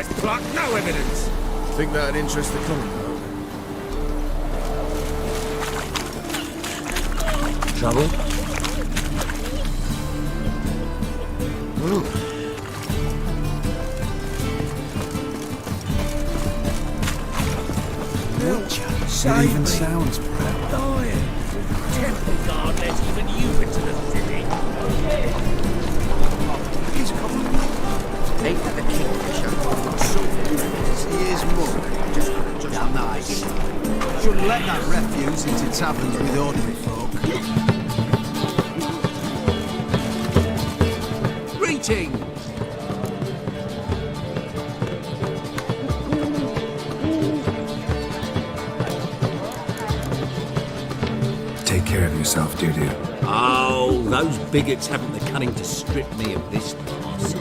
nice pluck, no evidence. Think that'd interest the comic book? Trouble? Ooh. It even sounds proud. Dying. Temple guard lets even you into the city. He's coming. Ain't that the kingfisher? He is monk. Just nice. Shouldn't let that refuse into taverns with ordinary folk. Greetings! Take care of yourself, doo-doo. Oh, those bigots haven't the cunning to strip me of this task.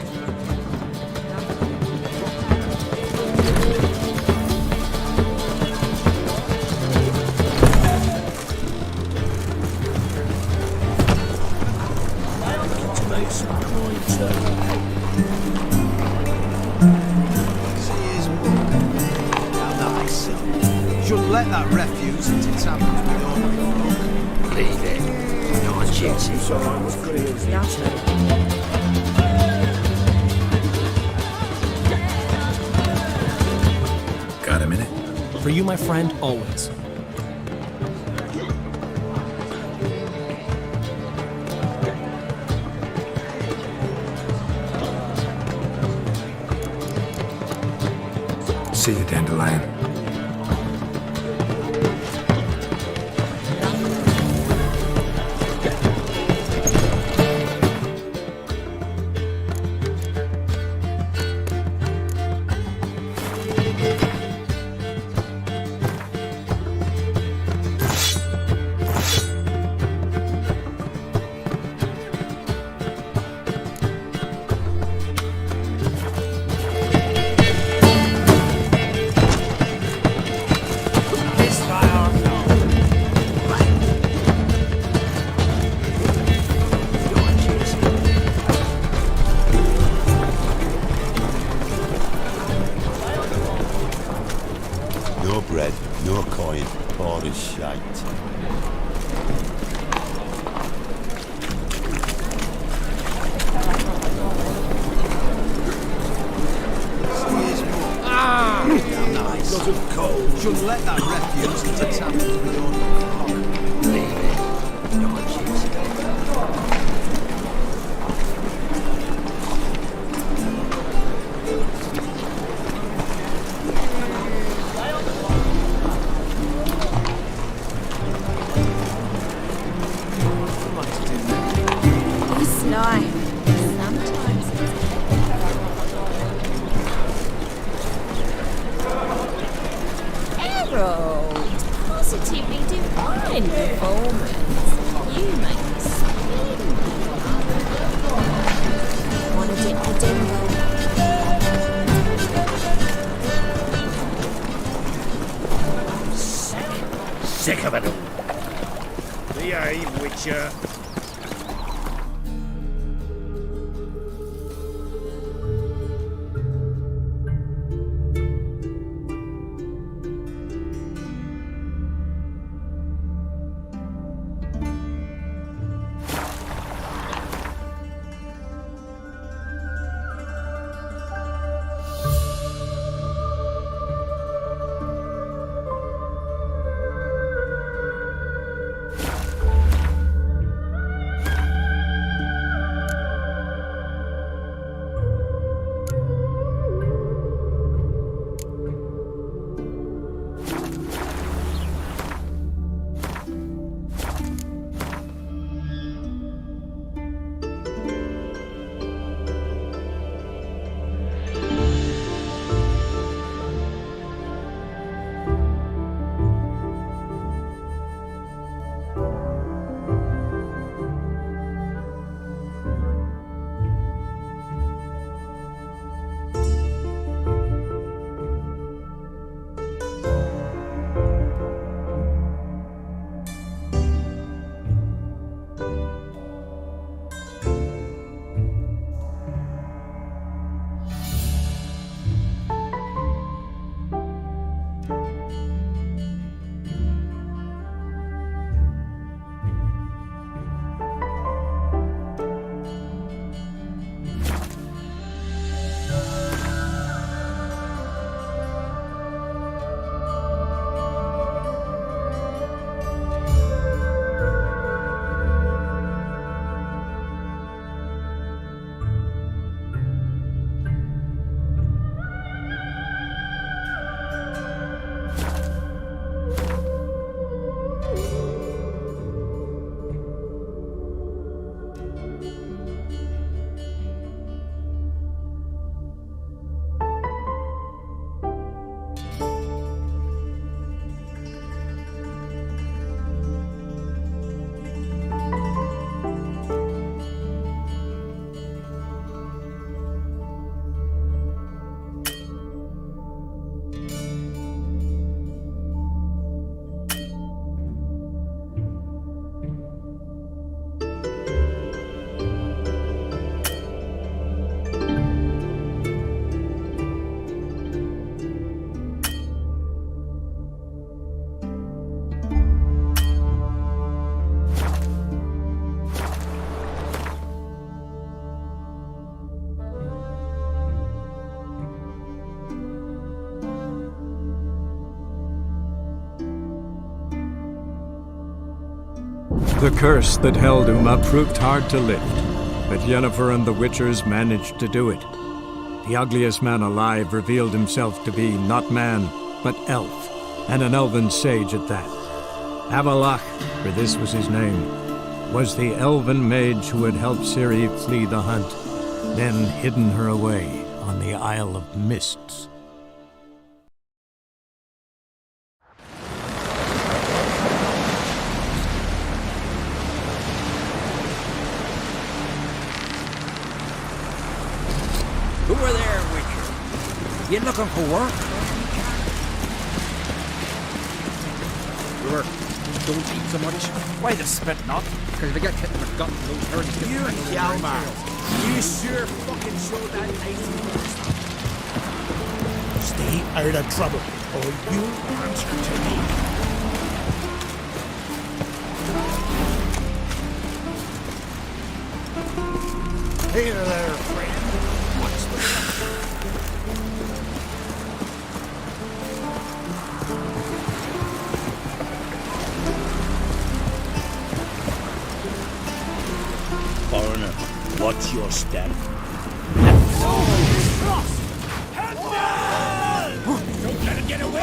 Shouldn't let that refuse into taverns with ordinary folk. Leave it. Not duty. Got a minute? For you, my friend, always. See you, Dandelion. No bread, no coin, poor as shite. Nice. Not of cold. Shouldn't let that refuse into taverns with ordinary folk. Leave it. Not duty. He's sly. Sometimes Harold, positively divine performance. You make me spin. Wanna dip the dingle? Sick of it all. Behave, Witcher. The curse that held Uma proved hard to lift, but Yennefer and the Witchers managed to do it. The ugliest man alive revealed himself to be not man, but elf, and an elven sage at that. Avalach, for this was his name, was the elven mage who had helped Ciri flee the hunt, then hidden her away on the Isle of Mists. Who are there, Witcher? You looking for work? Sure. Don't eat so much. Why the spit not? Because if I get hit in the gut, those hurts get You Hjalmar! You sure fucking showed that icy. Stay out of trouble, or you answer to me. Hey there, friend. What's the Foreigner, what's your step? Don't let it get away!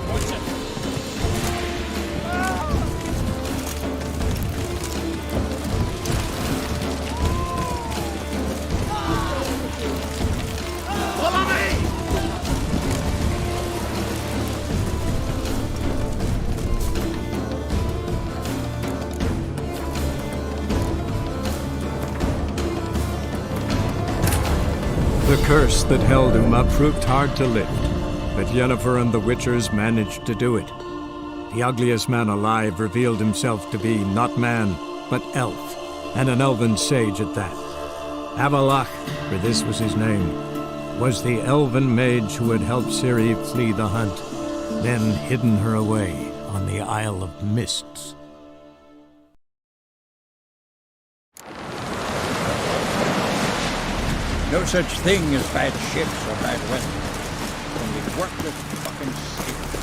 Watch it! Follow me! The curse that held Uma proved hard to lift, but Yennefer and the Witchers managed to do it. The ugliest man alive revealed himself to be not man, but elf, and an elven sage at that. Avalach, for this was his name, was the elven mage who had helped Ciri flee the hunt, then hidden her away on the Isle of Mists. No such thing as bad ships or bad weather. Only worthless fucking sailors.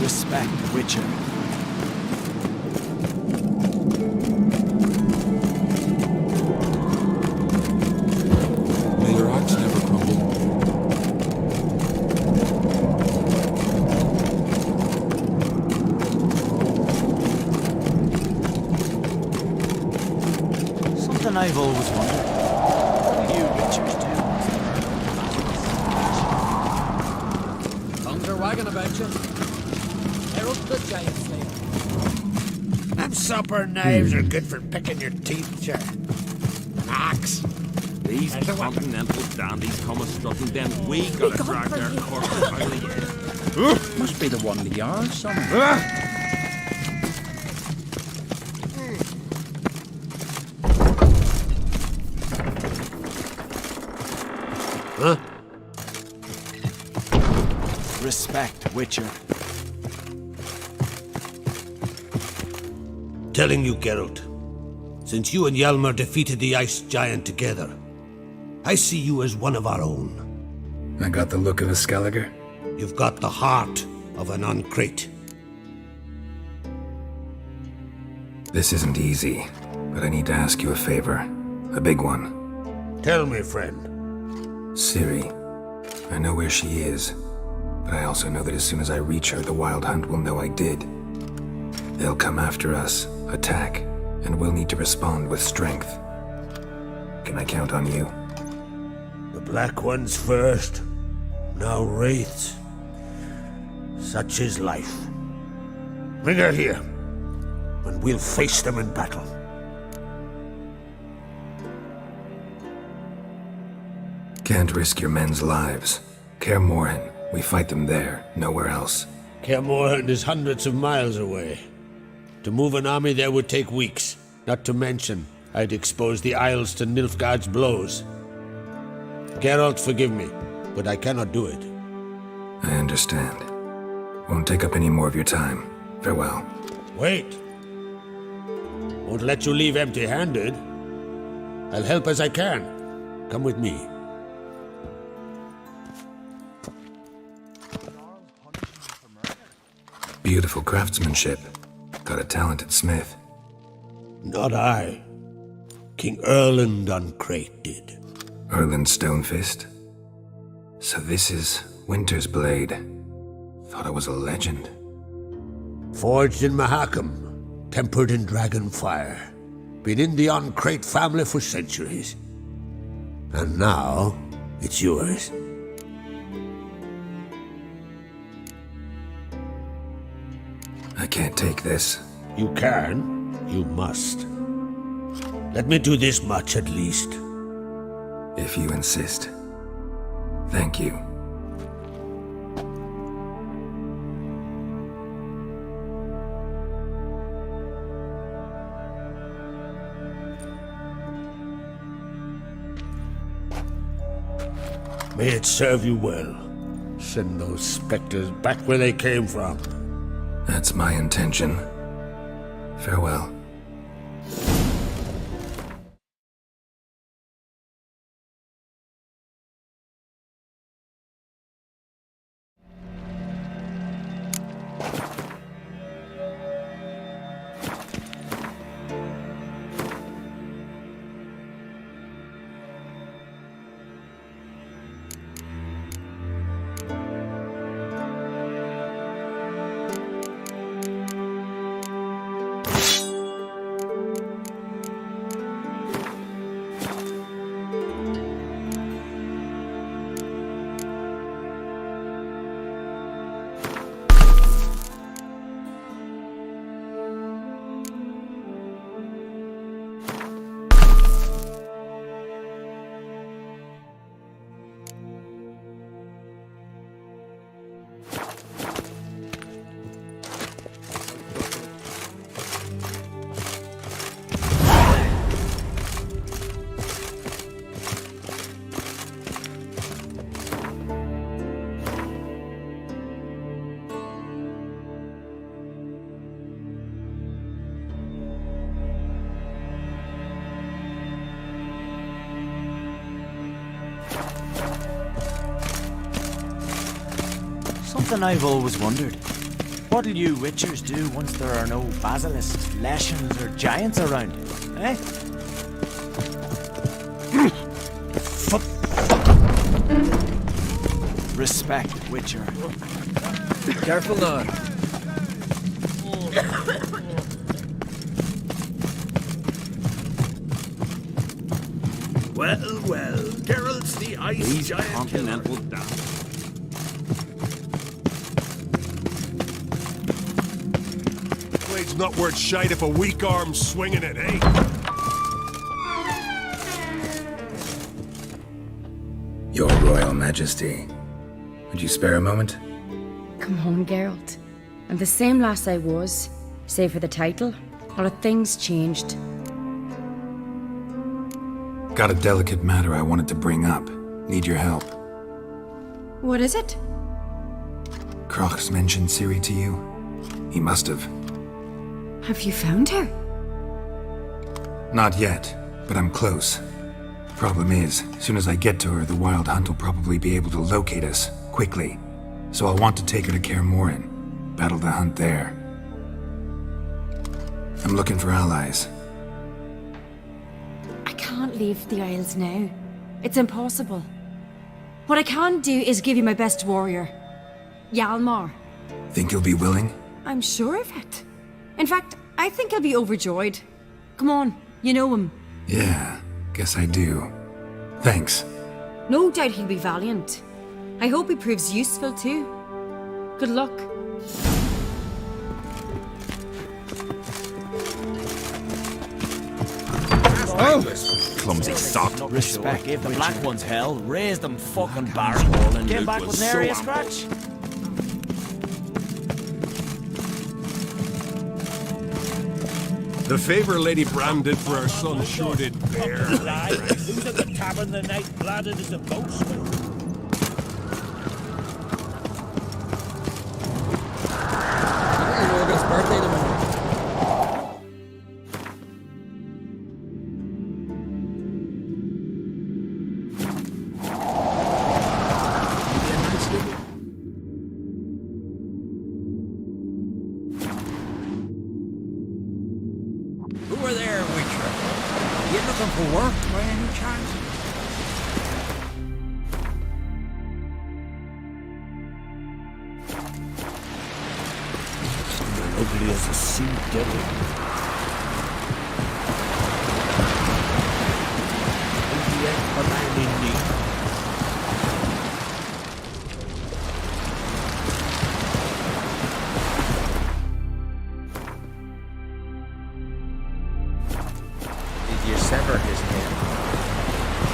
Respect, Witcher. May your rocks never crumble. Something I've always wondered. What do you Witchers do? Tongues are wagging about you. Herald the Giant Slayer. Them supper knives are good for picking your teeth, sir. An axe. These continental dandies come a strutting, then we gotta drag their corpses out of the air. Must be the one of yours, somewhere. Huh? Respect, Witcher. Telling you, Geralt, since you and Hjalmar defeated the ice giant together, I see you as one of our own. I got the look of a Skelliger. You've got the heart of an uncrate. This isn't easy, but I need to ask you a favor. A big one. Tell me, friend. Ciri. I know where she is, but I also know that as soon as I reach her, the Wild Hunt will know I did. They'll come after us, attack, and we'll need to respond with strength. Can I count on you? The Black Ones first, now Wraiths. Such is life. Bring her here, and we'll face them in battle. Can't risk your men's lives. Kaer Morhen, we fight them there, nowhere else. Kaer Morhen is hundreds of miles away. To move an army there would take weeks. Not to mention, I'd expose the Isles to Nilfgaard's blows. Geralt, forgive me, but I cannot do it. I understand. Won't take up any more of your time. Farewell. Wait. Won't let you leave empty-handed. I'll help as I can. Come with me. Beautiful craftsmanship. Got a talented smith. Not I. King Erland Uncrate did. Erland Stonefist? So this is Winter's Blade. Thought I was a legend. Forged in Mahakam, tempered in dragon fire. Been in the Uncrate family for centuries. And now, it's yours. I can't take this. You can, you must. Let me do this much at least. If you insist. Thank you. May it serve you well. Send those specters back where they came from. That's my intention. Farewell. Something I've always wondered. What'll you witchers do once there are no basilisks, leshens, or giants around? Eh? Respect, witcher. Careful now. Well, well, Geralt's the ice These giant continental killer. It's not worth shite if a weak arm's swinging it, eh? Your Royal Majesty. Would you spare a moment? Come on, Geralt. I'm the same lass I was, save for the title. A lot of things changed. Got a delicate matter I wanted to bring up. Need your help. What is it? Kroch's mentioned Ciri to you? He must have. Have you found her? Not yet, but I'm close. Problem is, as soon as I get to her, the Wild Hunt will probably be able to locate us, quickly. So I'll want to take her to Kaer Morhen. Battle the hunt there. I'm looking for allies. I can't leave the Isles now. It's impossible. What I can do is give you my best warrior, Hjalmar. Think you'll be willing? I'm sure of it. In fact, I think he'll be overjoyed. Come on, you know him. Yeah, guess I do. Thanks. No doubt he'll be valiant. I hope he proves useful too. Good luck. Oh! Clumsy sock. Respect. Gave the black ones hell, raised them fucking barren. Came back with nary a scratch. The favour Lady Bran did for her son sure did bear. Who's at the tavern the night blooded as a boatman? August birthday tomorrow. Who are there, Witcher? You looking for work by any chance? Ugly as a sea devil. And yet a man in need. Did you sever his head?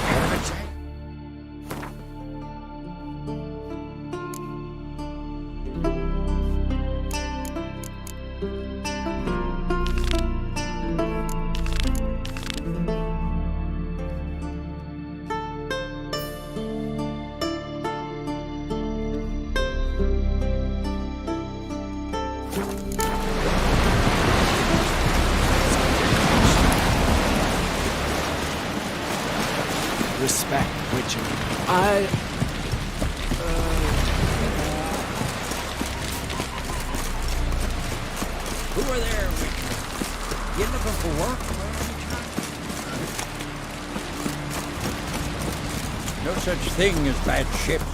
Head of a chain? Respect, Witcher. Who are there, Witcher? You looking for work by any chance? No such thing as bad ships.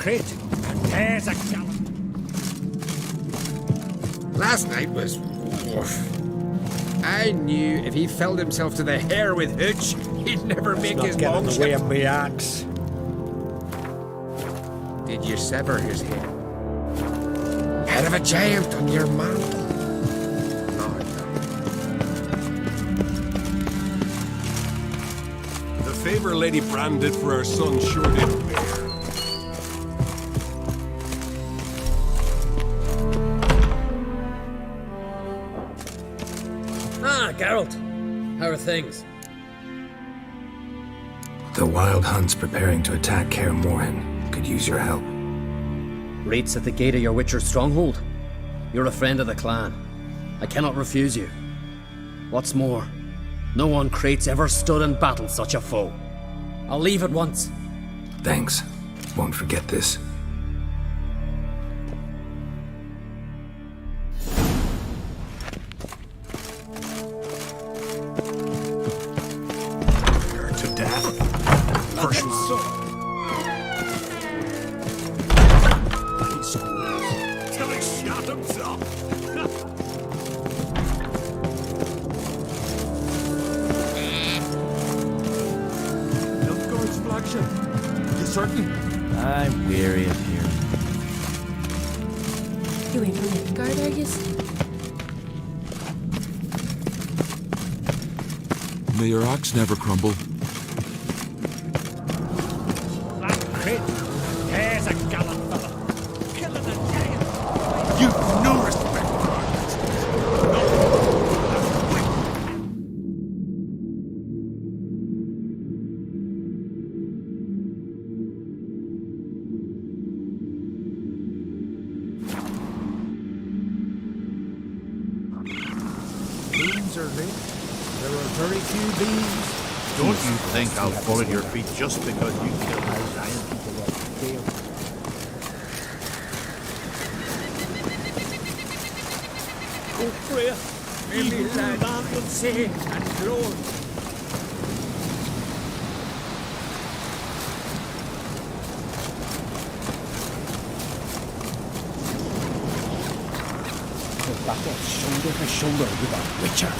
And there's a gallant. Last night was... oof. I knew if he filled himself to the hair with hooch, he'd never make his Get in long the way of me axe. Did you sever his head? Head of a giant on your mantle. No. The favour Lady Bran did for her son sure did bear. Geralt, how are things? The Wild Hunt's preparing to attack Kaer Morhen. Could use your help. Raid's at the gate of your Witcher's stronghold. You're a friend of the clan. I cannot refuse you. What's more, no one Crate's ever stood in battle such a foe. I'll leave at once. Thanks. Won't forget this. To death. First one. Till he shot himself. Nilfgaard's flagship. You certain? I'm weary of hearing. You ain't from Nilfgaard, are you? May your axe never crumble. That crit, there's a gallant fella. Killing a giant. You've no respect for armies. Beans are lit. There are very few beans. Don't you think I'll fall at your feet just because you killed a giant? Go Freya, may me land will say and glory. The battle shoulder to shoulder with a witcher.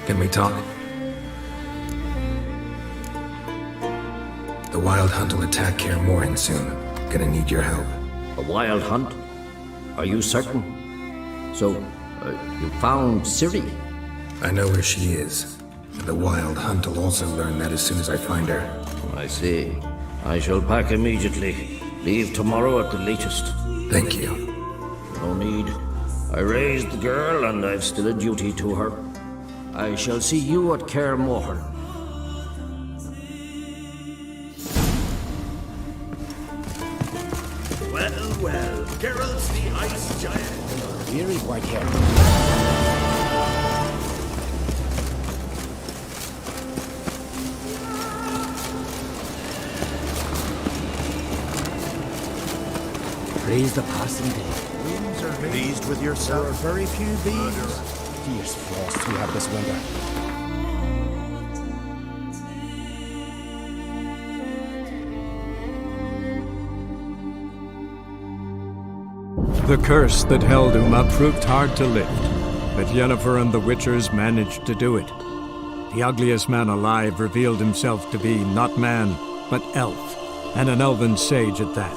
Can we talk? The Wild Hunt will attack Kaer Morhen soon. Gonna need your help. A wild hunt? Are you certain? So, you found Ciri? I know where she is. The Wild Hunt will also learn that as soon as I find her. I see. I shall pack immediately. Leave tomorrow at the latest. Thank you. No need. I raised the girl, and I've still a duty to her. I shall see you at Kaer Morhen. Well, Geralt's the ice giant. Weary white hair. Praise the passing day. Beans are lit. Pleased with yourself? There are very few beans. Fierce frost we have this winter. The curse that held Uma proved hard to lift, but Yennefer and the Witchers managed to do it. The ugliest man alive revealed himself to be not man, but elf, and an elven sage at that.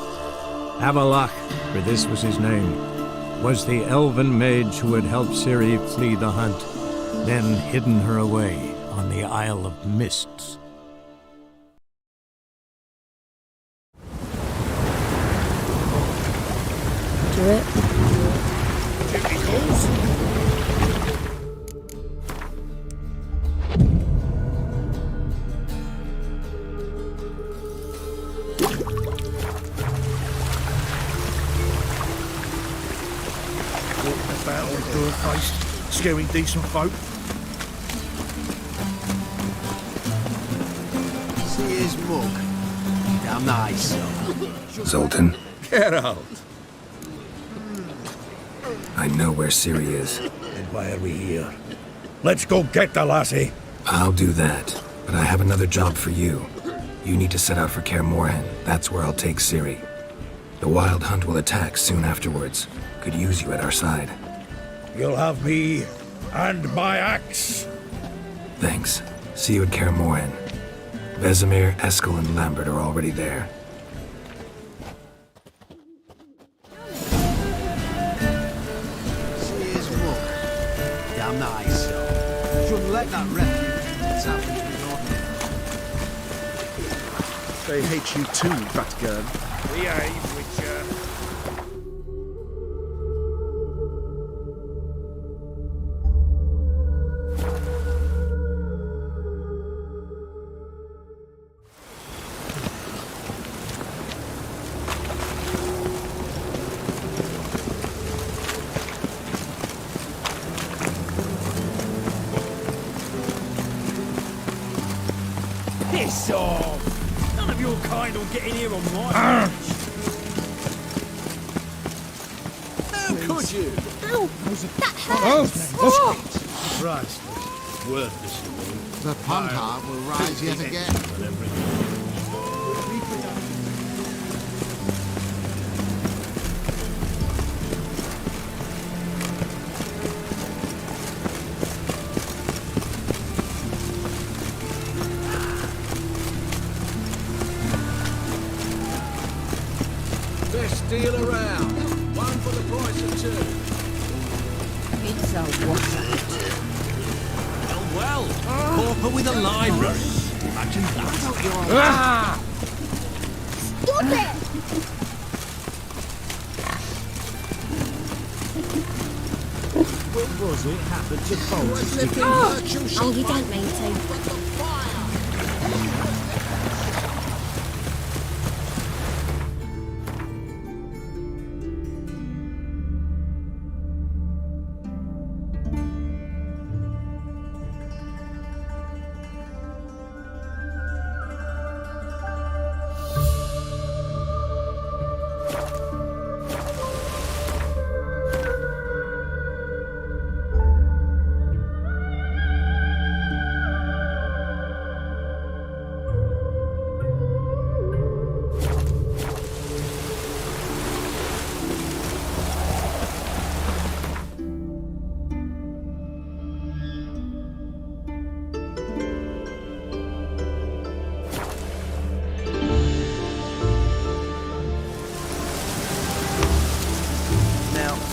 Avalach, for this was his name, was the elven mage who had helped Ciri flee the hunt, then hidden her away on the Isle of Mists. Do it. Battle to a face, scaring decent folk. See his mug. Damn nice. Zoltan, Get out. I know where Ciri is. And why are we here? Let's go get the lassie. I'll do that, but I have another job for you. You need to set out for Kaer Morhen. That's where I'll take Ciri. The Wild Hunt will attack soon afterwards. could use you at our side. You'll have me and my axe. Thanks. See you at Kaer Morhen. Vesemir, Eskel, and Lambert are already there. See his book. Damn nice. Shouldn't let that refuge into taverns with They hate you too, Batgirl. Behave, Witcher. Piss off! None of your kind will get in here on my watch. How could you? Ow! That hurts! Oh. Christ. Worthless. The pond heart will rise yet again. Best deal around. One for the price of two. It's a water. Well, pauper with a library. Imagine that. Stop it! When was it happened to folks? Oh, you don't mean to.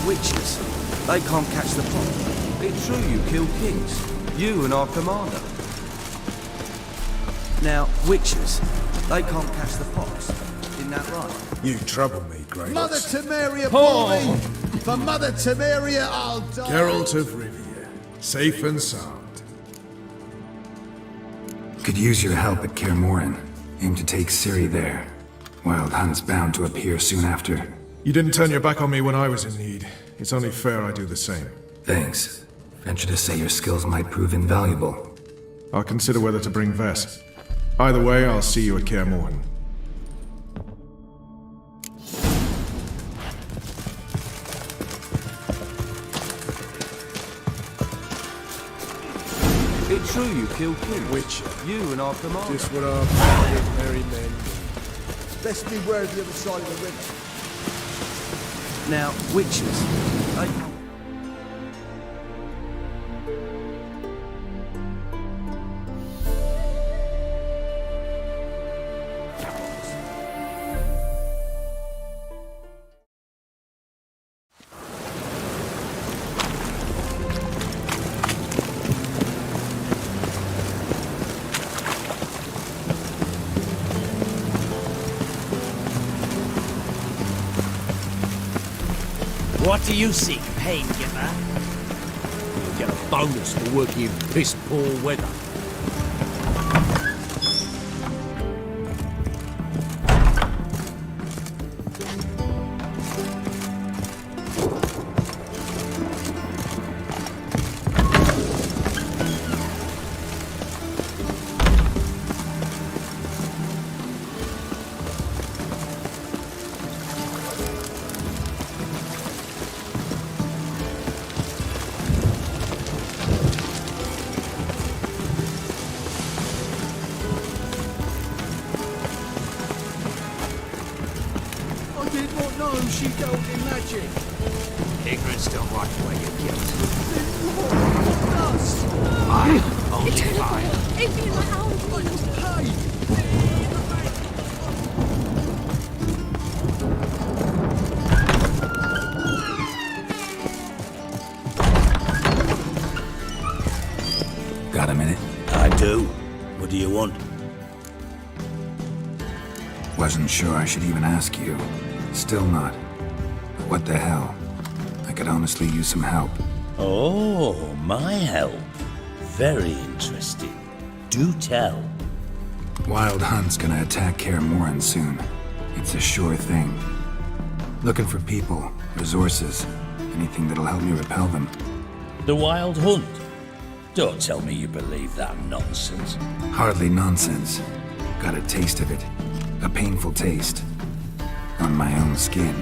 Witches. They can't catch the pot. It's true you kill kings. You and our commander. Now, witches. They can't catch the fox. Isn't that right? You trouble me, Grey. Mother Temeria, pull me! For Mother Temeria, I'll die! Geralt of Rivia. Safe and sound. Could use your help at Kaer Morhen. Aim to take Ciri there. Wild Hunt's bound to appear soon after. You didn't turn your back on me when I was in need. It's only fair I do the same. Thanks. Venture to say your skills might prove invaluable. I'll consider whether to bring Vess. Either way, I'll see you at Kaer Morhen. It's true you kill kings. Witcher. You and our commander. Just what our proud merry men do. Best beware of the other side of the river. Now, witches. They... What do you seek, pain-giver? You'll get a bonus for working in piss-poor weather. I did not know she dealt in magic. Ignorance don't wash away your guilt. Fine, only fine. Got a minute? I do. What do you want? Wasn't sure I should even ask you. Still not. But what the hell? I could honestly use some help. Oh, my help. Very interesting. Do tell. Wild Hunt's gonna attack Kaer Morhen soon. It's a sure thing. Looking for people, resources, anything that'll help me repel them. The Wild Hunt? Don't tell me you believe that nonsense. Hardly nonsense. Got a taste of it. A painful taste. On my own skin.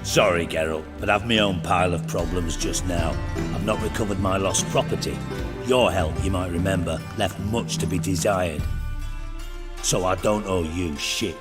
Sorry, Geralt, but I've my own pile of problems just now. I've not recovered my lost property. Your help, you might remember, left much to be desired. So I don't owe you shit.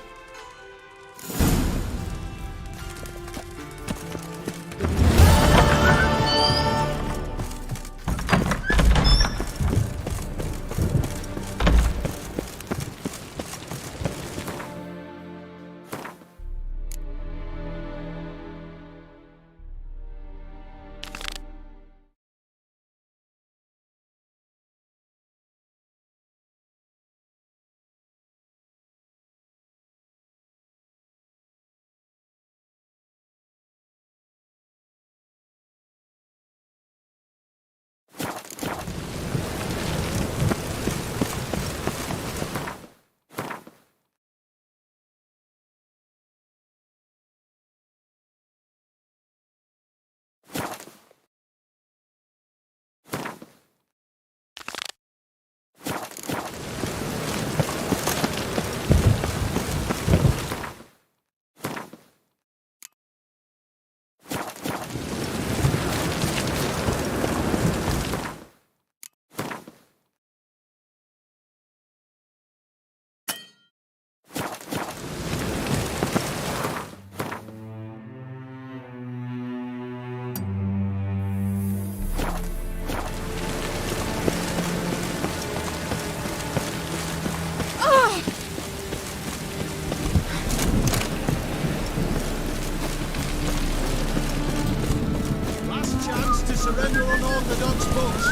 Surrender unorthodox books.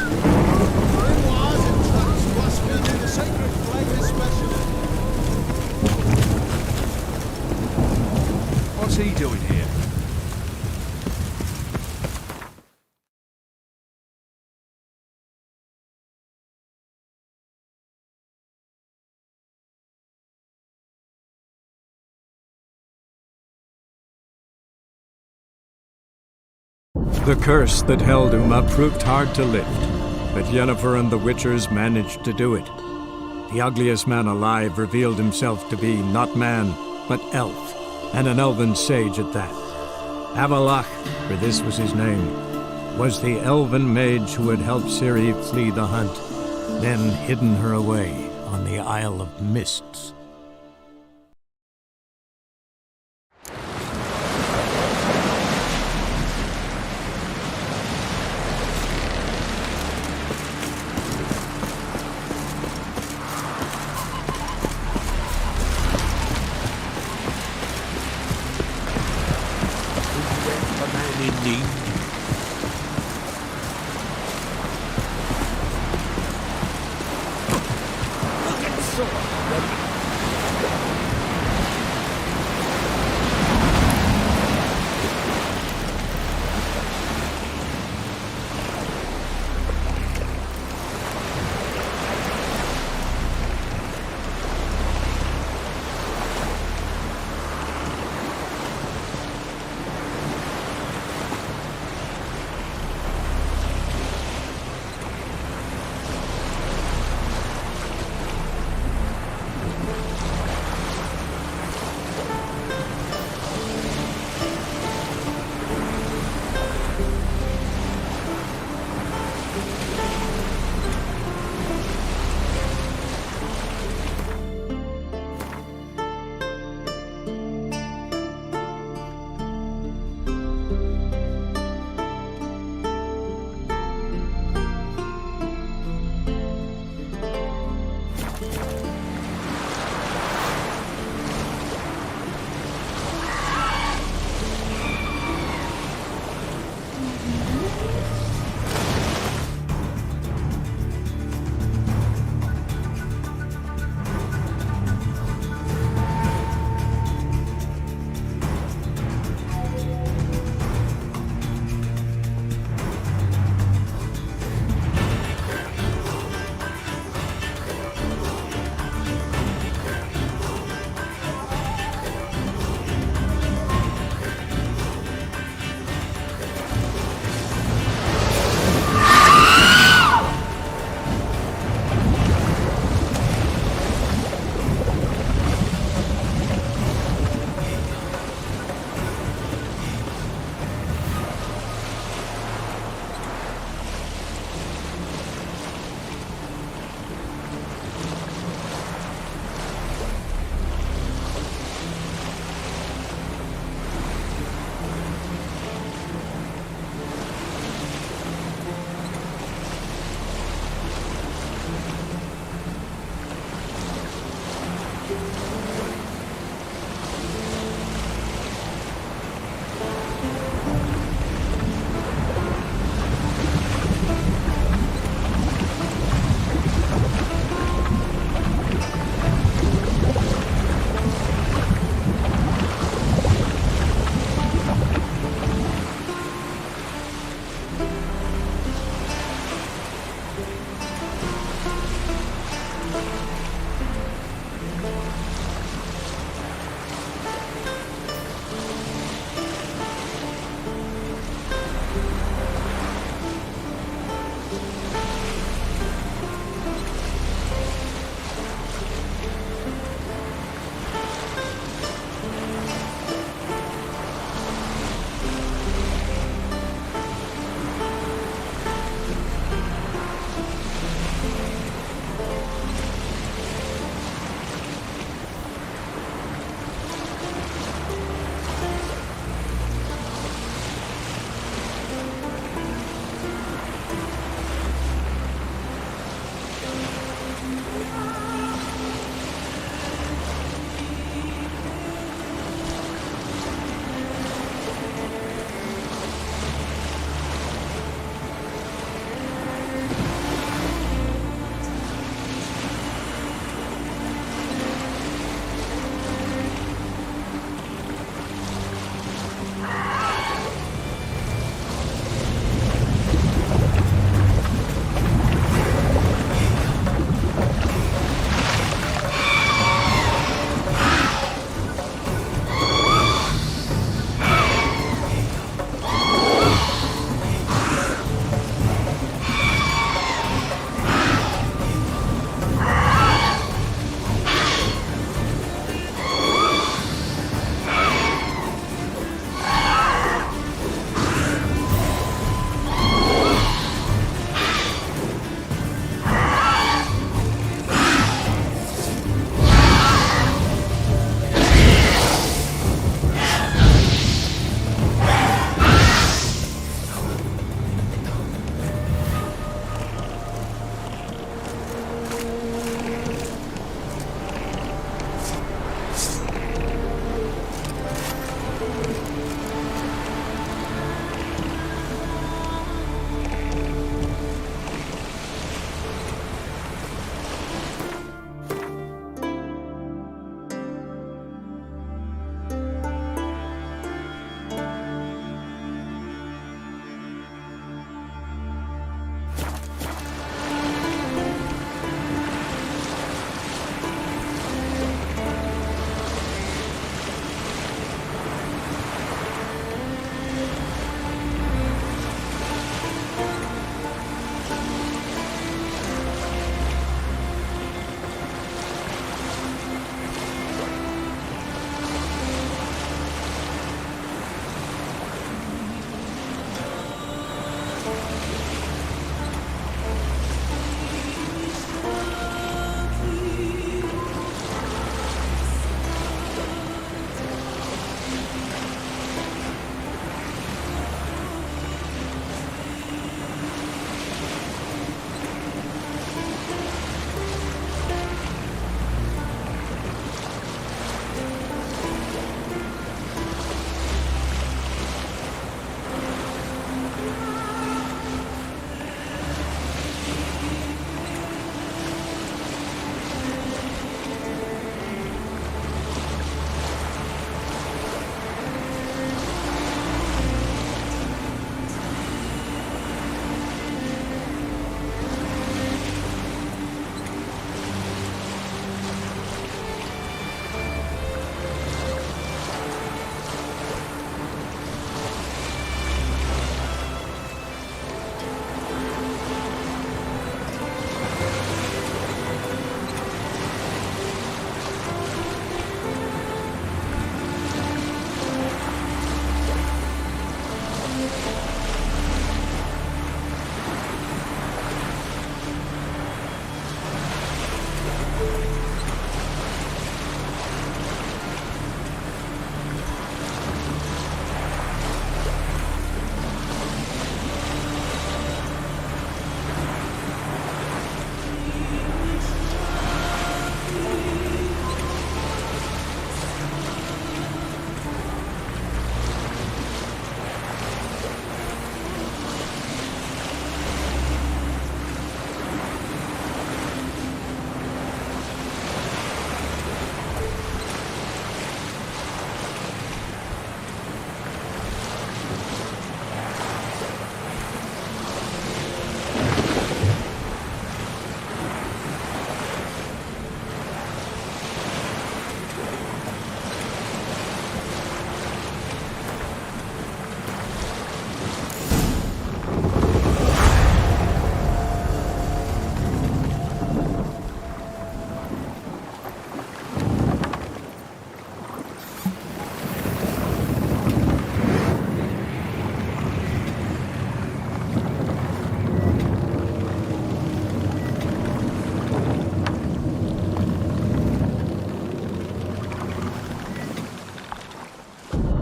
Grimoires and tracts blaspheming the sacred flame especially. What's he doing here? The curse that held Uma proved hard to lift, but Yennefer and the Witchers managed to do it. The ugliest man alive revealed himself to be not man, but elf, and an elven sage at that. Avalach, for this was his name, was the elven mage who had helped Ciri flee the hunt, then hidden her away on the Isle of Mists.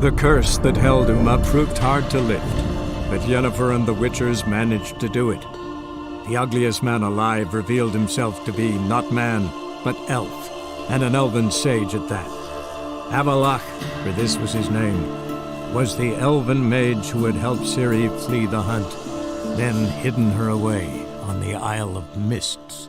The curse that held Uma proved hard to lift, but Yennefer and the Witchers managed to do it. The ugliest man alive revealed himself to be not man, but elf, and an elven sage at that. Avalach, for this was his name, was the elven mage who had helped Ciri flee the hunt, then hidden her away on the Isle of Mists.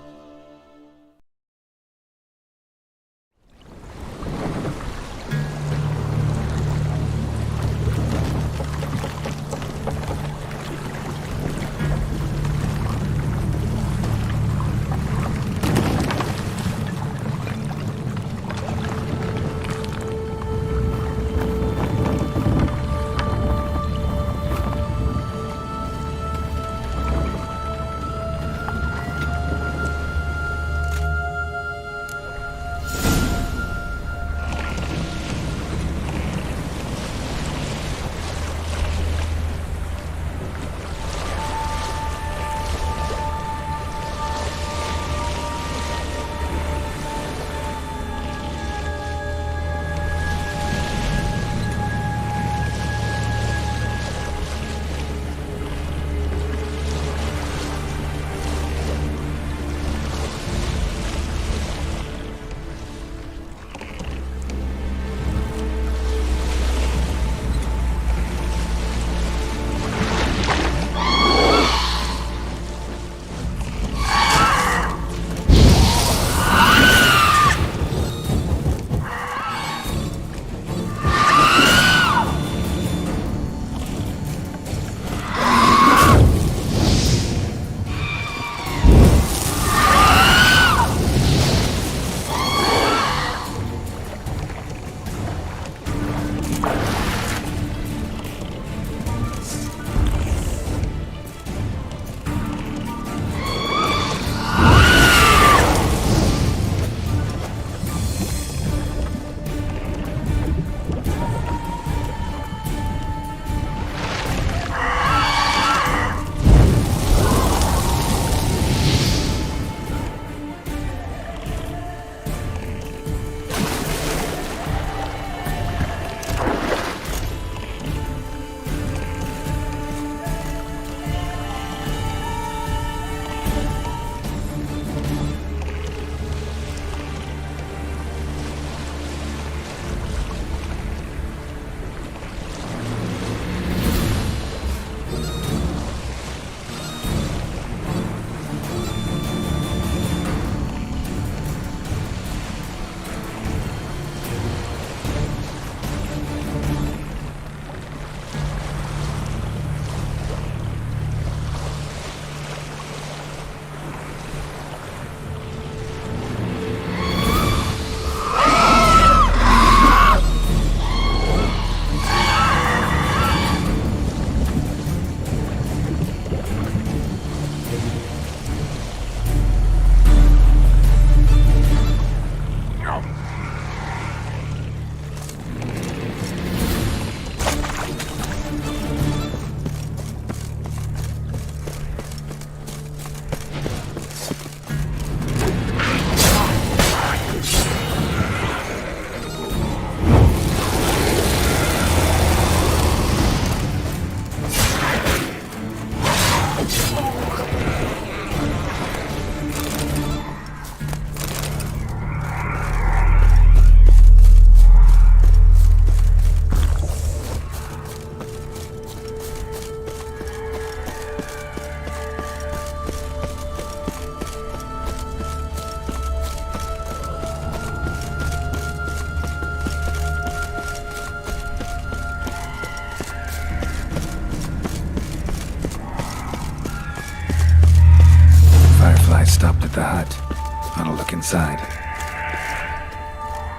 Stopped at the hut. On a look inside.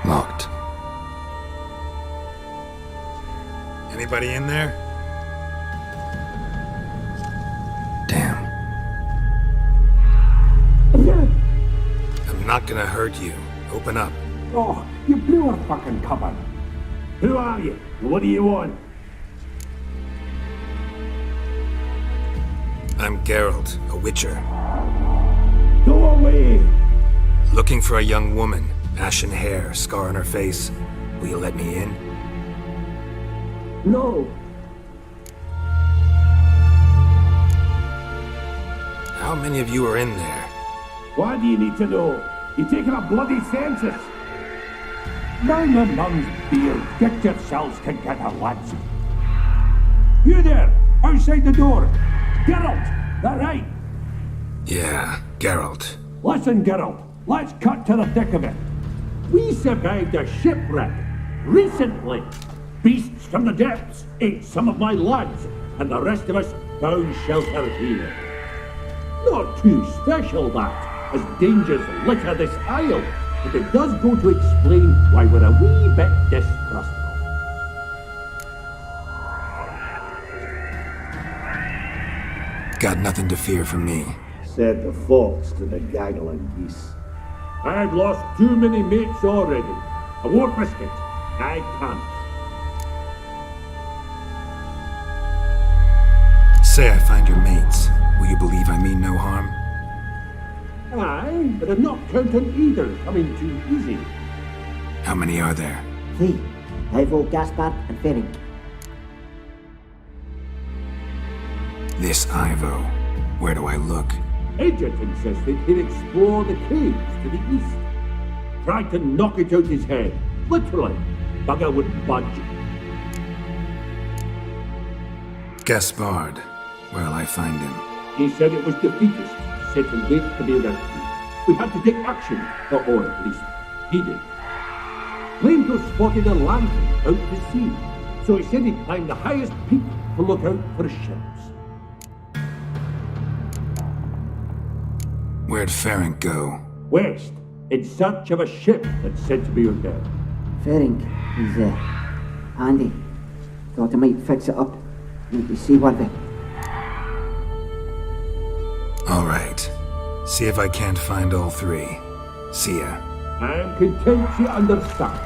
Locked. Anybody in there? Damn. I'm not gonna hurt you. Open up. Oh, you blew our fucking cupboard. Who are you? What do you want? I'm Geralt, a witcher. Go away! Looking for a young woman. Ashen hair, scar on her face. Will you let me in? No. How many of you are in there? Why do you need to know? You're taking a bloody census. Down the mum's beard, get yourselves together, lads. You there, outside the door. Geralt, that right? Yeah, Geralt. Listen, Geralt, let's cut to the thick of it. We survived a shipwreck recently. Beasts from the depths ate some of my lads, and the rest of us found shelter here. Not too special, that, as dangers litter this isle, but it does go to explain why we're a wee bit distrustful. Got nothing to fear from me. Said the fox to the gaggling geese. I've lost too many mates already. I won't risk it. I can't. Say I find your mates. Will you believe I mean no harm? Aye, but I'm not counting either coming too easy. How many are there? 3. Ivo, Gaspard, and Ferenc. This Ivo. Where do I look? Agent insisted he'd explore the caves to the east. Tried to knock it out his head. Literally. Bugger wouldn't budge. Gaspard. Where'll I find him? He said it was defeatist, set and wait to be rescued. We had to take action, or at least, he did. Claimed to have spotted a lantern out to sea, so he said he'd climb the highest peak to look out for ships. Where'd Ferenc go? West, in search of a ship that's said to be out there. Ferenc, he's handy. Thought I might fix it up. Need to see one of it. All right. See if I can't find all 3. See ya. I'm content you understand.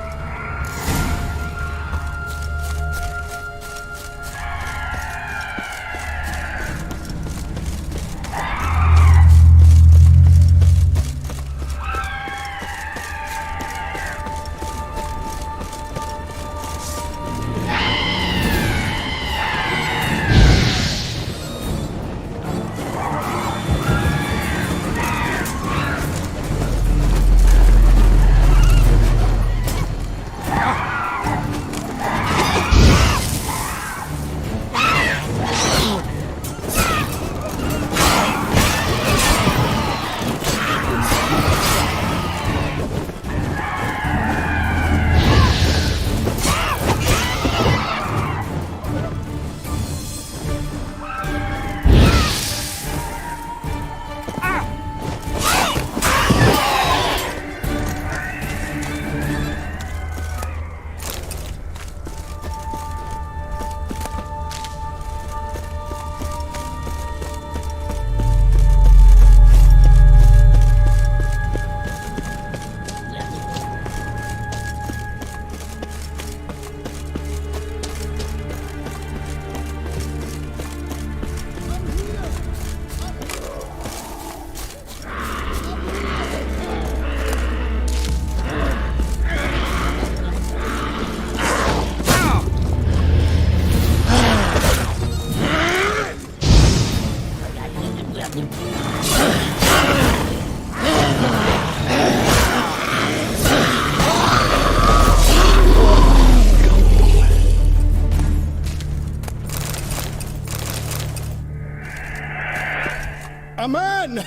Man!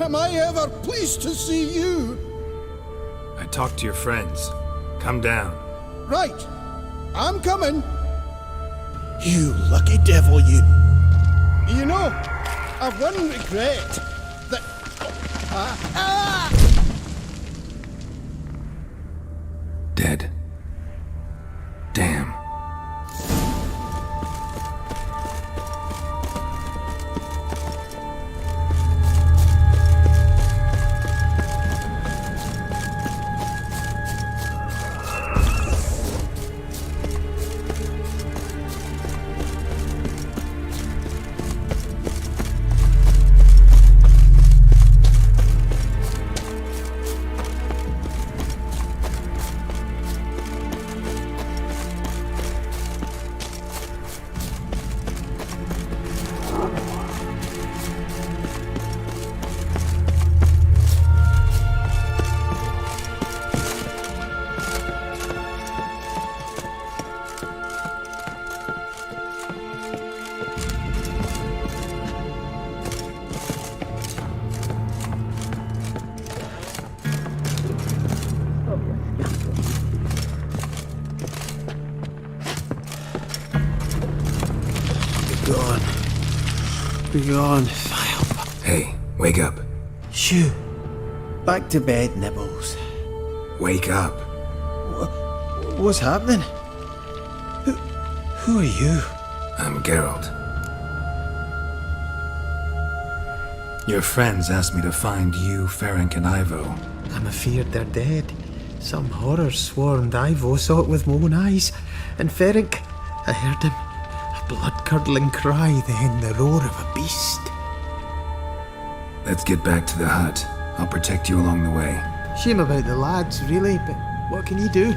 Am I ever pleased to see you? I talked to your friends. Come down. Right. I'm coming. You lucky devil, you. You know, I've one regret. That... Dead. Damn. Begone. Hey, wake up. Shoo. Back to bed, Nibbles. Wake up. What's happening? Who are you? I'm Geralt. Your friends asked me to find you, Ferenc, and Ivo. I'm afeard they're dead. Some horror swarmed Ivo, saw it with my own eyes. And Ferenc, I heard him. A blood-curdling cry, then the roar of a beast. Let's get back to the hut. I'll protect you along the way. Shame about the lads, really, but what can you do?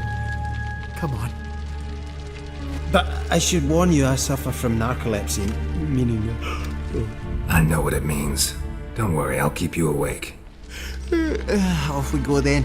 Come on. But I should warn you, I suffer from narcolepsy, meaning... I know what it means. Don't worry, I'll keep you awake. Off we go then.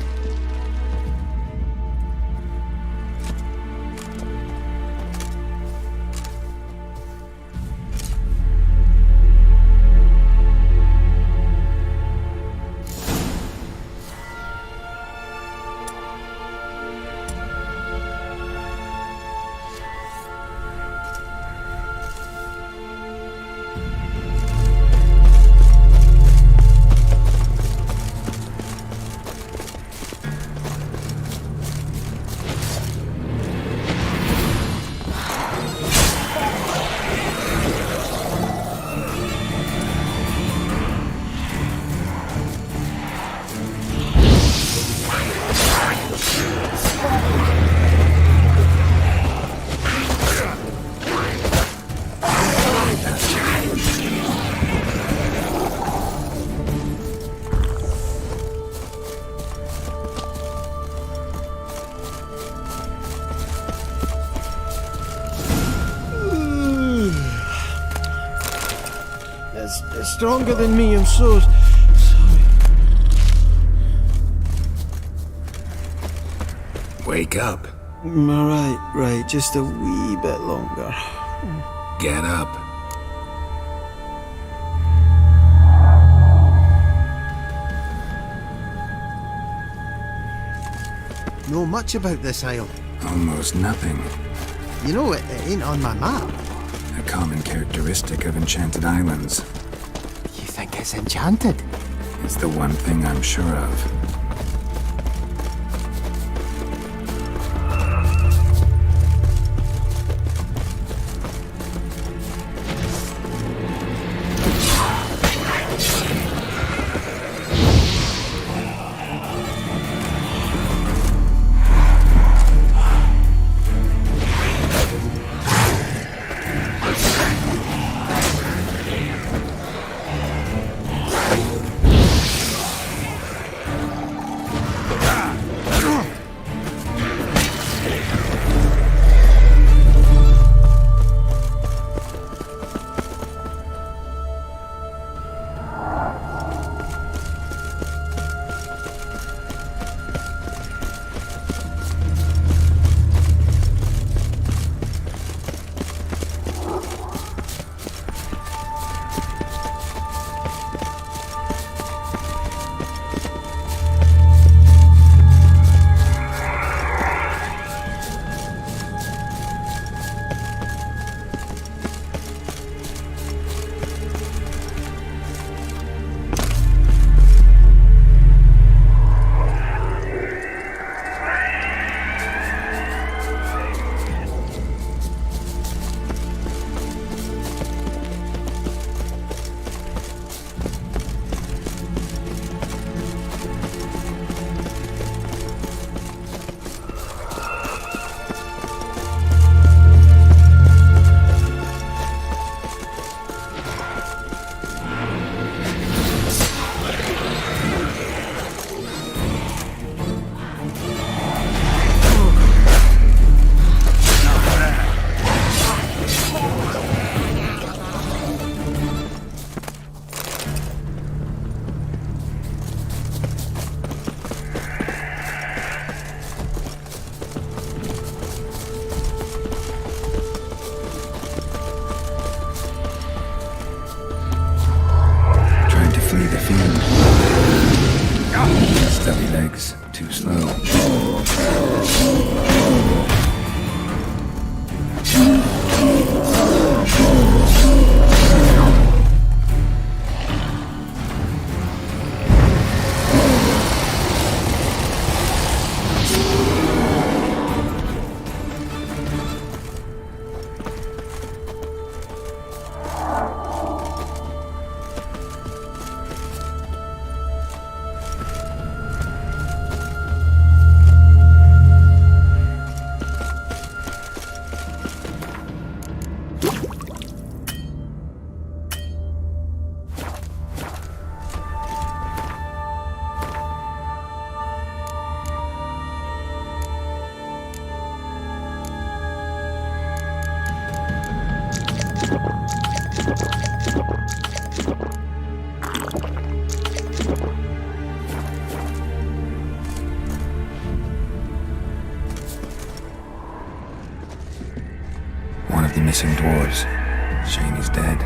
It's stronger than me, I'm so sorry. Wake up. Right, just a wee bit longer. Get up. Know much about this isle? Almost nothing. You know, it ain't on my map. A common characteristic of enchanted islands. You think it's enchanted? It's the one thing I'm sure of. Stubby legs, too slow. missing dwarves. Shame he's dead.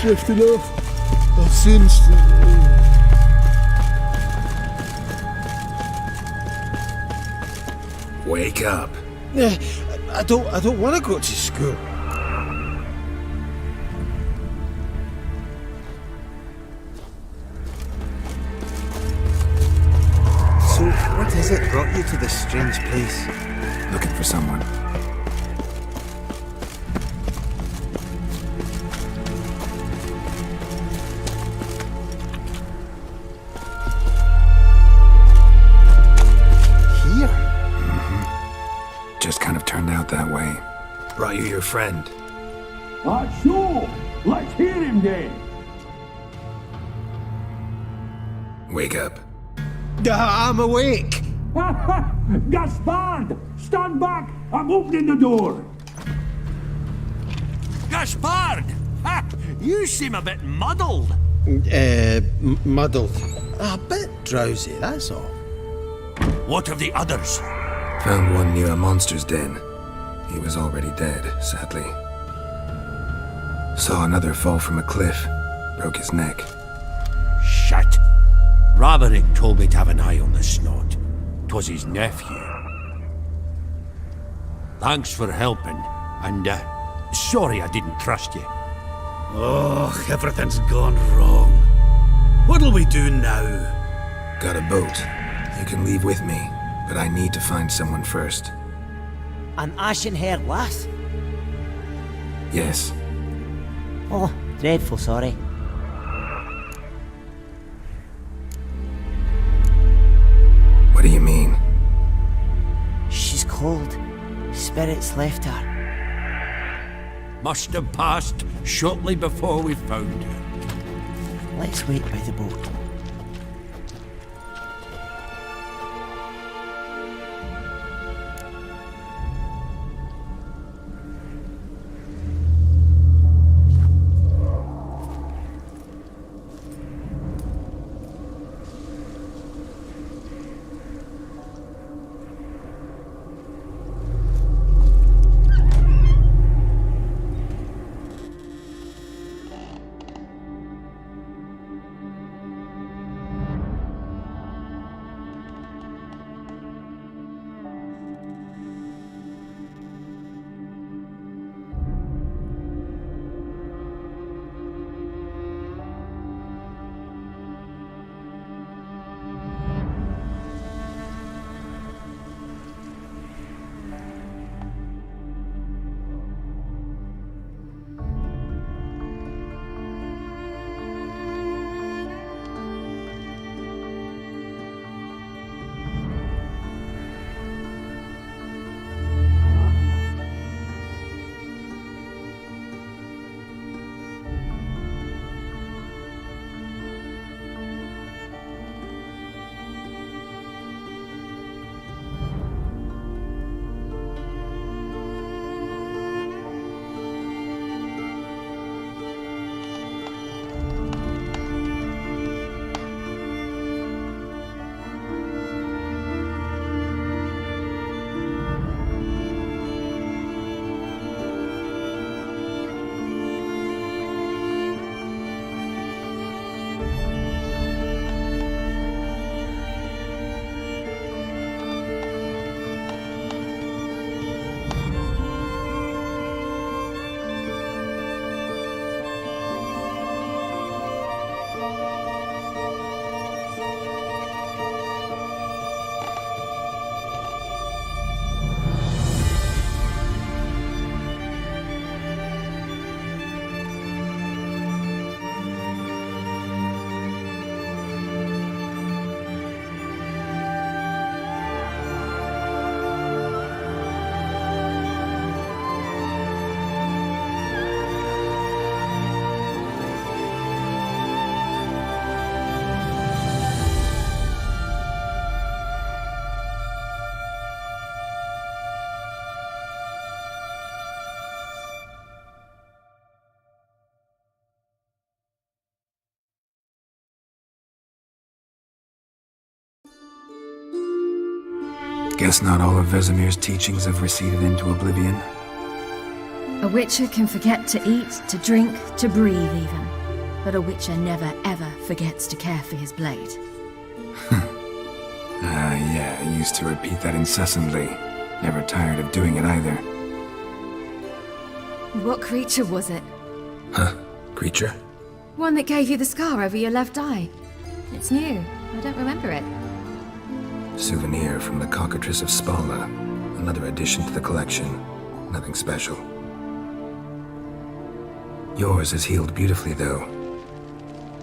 Drifting off. I've sensed it. Wake up. I don't want to go to school. So, what is it brought you to this strange place? Looking for someone. Just kind of turned out that way. Brought you your friend. Sure. Let's hear him then. Wake up. I'm awake. Gaspard! Stand back! I'm opening the door. Gaspard! Ha! You seem a bit muddled. Muddled. A bit drowsy, that's all. What of the others? Found one near a monster's den. He was already dead, sadly. Saw another fall from a cliff. Broke his neck. Shit. Roderick told me to have an eye on the snot. 'Twas his nephew. Thanks for helping, and sorry I didn't trust you. Oh, everything's gone wrong. What'll we do now? Got a boat. You can leave with me, but I need to find someone first. An ashen-haired lass? Yes. Oh, dreadful sorry. What do you mean? She's cold. Spirits left her. Must have passed shortly before we found her. Let's wait by the boat. Guess not all of Vesemir's teachings have receded into oblivion. A witcher can forget to eat, to drink, to breathe even. But a witcher never ever forgets to care for his blade. Yeah, I used to repeat that incessantly. Never tired of doing it either. What creature was it? Huh? Creature? One that gave you the scar over your left eye. It's new. I don't remember it. Souvenir from the cockatrice of Spala. Another addition to the collection. Nothing special. Yours is healed beautifully, though.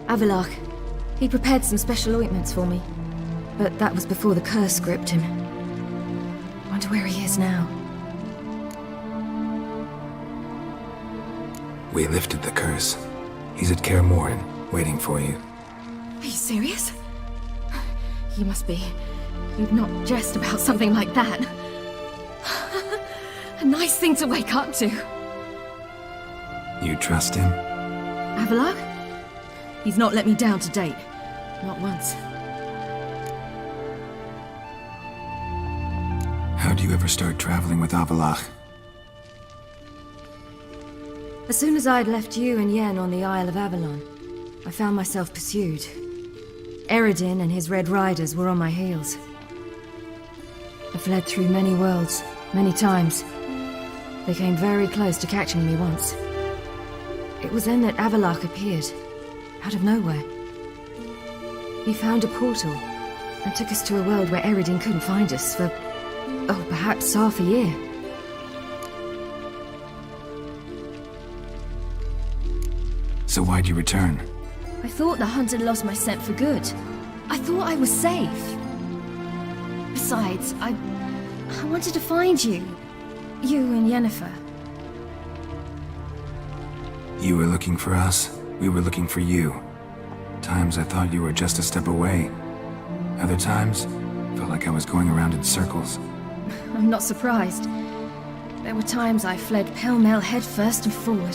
Avalach. He prepared some special ointments for me. But that was before the curse gripped him. Wonder where he is now. We lifted the curse. He's at Kaer Morhen, waiting for you. Are you serious? You must be. You'd not jest about something like that. A nice thing to wake up to. You trust him? Avalach? He's not let me down to date. Not once. How do you ever start traveling with Avalach? As soon as I'd left you and Yen on the Isle of Avalon, I found myself pursued. Eredin and his Red Riders were on my heels. I fled through many worlds, many times. They came very close to catching me once. It was then that Avalach appeared, out of nowhere. He found a portal and took us to a world where Eredin couldn't find us for, perhaps half a year. So why'd you return? I thought the hunt had lost my scent for good. I thought I was safe. Besides, I wanted to find you. You and Yennefer. You were looking for us, we were looking for you. Times I thought you were just a step away. Other times, felt like I was going around in circles. I'm not surprised. There were times I fled pell-mell head first and forward.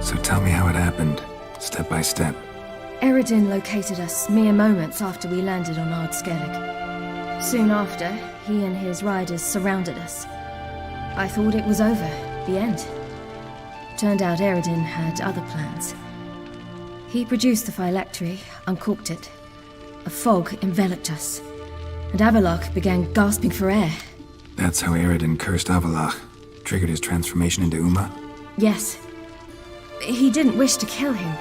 So tell me how it happened, step by step. Eredin located us mere moments after we landed on Ard Skellig. Soon after, he and his riders surrounded us. I thought it was over, the end. Turned out Eredin had other plans. He produced the phylactery, uncorked it. A fog enveloped us, and Avalach began gasping for air. That's how Eredin cursed Avalach, triggered his transformation into Uma? Yes. He didn't wish to kill him.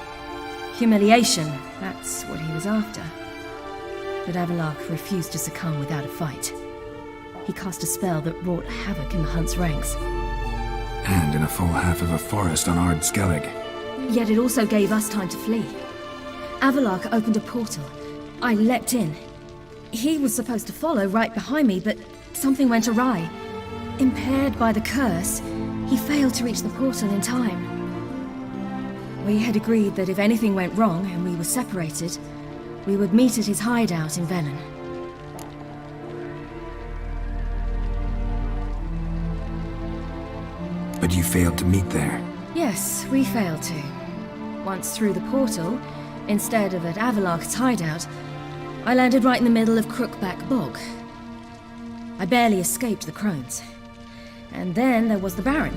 Humiliation, that's what he was after. But Avalach refused to succumb without a fight. He cast a spell that wrought havoc in the hunt's ranks. And in a full half of a forest on Ard Skellig. Yet it also gave us time to flee. Avalach opened a portal. I leapt in. He was supposed to follow right behind me, but something went awry. Impaired by the curse, he failed to reach the portal in time. We had agreed that if anything went wrong and we were separated, we would meet at his hideout in Velen. But you failed to meet there. Yes, we failed to. Once through the portal, instead of at Avalach's hideout, I landed right in the middle of Crookback Bog. I barely escaped the crones. And then there was the Baron.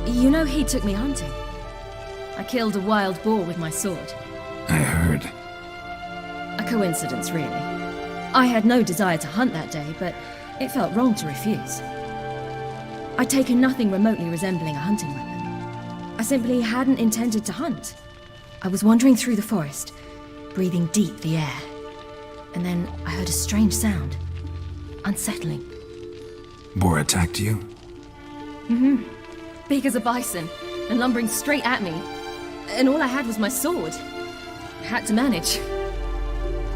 You know, he took me hunting. I killed a wild boar with my sword. I heard. A coincidence, really. I had no desire to hunt that day, but it felt wrong to refuse. I'd taken nothing remotely resembling a hunting weapon. I simply hadn't intended to hunt. I was wandering through the forest, breathing deep the air. And then I heard a strange sound. Unsettling. Boar attacked you? Mm-hmm. Big as a bison, and lumbering straight at me. And all I had was my sword. I had to manage.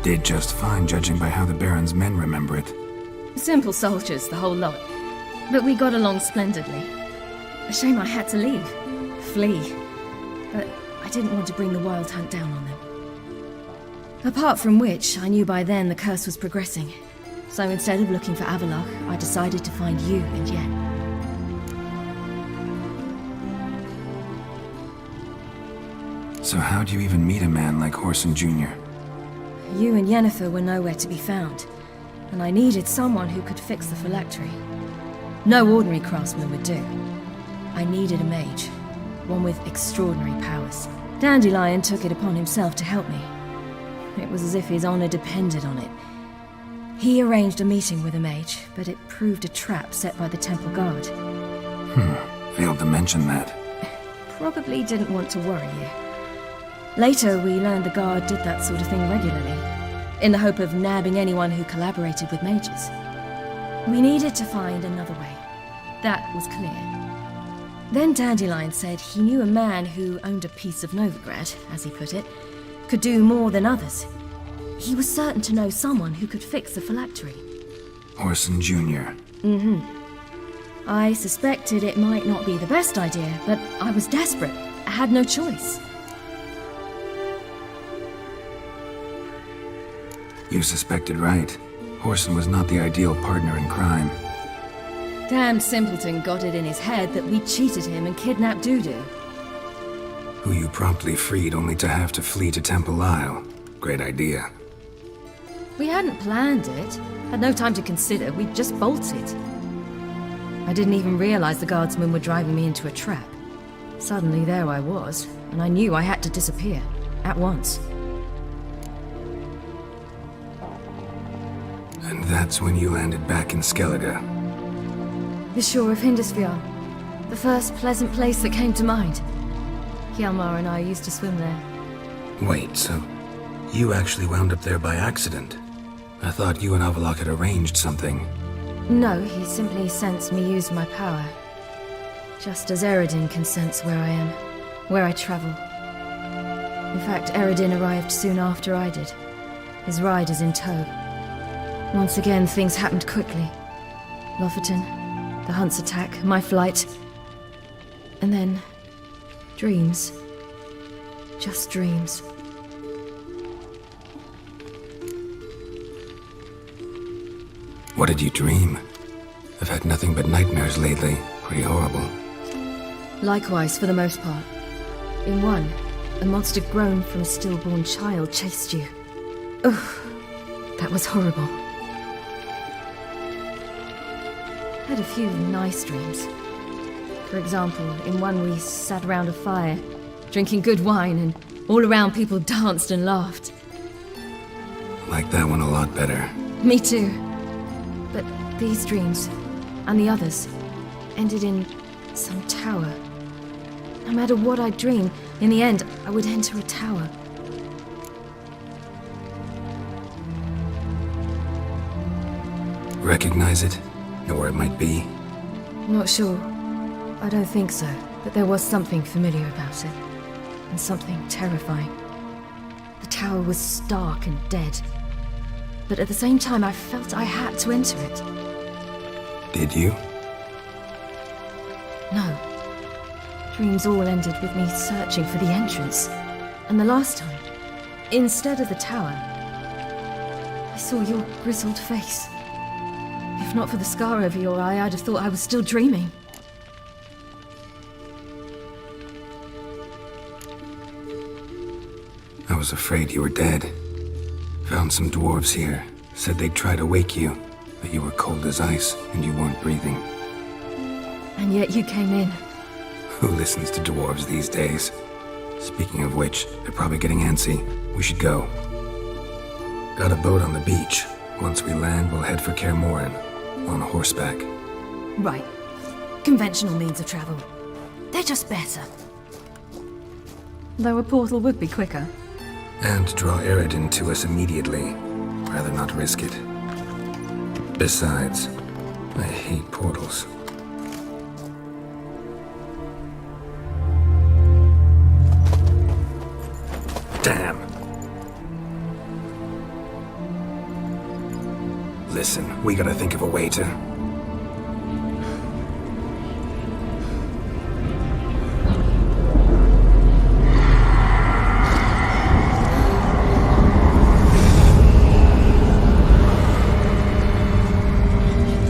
Did just fine, judging by how the Baron's men remember it. Simple soldiers, the whole lot. But we got along splendidly. A shame I had to leave. Flee. But I didn't want to bring the wild hunt down on them. Apart from which, I knew by then the curse was progressing. So instead of looking for Avalach, I decided to find you and Yen. So how'd you even meet a man like Horson Jr.? You and Yennefer were nowhere to be found, and I needed someone who could fix the phylactery. No ordinary craftsman would do. I needed a mage, one with extraordinary powers. Dandelion took it upon himself to help me. It was as if his honor depended on it. He arranged a meeting with a mage, but it proved a trap set by the temple guard. Failed to mention that. Probably didn't want to worry you. Later, we learned the guard did that sort of thing regularly, in the hope of nabbing anyone who collaborated with mages. We needed to find another way. That was clear. Then Dandelion said he knew a man who owned a piece of Novigrad, as he put it, could do more than others. He was certain to know someone who could fix the phylactery. Horson Jr. Mm-hmm. I suspected it might not be the best idea, but I was desperate. I had no choice. You suspected right. Horson was not the ideal partner in crime. Damned simpleton got it in his head that we cheated him and kidnapped Dudu. Who you promptly freed only to have to flee to Temple Isle. Great idea. We hadn't planned it. Had no time to consider. We just bolted. I didn't even realize the guardsmen were driving me into a trap. Suddenly there I was, and I knew I had to disappear. At once. And that's when you landed back in Skellige. The shore of Hindisfjord. The first pleasant place that came to mind. Hjalmar and I used to swim there. Wait, so you actually wound up there by accident? I thought you and Avalok had arranged something. No, he simply sensed me use my power. Just as Eredin can sense where I am, where I travel. In fact, Eredin arrived soon after I did. His riders in tow. Once again, things happened quickly. Lofoten, the hunt's attack, my flight. And then... dreams. Just dreams. What did you dream? I've had nothing but nightmares lately. Pretty horrible. Likewise, for the most part. In one, a monster grown from a stillborn child chased you. Ugh, that was horrible. I had a few nice dreams. For example, in one we sat around a fire, drinking good wine, and all around people danced and laughed. Like that one a lot better. Me too. But these dreams, and the others, ended in some tower. No matter what I dreamed, in the end, I would enter a tower. Recognize it? Know where it might be? Not sure. I don't think so, but there was something familiar about it. And something terrifying. The tower was stark and dead. But at the same time, I felt I had to enter it. Did you? No. Dreams all ended with me searching for the entrance. And the last time, instead of the tower, I saw your grizzled face. If not for the scar over your eye, I'd have thought I was still dreaming. I was afraid you were dead. Found some dwarves here. Said they'd try to wake you, but you were cold as ice and you weren't breathing. And yet you came in. Who listens to dwarves these days? Speaking of which, they're probably getting antsy. We should go. Got a boat on the beach. Once we land, we'll head for Kaer Morhen. On horseback. Right. Conventional means of travel. They're just better. Though a portal would be quicker. And draw Eredin to us immediately. Rather not risk it. Besides, I hate portals. Damn. Listen, we gotta think of a way to...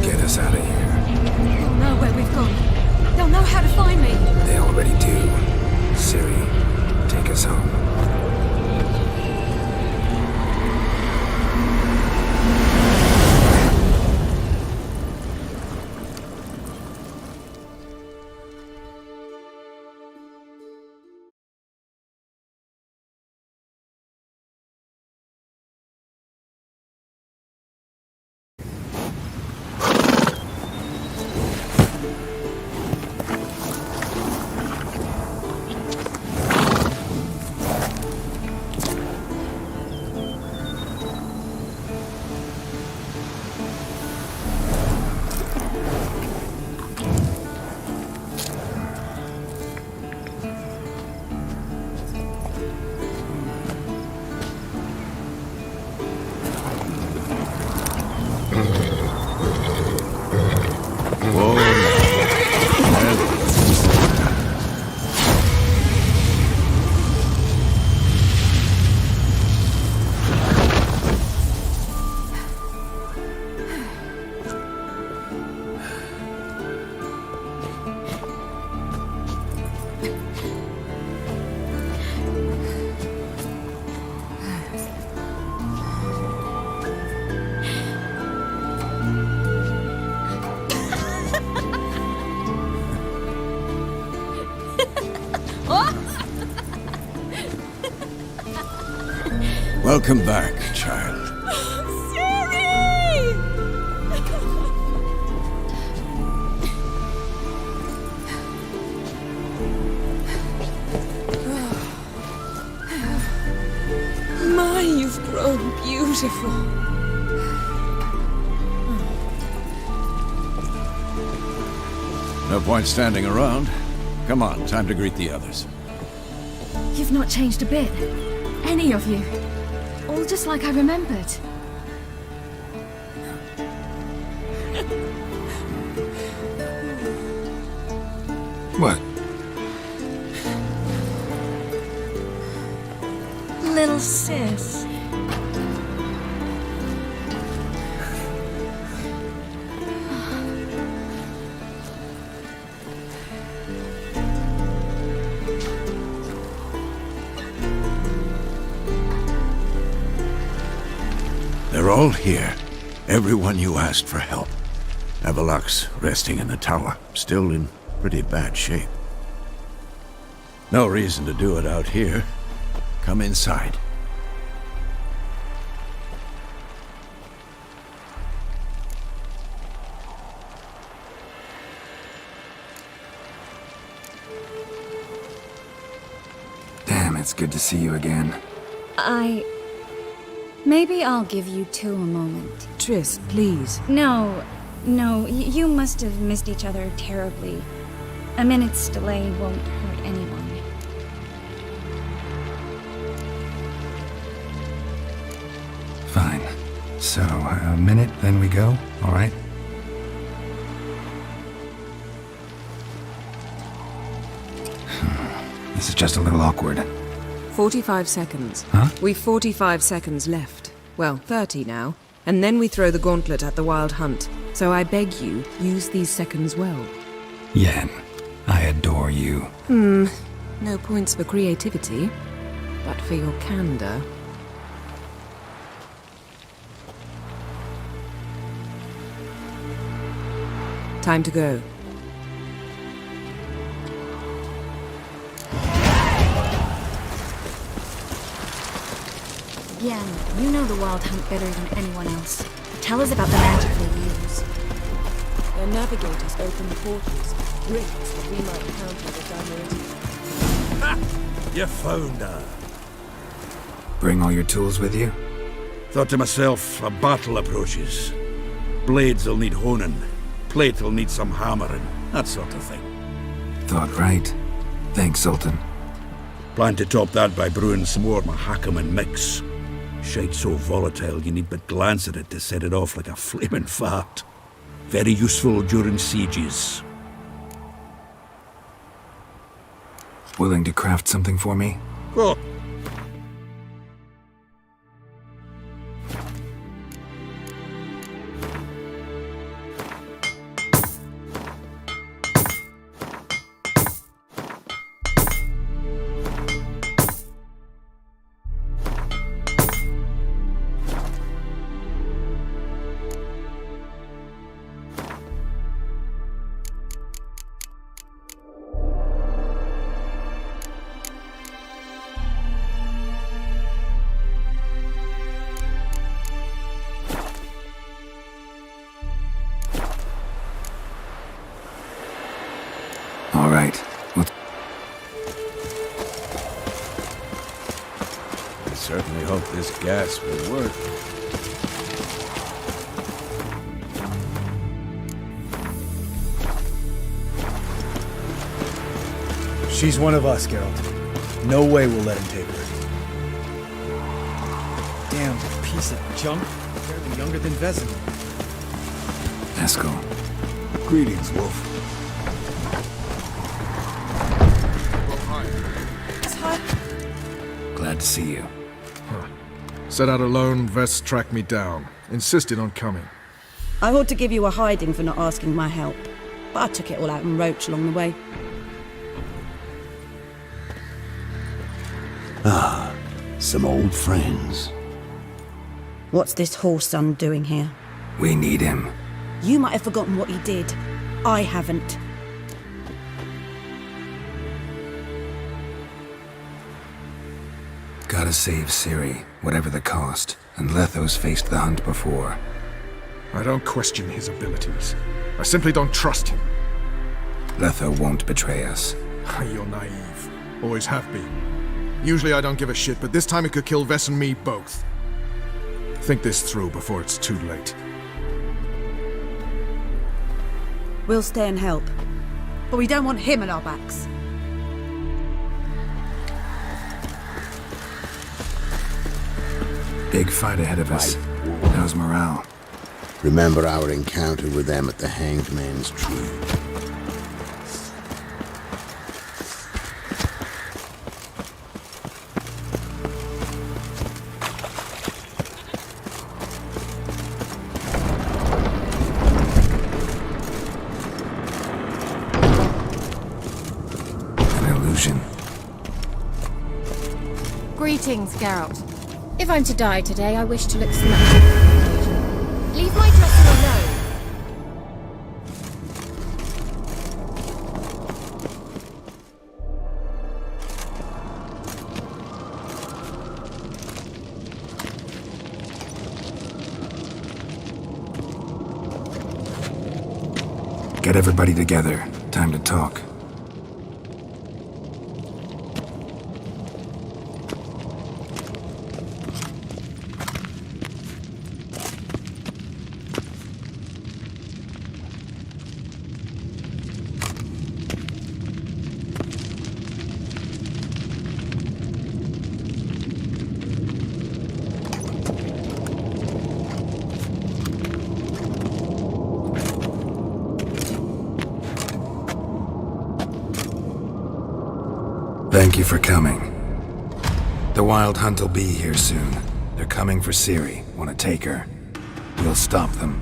Get us out of here. They'll know where we've gone. They'll know how to find me. They already do. Ciri, take us home. Welcome back, child. My, you've grown beautiful. No point standing around. Come on, time to greet the others. You've not changed a bit. Any of you. All just like I remembered. What? Little sis. They're all here. Everyone you asked for help. Avalok's resting in the tower, still in pretty bad shape. No reason to do it out here. Come inside. Damn, it's good to see you again. Maybe I'll give you two a moment. Triss, please. No, you must have missed each other terribly. A minute's delay won't hurt anyone. Fine. So, a minute, then we go, all right? This is just a little awkward. 45 seconds. Huh? We've 45 seconds left. Well, 30 now. And then we throw the gauntlet at the Wild Hunt. So I beg you, use these seconds well. Yen, I adore you. No points for creativity, but for your candor. Time to go. Yen, you know the Wild Hunt better than anyone else. Tell us about the magic they use. Their navigators open the portals, rifts that we might encounter with our mirrors. You found her. Bring all your tools with you? Thought to myself, a battle approaches. Blades will need honing. Plate will need some hammering. That sort of thing. Thought right. Thanks, Sultan. Plan to top that by brewing some more Mahakaman mix. Shite so volatile you need but glance at it to set it off like a flaming fart. Very useful during sieges. Willing to craft something for me? Oh. All right. I certainly hope this gas will work. She's one of us, Geralt. No way we'll let him take her. Damn piece of junk. Barely younger than Vezin. Eskel. Greetings, Wolf. Glad to see you. Set out alone, Vest tracked me down. Insisted on coming. I ought to give you a hiding for not asking my help, but I took it all out in roach along the way. Ah, some old friends. What's this horse son doing here? We need him. You might have forgotten what he did. I haven't. Gotta save Ciri, whatever the cost, and Letho's faced the hunt before. I don't question his abilities. I simply don't trust him. Letho won't betray us. You're naive. Always have been. Usually I don't give a shit, but this time it could kill Vess and me both. Think this through before it's too late. We'll stay and help. But we don't want him at our backs. Big fight ahead of us. How's morale? Remember our encounter with them at the Hanged Man's Tree. An illusion. Greetings, Geralt. If I'm to die today, I wish to look smart. Leave my dressing alone. Get everybody together. Time to talk. Thank you for coming. The Wild Hunt will be here soon. They're coming for Ciri. Want to take her? We'll stop them.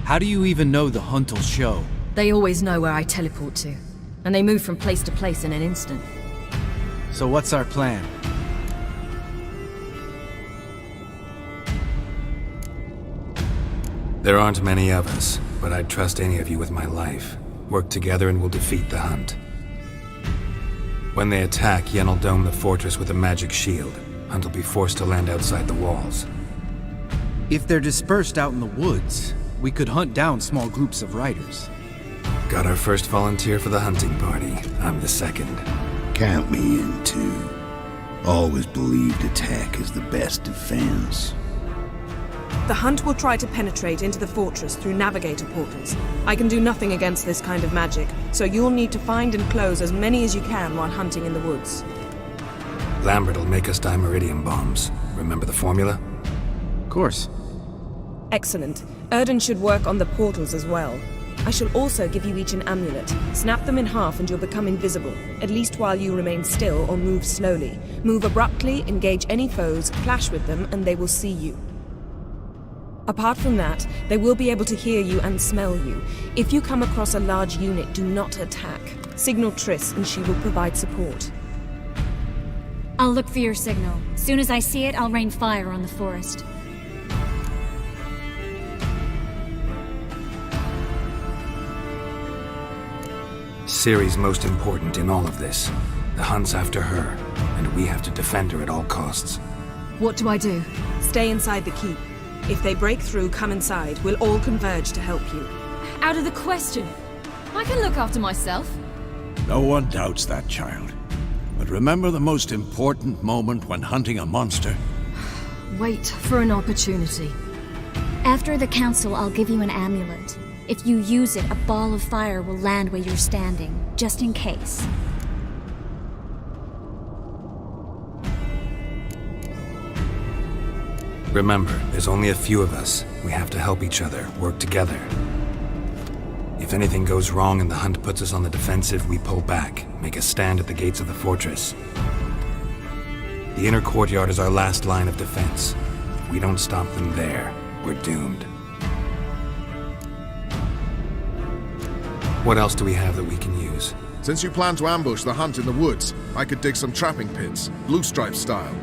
How do you even know the hunt will show? They always know where I teleport to, and they move from place to place in an instant. So what's our plan? There aren't many of us, but I'd trust any of you with my life. Work together and we'll defeat the hunt. When they attack, Yen will dome the fortress with a magic shield. Hunt will be forced to land outside the walls. If they're dispersed out in the woods, we could hunt down small groups of riders. Got our first volunteer for the hunting party. I'm the second. Count me in too. Always believed attack is the best defense. The hunt will try to penetrate into the fortress through navigator portals. I can do nothing against this kind of magic, so you'll need to find and close as many as you can while hunting in the woods. Lambert will make us dimeridium bombs. Remember the formula? Of course. Excellent. Erden should work on the portals as well. I shall also give you each an amulet. Snap them in half and you'll become invisible, at least while you remain still or move slowly. Move abruptly, engage any foes, clash with them, and they will see you. Apart from that, they will be able to hear you and smell you. If you come across a large unit, do not attack. Signal Triss and she will provide support. I'll look for your signal. Soon as I see it, I'll rain fire on the forest. Ciri's most important in all of this. The hunt's after her, and we have to defend her at all costs. What do I do? Stay inside the keep. If they break through, come inside. We'll all converge to help you. Out of the question. I can look after myself. No one doubts that, child. But remember the most important moment when hunting a monster? Wait for an opportunity. After the council, I'll give you an amulet. If you use it, a ball of fire will land where you're standing, just in case. Remember, there's only a few of us. We have to help each other, work together. If anything goes wrong and the hunt puts us on the defensive, we pull back, make a stand at the gates of the fortress. The inner courtyard is our last line of defense. If we don't stop them there, we're doomed. What else do we have that we can use? Since you plan to ambush the hunt in the woods, I could dig some trapping pits, blue stripe style.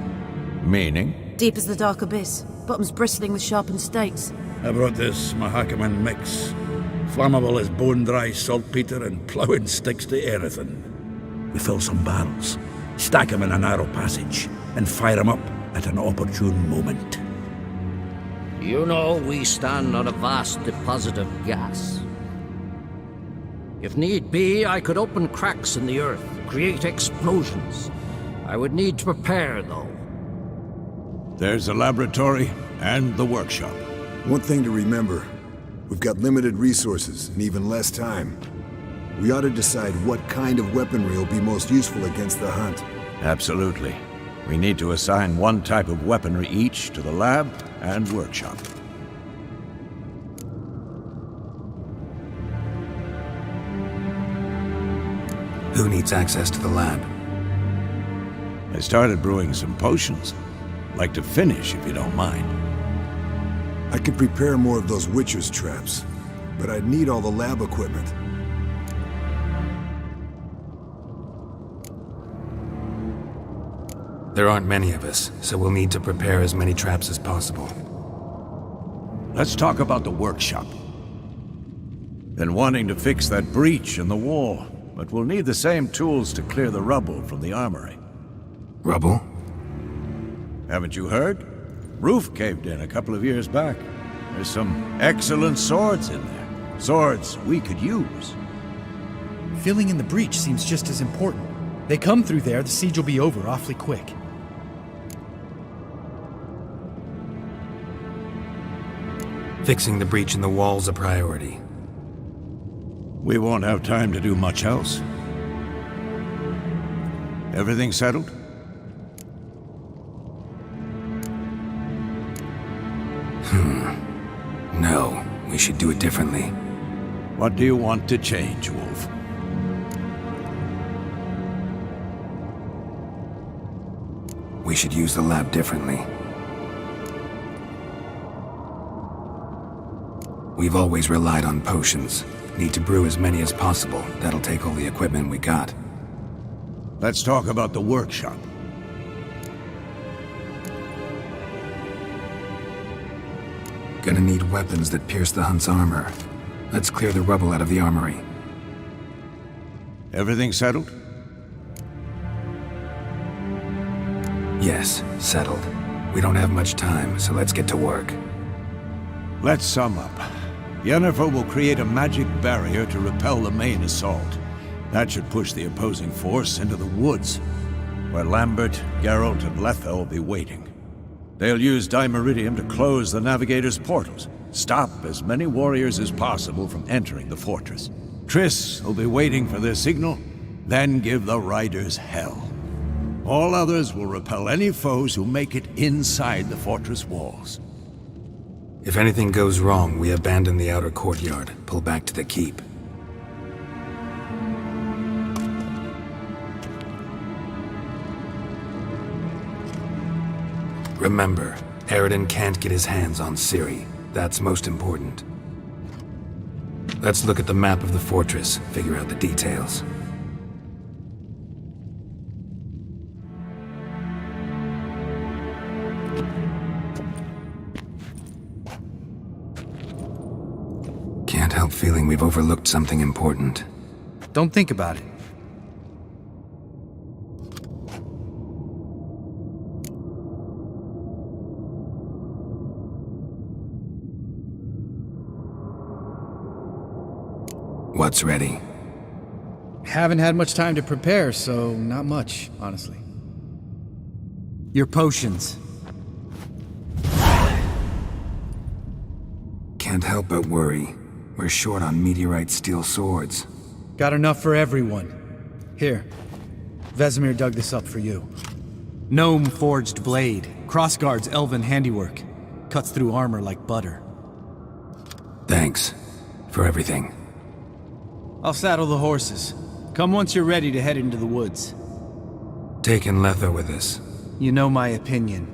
Meaning? Deep as the dark abyss, bottoms bristling with sharpened stakes. I brought this Mahakaman mix. Flammable as bone-dry saltpeter and ploughing sticks to everything. We fill some barrels. Stack 'em in a narrow passage, and fire 'em up at an opportune moment. You know, we stand on a vast deposit of gas. If need be, I could open cracks in the earth, create explosions. I would need to prepare, though. There's the laboratory and the workshop. One thing to remember, we've got limited resources and even less time. We ought to decide what kind of weaponry will be most useful against the hunt. Absolutely. We need to assign one type of weaponry each to the lab and workshop. Who needs access to the lab? I started brewing some potions. Like to finish, if you don't mind. I could prepare more of those witcher's traps, but I'd need all the lab equipment. There aren't many of us, so we'll need to prepare as many traps as possible. Let's talk about the workshop. Been wanting to fix that breach in the wall, but we'll need the same tools to clear the rubble from the armory. Rubble? Haven't you heard? Roof caved in a couple of years back. There's some excellent swords in there. Swords we could use. Filling in the breach seems just as important. They come through there, the siege will be over awfully quick. Fixing the breach in the wall's a priority. We won't have time to do much else. Everything settled? No, we should do it differently. What do you want to change, Wolf? We should use the lab differently. We've always relied on potions. Need to brew as many as possible. That'll take all the equipment we got. Let's talk about the workshop. Gonna need weapons that pierce the hunt's armor. Let's clear the rubble out of the armory. Everything settled? Yes, settled. We don't have much time, so let's get to work. Let's sum up. Yennefer will create a magic barrier to repel the main assault. That should push the opposing force into the woods, where Lambert, Geralt, and Letha will be waiting. They'll use Dimeridium to close the Navigator's portals, stop as many warriors as possible from entering the fortress. Triss will be waiting for their signal, then give the riders hell. All others will repel any foes who make it inside the fortress walls. If anything goes wrong, we abandon the outer courtyard, pull back to the keep. Remember, Eredin can't get his hands on Ciri. That's most important. Let's look at the map of the fortress, figure out the details. Can't help feeling we've overlooked something important. Don't think about it. What's ready? Haven't had much time to prepare, so not much, honestly. Your potions. Can't help but worry. We're short on meteorite steel swords. Got enough for everyone. Here, Vesemir dug this up for you. Gnome-forged blade. Crossguard's elven handiwork. Cuts through armor like butter. Thanks for everything. I'll saddle the horses. Come once you're ready to head into the woods. Taking Letha with us. You know my opinion.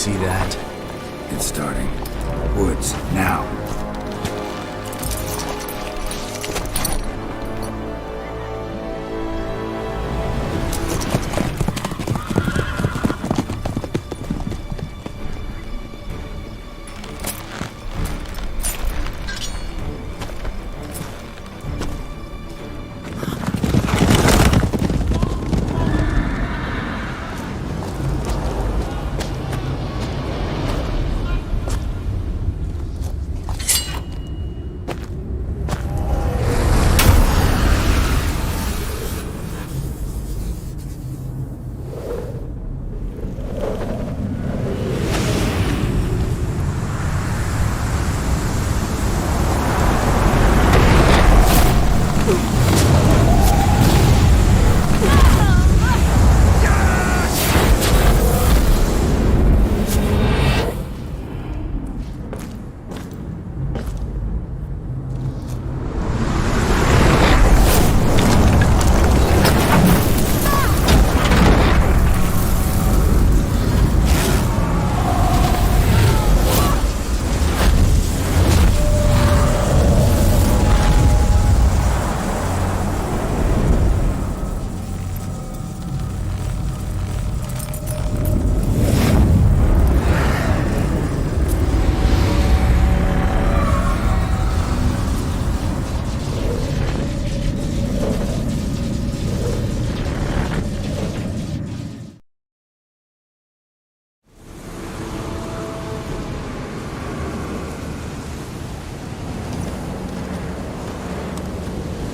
see that? It's starting. Woods, now.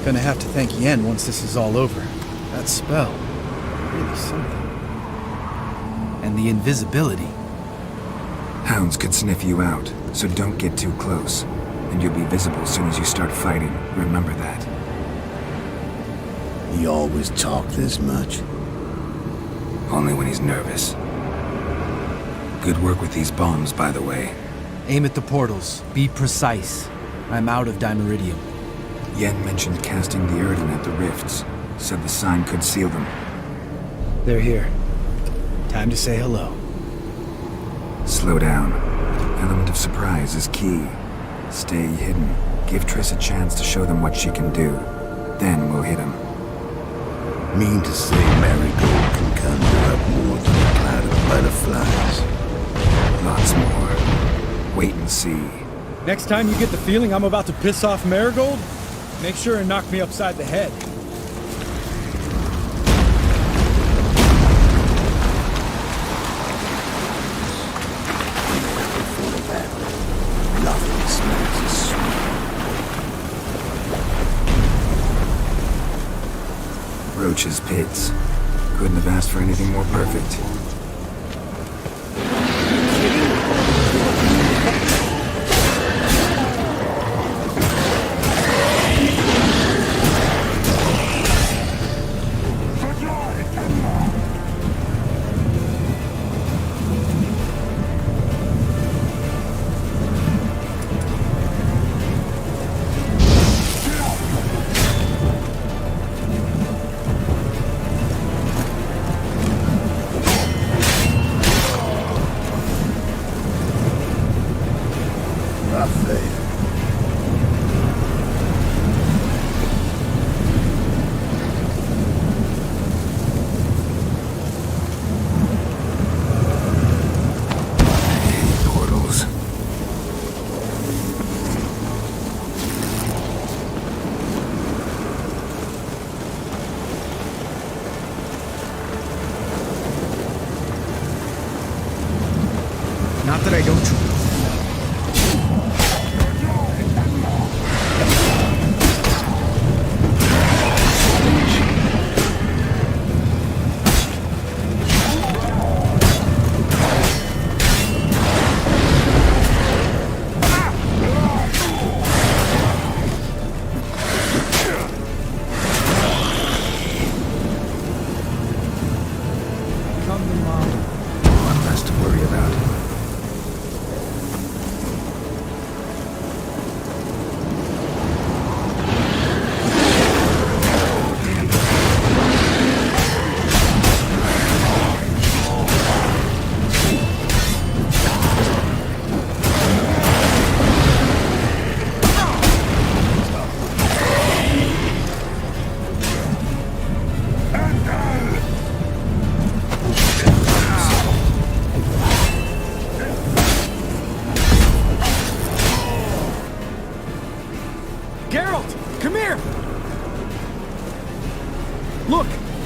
Gonna have to thank Yen once this is all over. That spell, really something. And the invisibility. Hounds could sniff you out, so don't get too close. And you'll be visible as soon as you start fighting. Remember that. He always talk this much? Only when he's nervous. Good work with these bombs, by the way. Aim at the portals. Be precise. I'm out of Dimeridium. Yen mentioned casting the Erden at the rifts. Said the sign could seal them. They're here. Time to say hello. Slow down. Element of surprise is key. Stay hidden. Give Triss a chance to show them what she can do. Then we'll hit him. Mean to say Marigold can conjure up more than a cloud of butterflies? Lots more. Wait and see. Next time you get the feeling I'm about to piss off Marigold, make sure and knock me upside the head. Nothing smells as sweet. Roach's pits. Couldn't have asked for anything more perfect. Not that I don't. One less to worry about.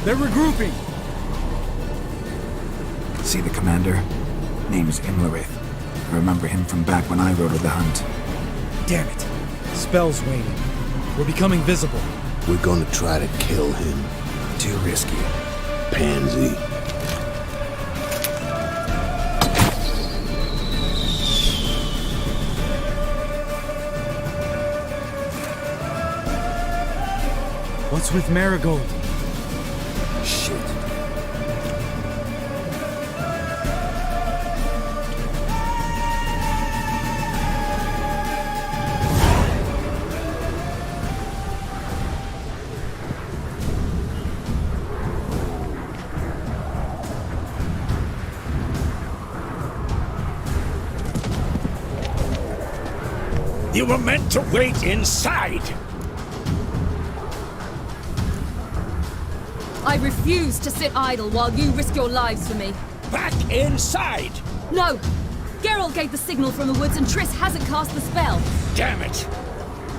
They're regrouping! See the commander? Name's Imlerith. I remember him from back when I rode with the hunt. Damn it. Spell's waning. We're becoming visible. We're gonna try to kill him. Too risky. Pansy. What's with Marigold? Shit. You were meant to wait inside! I refuse to sit idle while you risk your lives for me. Back inside! No! Geralt gave the signal from the woods and Triss hasn't cast the spell. Damn it!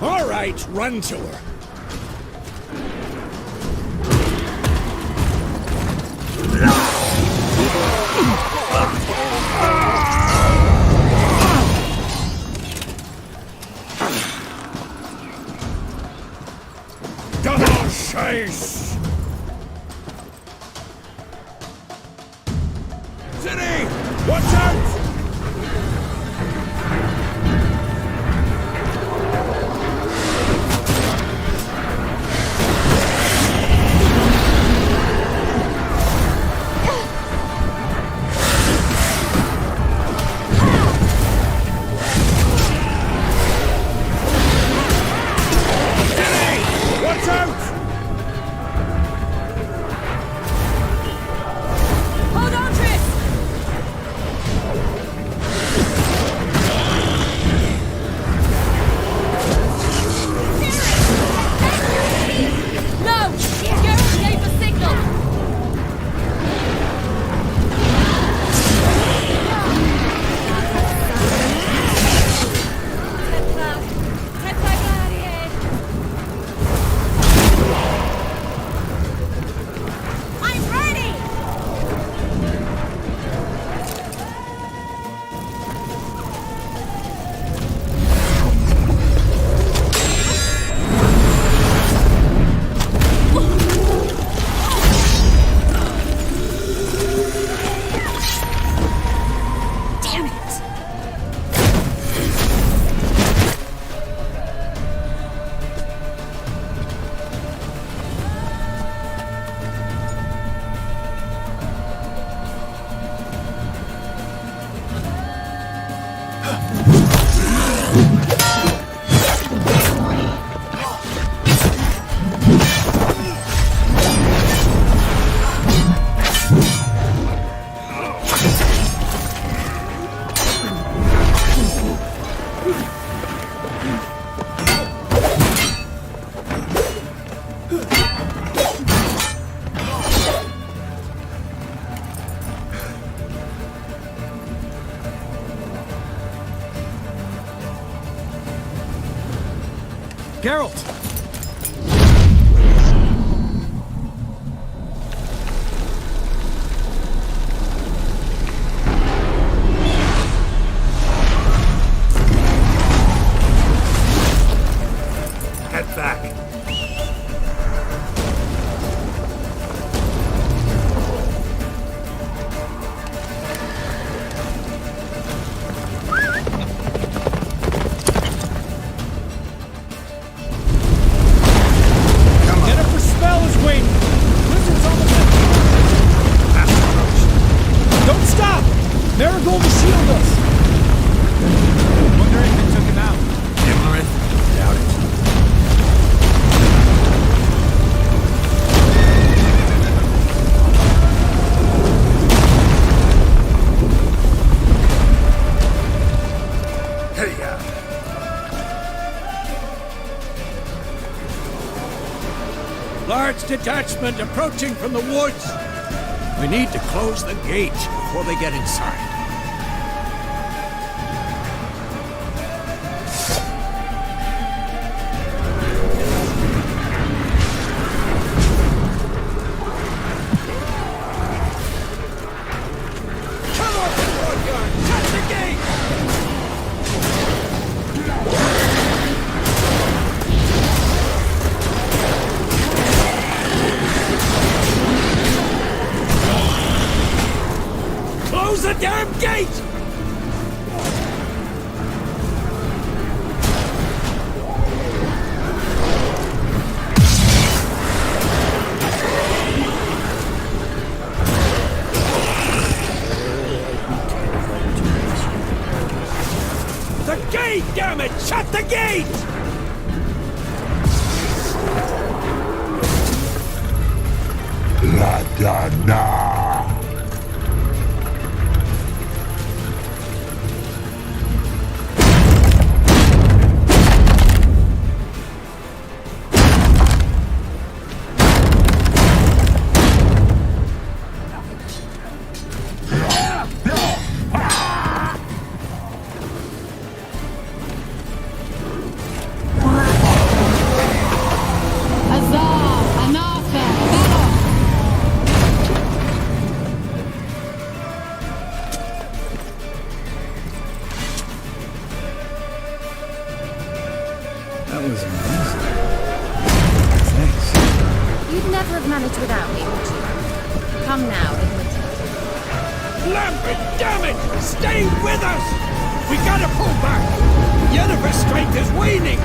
All right, run to her. Double chase! City! Watch out! Geralt! Head back. Marigold to shield us! Wonder if it took him out. Imlerith? Doubt it. Hey-ya! Large detachment approaching from the woods. We need to close the gate before they get inside. Close the damn gate! The gate, damn it! Shut the gate! La da da. That was amazing. Thanks. You'd never have managed without me, would you? Come now, admit it. Lambert, damn it! Stay with us! We gotta pull back! Yennefer's strength is waning!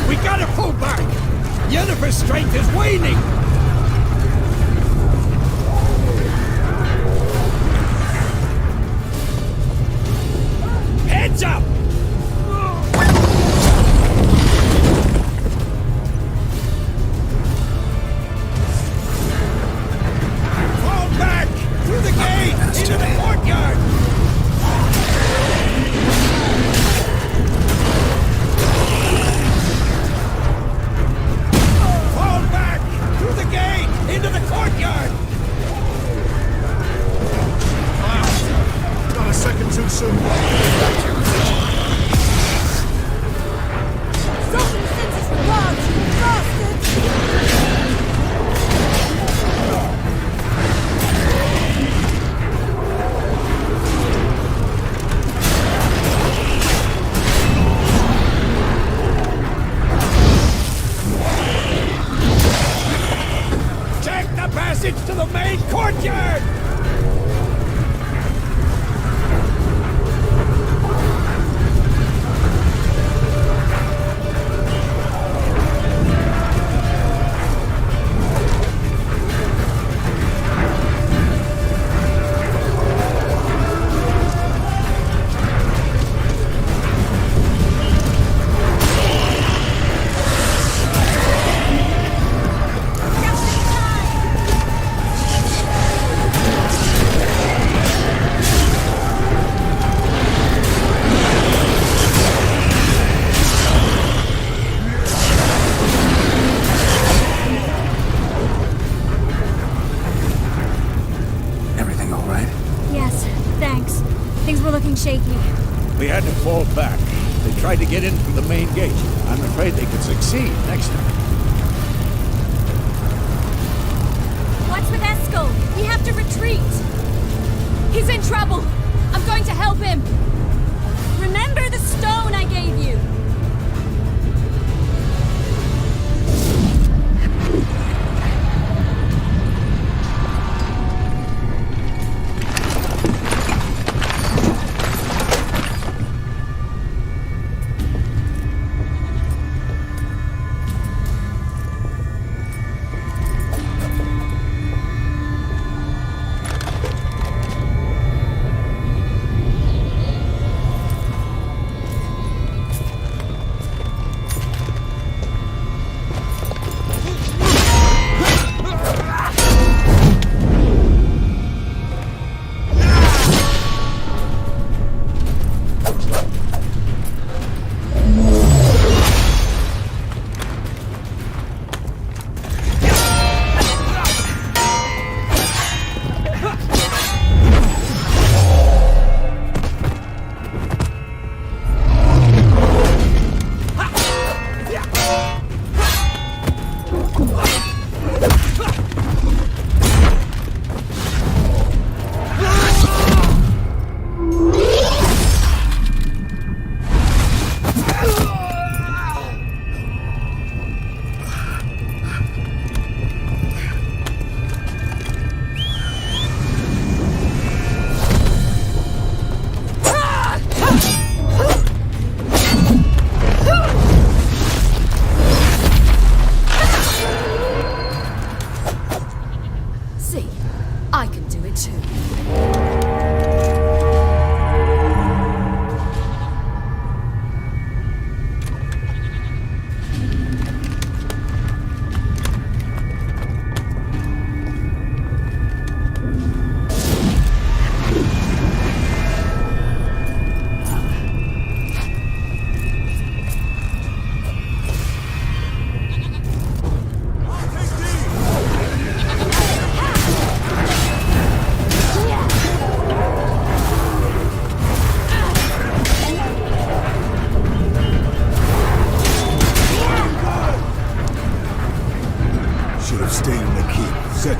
We gotta pull back! Yennefer's strength is waning! Heads up! Fall back! Through the gate! Into the courtyard! Fall back! Through the gate! Into the courtyard! Not a second too soon. Something senses the gods, bastards! Check the passage to the main courtyard! Everything all right? Yes, thanks. Things were looking shaky. We had to fall back. They tried to get in through the main gate. I'm afraid they could succeed next time. What's with Eskel? We have to retreat! He's in trouble! I'm going to help him! Remember the stone I gave you!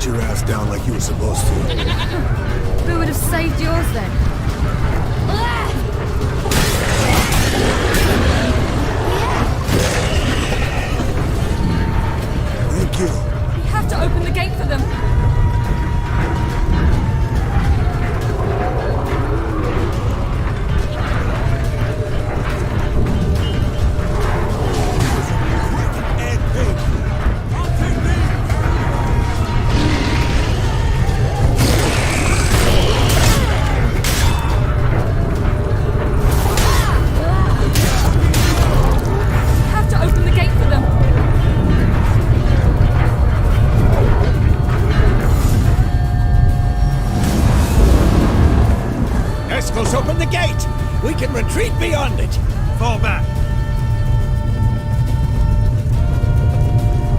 let your ass down like you were supposed to. Who would have saved yours then? Thank you. We have to open the gate for them. Open the gate! We can retreat beyond it! Fall back.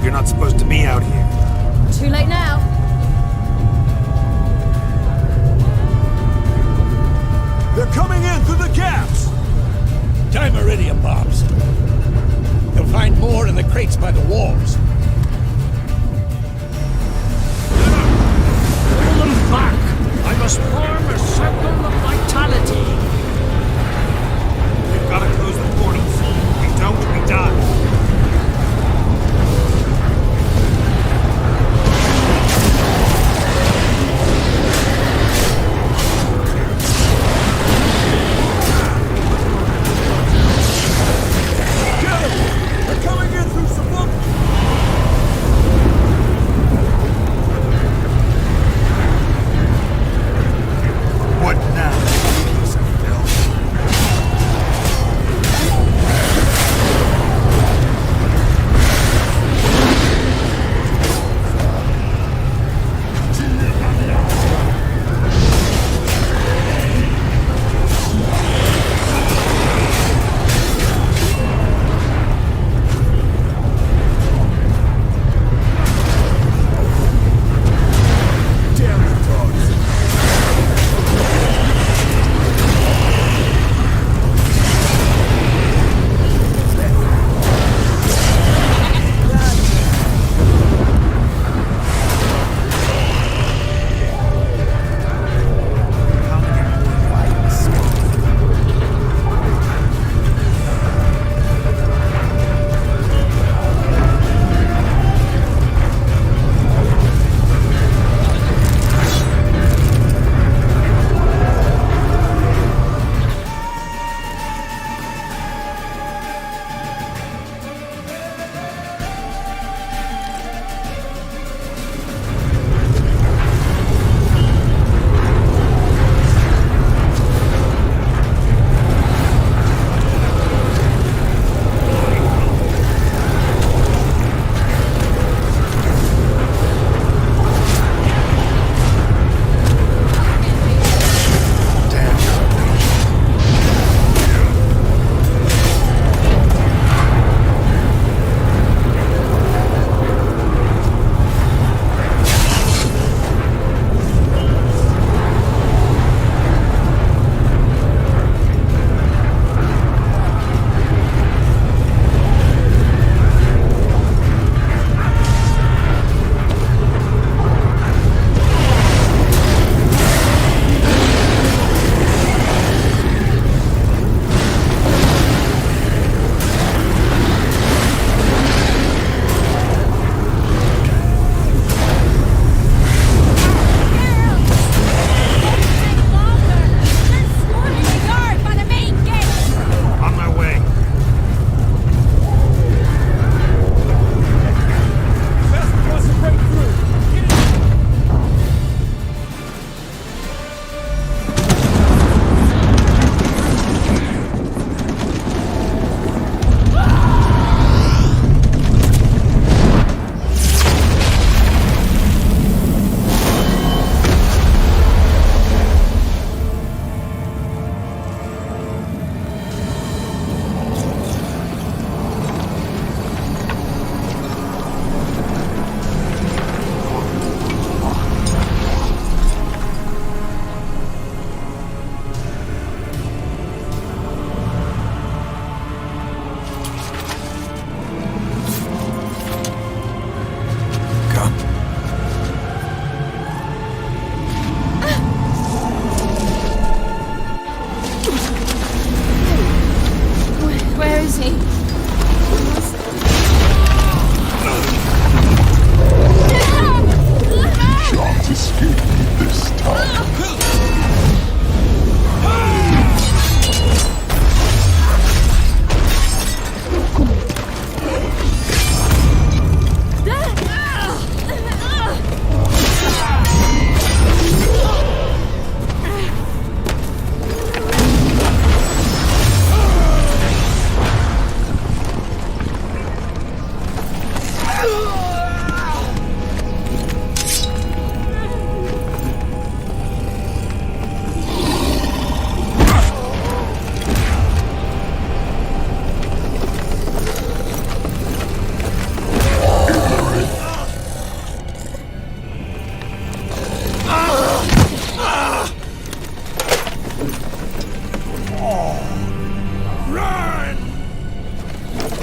You're not supposed to be out here. Too late now. They're coming in through the gaps! Time iridium bombs. You'll find more in the crates by the walls. Pull them back! I must form a circle of vitality. We've got to close the portals. If we don't, we die. Get them! They're coming in through some wood! What now? Piece of filth.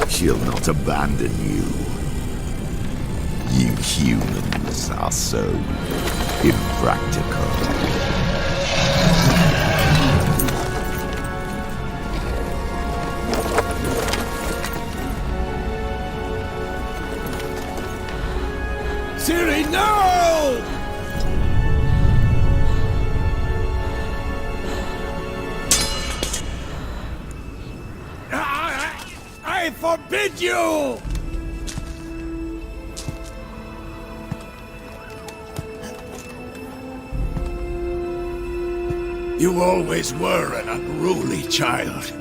She'll not abandon you. You humans are so impractical. Ciri, no! I forbid you! You always were an unruly child.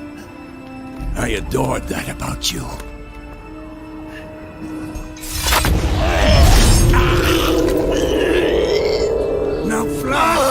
I adored that about you. Now fly!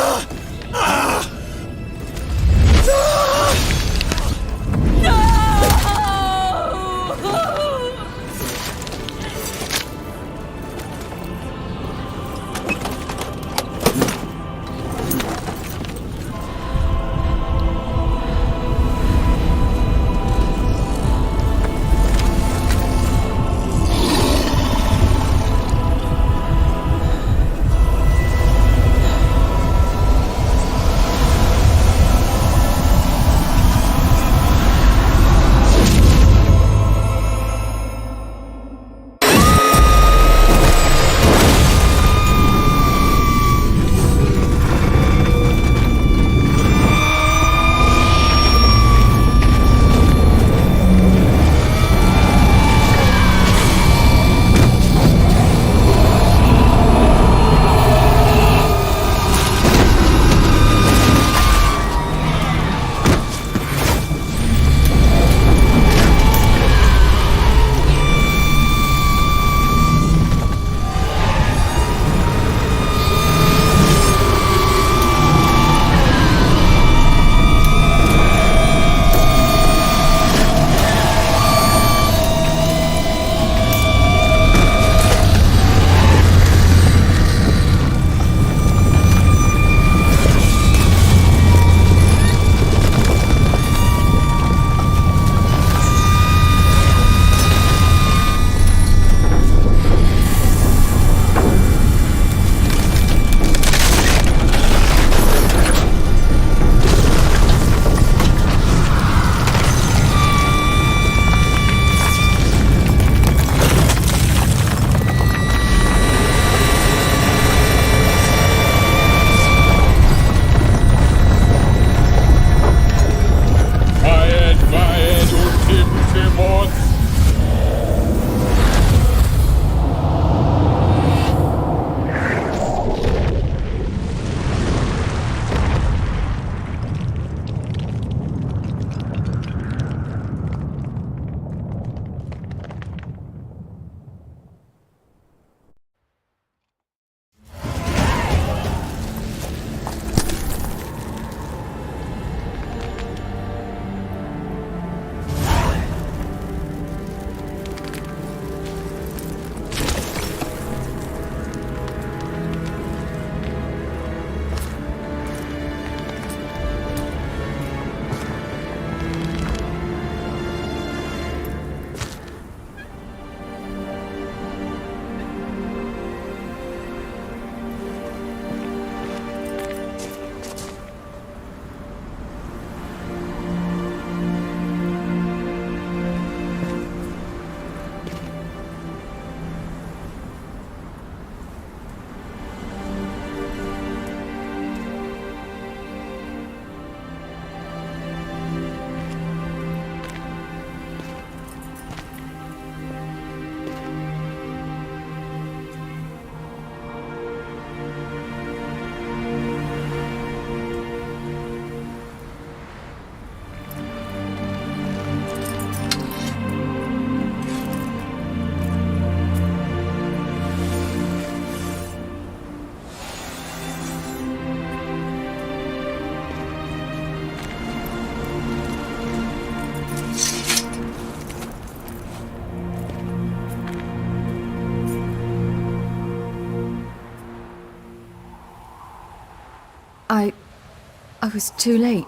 I was too late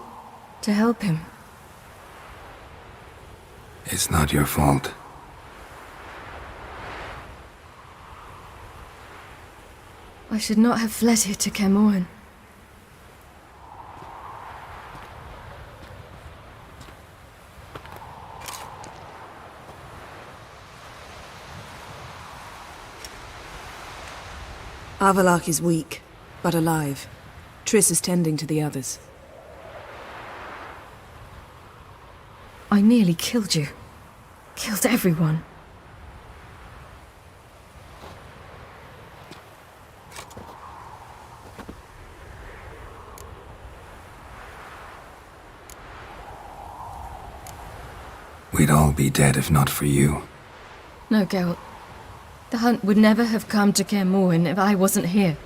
to help him. It's not your fault. I should not have fled here to Caermorhen. Avallac'h is weak, but alive. Triss is tending to the others. I nearly killed you. Killed everyone. We'd all be dead if not for you. No, Geralt. The hunt would never have come to Caermorhen if I wasn't here.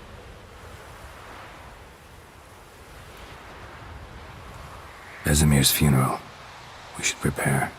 Vesemir's funeral. We should prepare.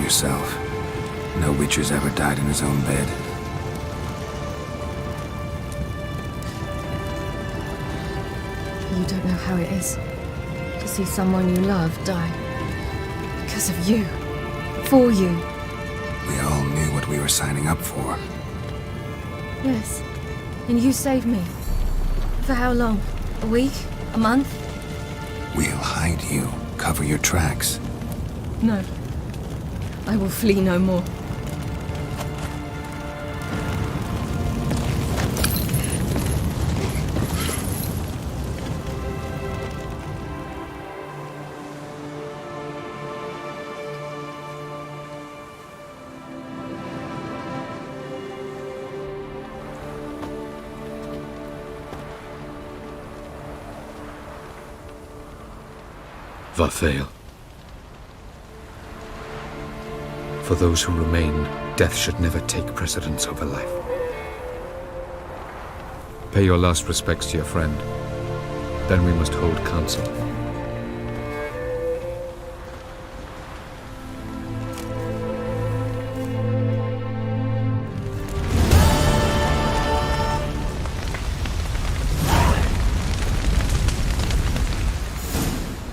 Yourself. No witcher's ever died in his own bed. You don't know how it is to see someone you love die. Because of you. For you. We all knew what we were signing up for. Yes. And you saved me. For how long? A week? A month? We'll hide you. Cover your tracks. No. I will flee no more. Varfail. For those who remain, death should never take precedence over life. Pay your last respects to your friend. Then we must hold council.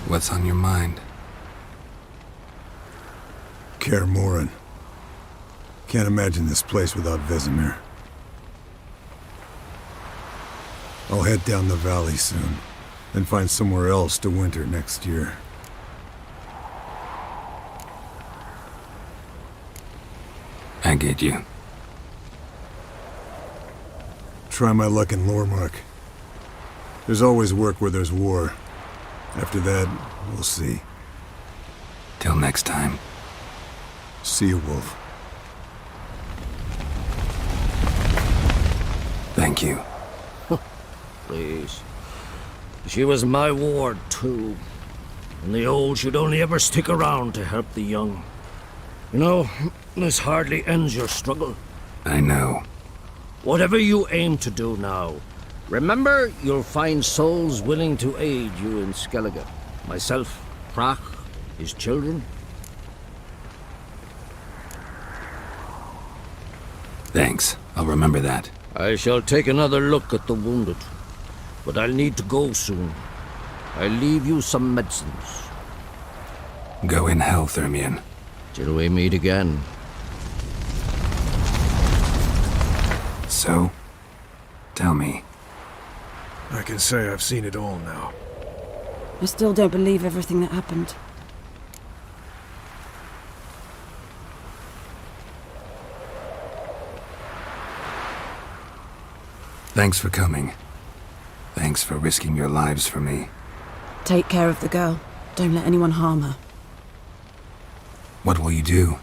What's on your mind? Caermorhen. Can't imagine this place without Vesemir. I'll head down the valley soon, then find somewhere else to winter next year. I get you. Try my luck in Lormark. There's always work where there's war. After that, we'll see. Till next time. See you, Wolf. Thank you. Please. She was my ward, too. And the old should only ever stick around to help the young. You know, this hardly ends your struggle. I know. Whatever you aim to do now, remember you'll find souls willing to aid you in Skellige. Myself, Prach, his children. Thanks. I'll remember that. I shall take another look at the wounded. But I'll need to go soon. I'll leave you some medicines. Go in health, Ermion. Till we meet again. So, tell me. I can say I've seen it all now. I still don't believe everything that happened. Thanks for coming. Thanks for risking your lives for me. Take care of the girl. Don't let anyone harm her. What will you do?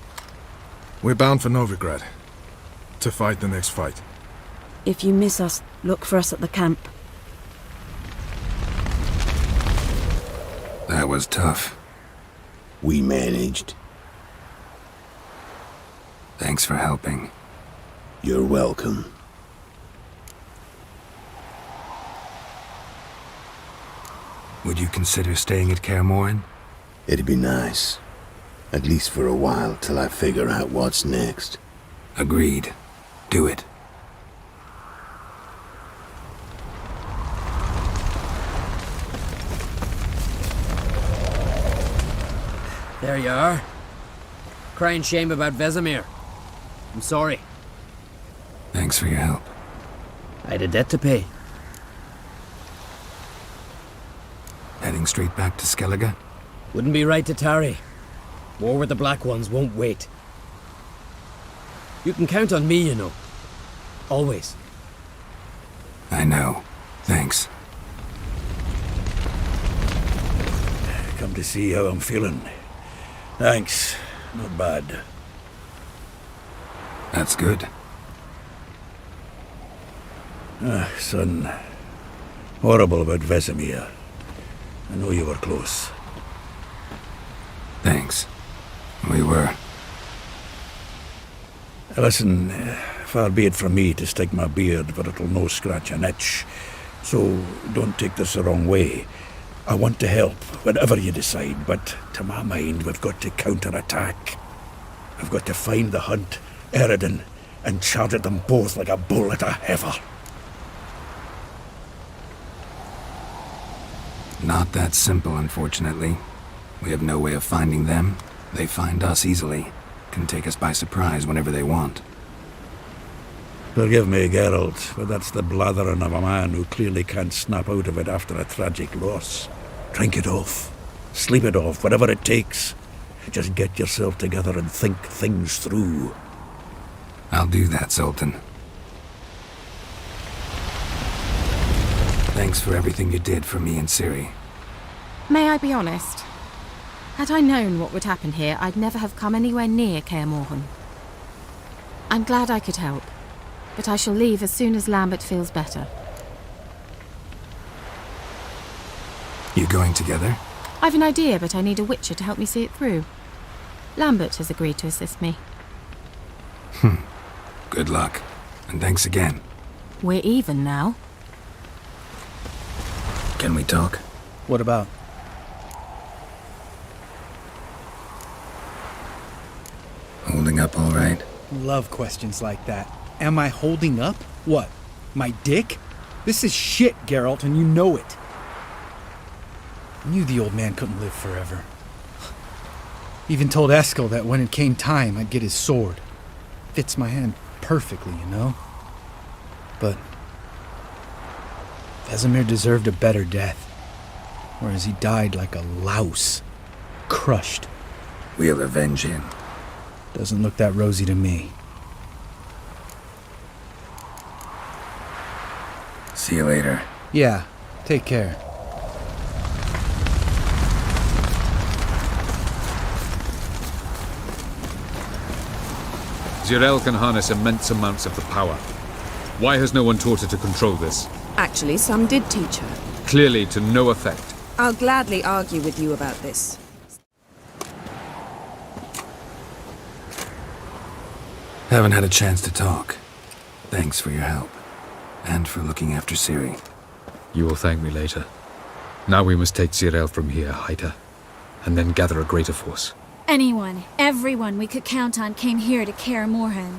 We're bound for Novigrad. To fight the next fight. If you miss us, look for us at the camp. That was tough. We managed. Thanks for helping. You're welcome. Would you consider staying at Kaer Morhen? It'd be nice. At least for a while, till I figure out what's next. Agreed. Do it. There you are. Crying shame about Vesemir. I'm sorry. Thanks for your help. I had a debt to pay. Heading straight back to Skellige? Wouldn't be right to tarry. War with the Black Ones won't wait. You can count on me, you know. Always. I know. Thanks. Come to see how I'm feeling. Thanks. Not bad. That's good. Son. Horrible about Vesemir. I know you were close. Thanks. We were. Listen, far be it from me to stick my beard, but it'll no scratch an itch. So don't take this the wrong way. I want to help, whatever you decide, but to my mind, we've got to counterattack. We've got to find the hunt, Eredin, and charge at them both like a bull at a heifer. Not that simple, unfortunately. We have no way of finding them. They find us easily. Can take us by surprise whenever they want. Forgive me, Geralt, but that's the blathering of a man who clearly can't snap out of it after a tragic loss. Drink it off. Sleep it off, whatever it takes. Just get yourself together and think things through. I'll do that, Sultan. Thanks for everything you did for me and Ciri. May I be honest? Had I known what would happen here, I'd never have come anywhere near Kaer Morhen. I'm glad I could help, but I shall leave as soon as Lambert feels better. You going together? I've an idea, but I need a witcher to help me see it through. Lambert has agreed to assist me. Good luck, and thanks again. We're even now. Can we talk? What about? Holding up all right? Love questions like that. Am I holding up? What? My dick? This is shit, Geralt, and you know it. I knew the old man couldn't live forever. Even told Eskel that when it came time, I'd get his sword. Fits my hand perfectly, you know? But Vesemir deserved a better death, whereas he died like a louse, crushed. We'll avenge him. Doesn't look that rosy to me. See you later. Yeah, Take care. Zirel can harness immense amounts of the power. Why has no one taught her to control this? Actually, some did teach her. Clearly to no effect. I'll gladly argue with you about this. Haven't had a chance to talk. Thanks for your help. And for looking after Ciri. You will thank me later. Now we must take Zirel from here, hide her, and then gather a greater force. Anyone, everyone we could count on came here to Kaer Morhen.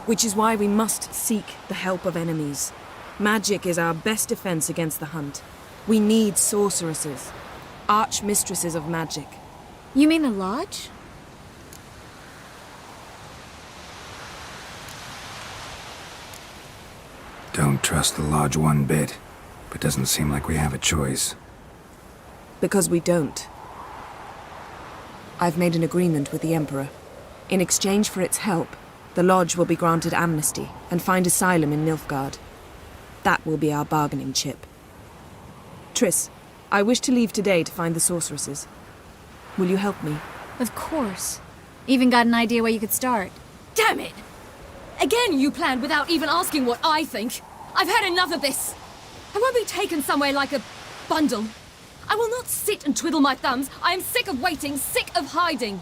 Which is why we must seek the help of enemies. Magic is our best defense against the hunt. We need sorceresses. Archmistresses of magic. You mean the Lodge? Don't trust the Lodge one bit, but doesn't seem like we have a choice. Because we don't. I've made an agreement with the Emperor. In exchange for its help, the Lodge will be granted amnesty and find asylum in Nilfgaard. That will be our bargaining chip. Triss, I wish to leave today to find the sorceresses. Will you help me? Of course. Even got an idea where you could start. Damn it! Again you planned without even asking what I think. I've had enough of this. I won't be taken somewhere like a bundle. I will not sit and twiddle my thumbs. I am sick of waiting, sick of hiding.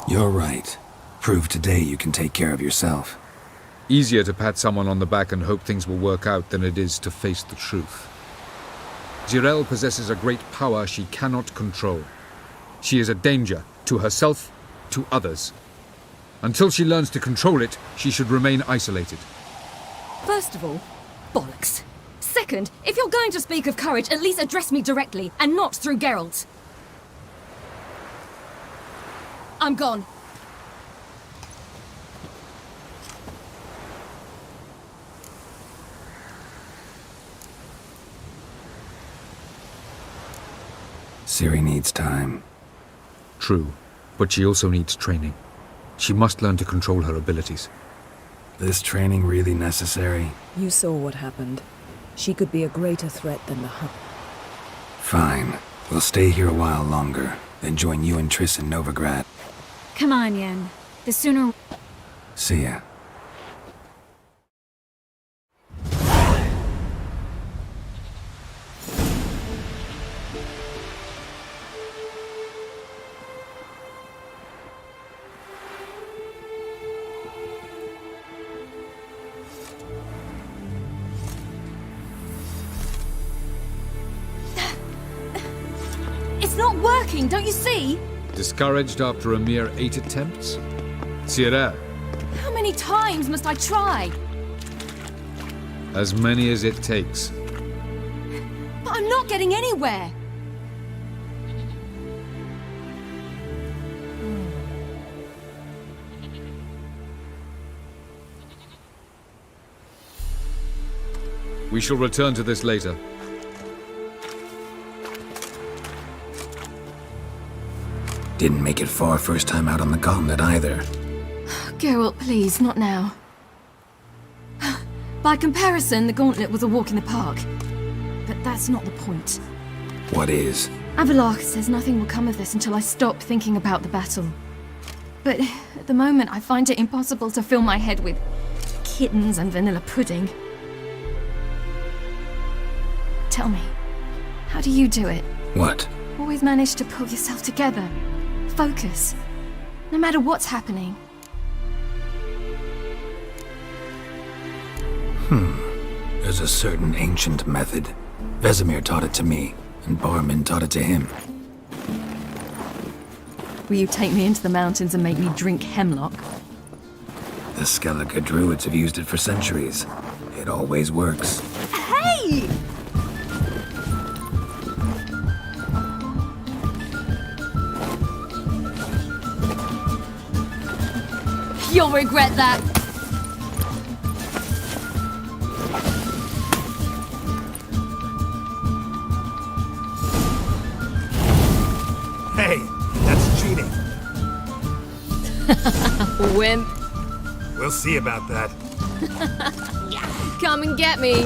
You're right. Prove today you can take care of yourself. Easier to pat someone on the back and hope things will work out than it is to face the truth. Zirel possesses a great power she cannot control. She is a danger to herself, to others. Until she learns to control it, she should remain isolated. First of all, bollocks. Second, if you're going to speak of courage, at least address me directly, and not through Geralt. I'm gone. Ciri needs time. True, but she also needs training. She must learn to control her abilities. This training really necessary? You saw what happened. She could be a greater threat than the hunt. Fine. We'll stay here a while longer, then join you and Triss in Novigrad. Come on, Yen. The sooner... See ya. It's not working, don't you see? Discouraged after a mere 8 attempts? Zirel. How many times must I try? As many as it takes. But I'm not getting anywhere. We shall return to this later. Didn't make it far first time out on the gauntlet either. Geralt, please, not now. By comparison, the gauntlet was a walk in the park. But that's not the point. What is? Avallac'h says nothing will come of this until I stop thinking about the battle. But at the moment, I find it impossible to fill my head with kittens and vanilla pudding. Tell me, how do you do it? What? Always manage to pull yourself together. Focus. No matter what's happening. There's a certain ancient method. Vesemir taught it to me, and Barman taught it to him. Will you take me into the mountains and make me drink hemlock? The Skellige druids have used it for centuries. It always works. Hey! You'll regret that. Hey, that's cheating. Wimp. We'll see about that. Come and get me.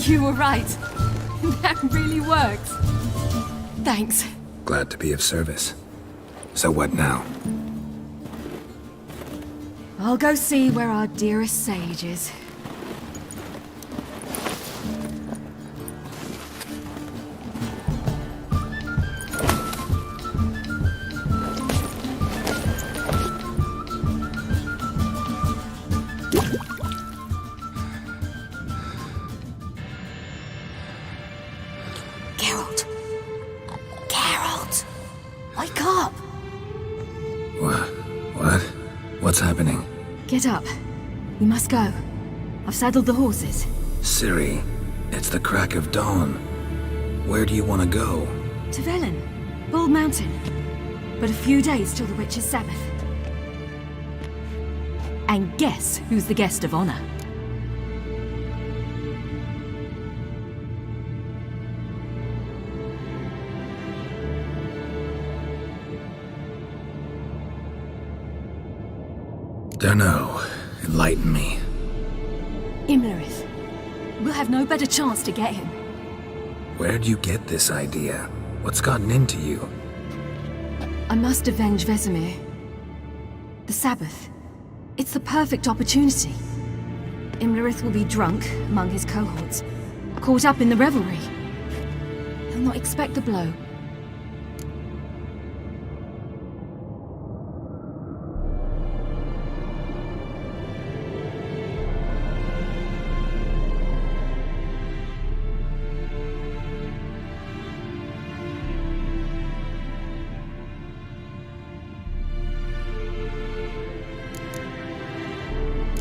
You were right. That really worked. Thanks. Glad to be of service. So what now? I'll go see where our dearest sage is. What's happening? Get up. We must go. I've saddled the horses. Ciri, it's the crack of dawn. Where do you want to go? To Velen, Bald Mountain. But a few days till the Witch's Sabbath. And guess who's the guest of honor? Dunno. Enlighten me. Imlerith. We'll have no better chance to get him. Where'd you get this idea? What's gotten into you? I must avenge Vesemir. The Sabbath. It's the perfect opportunity. Imlerith will be drunk among his cohorts, caught up in the revelry. He'll not expect the blow.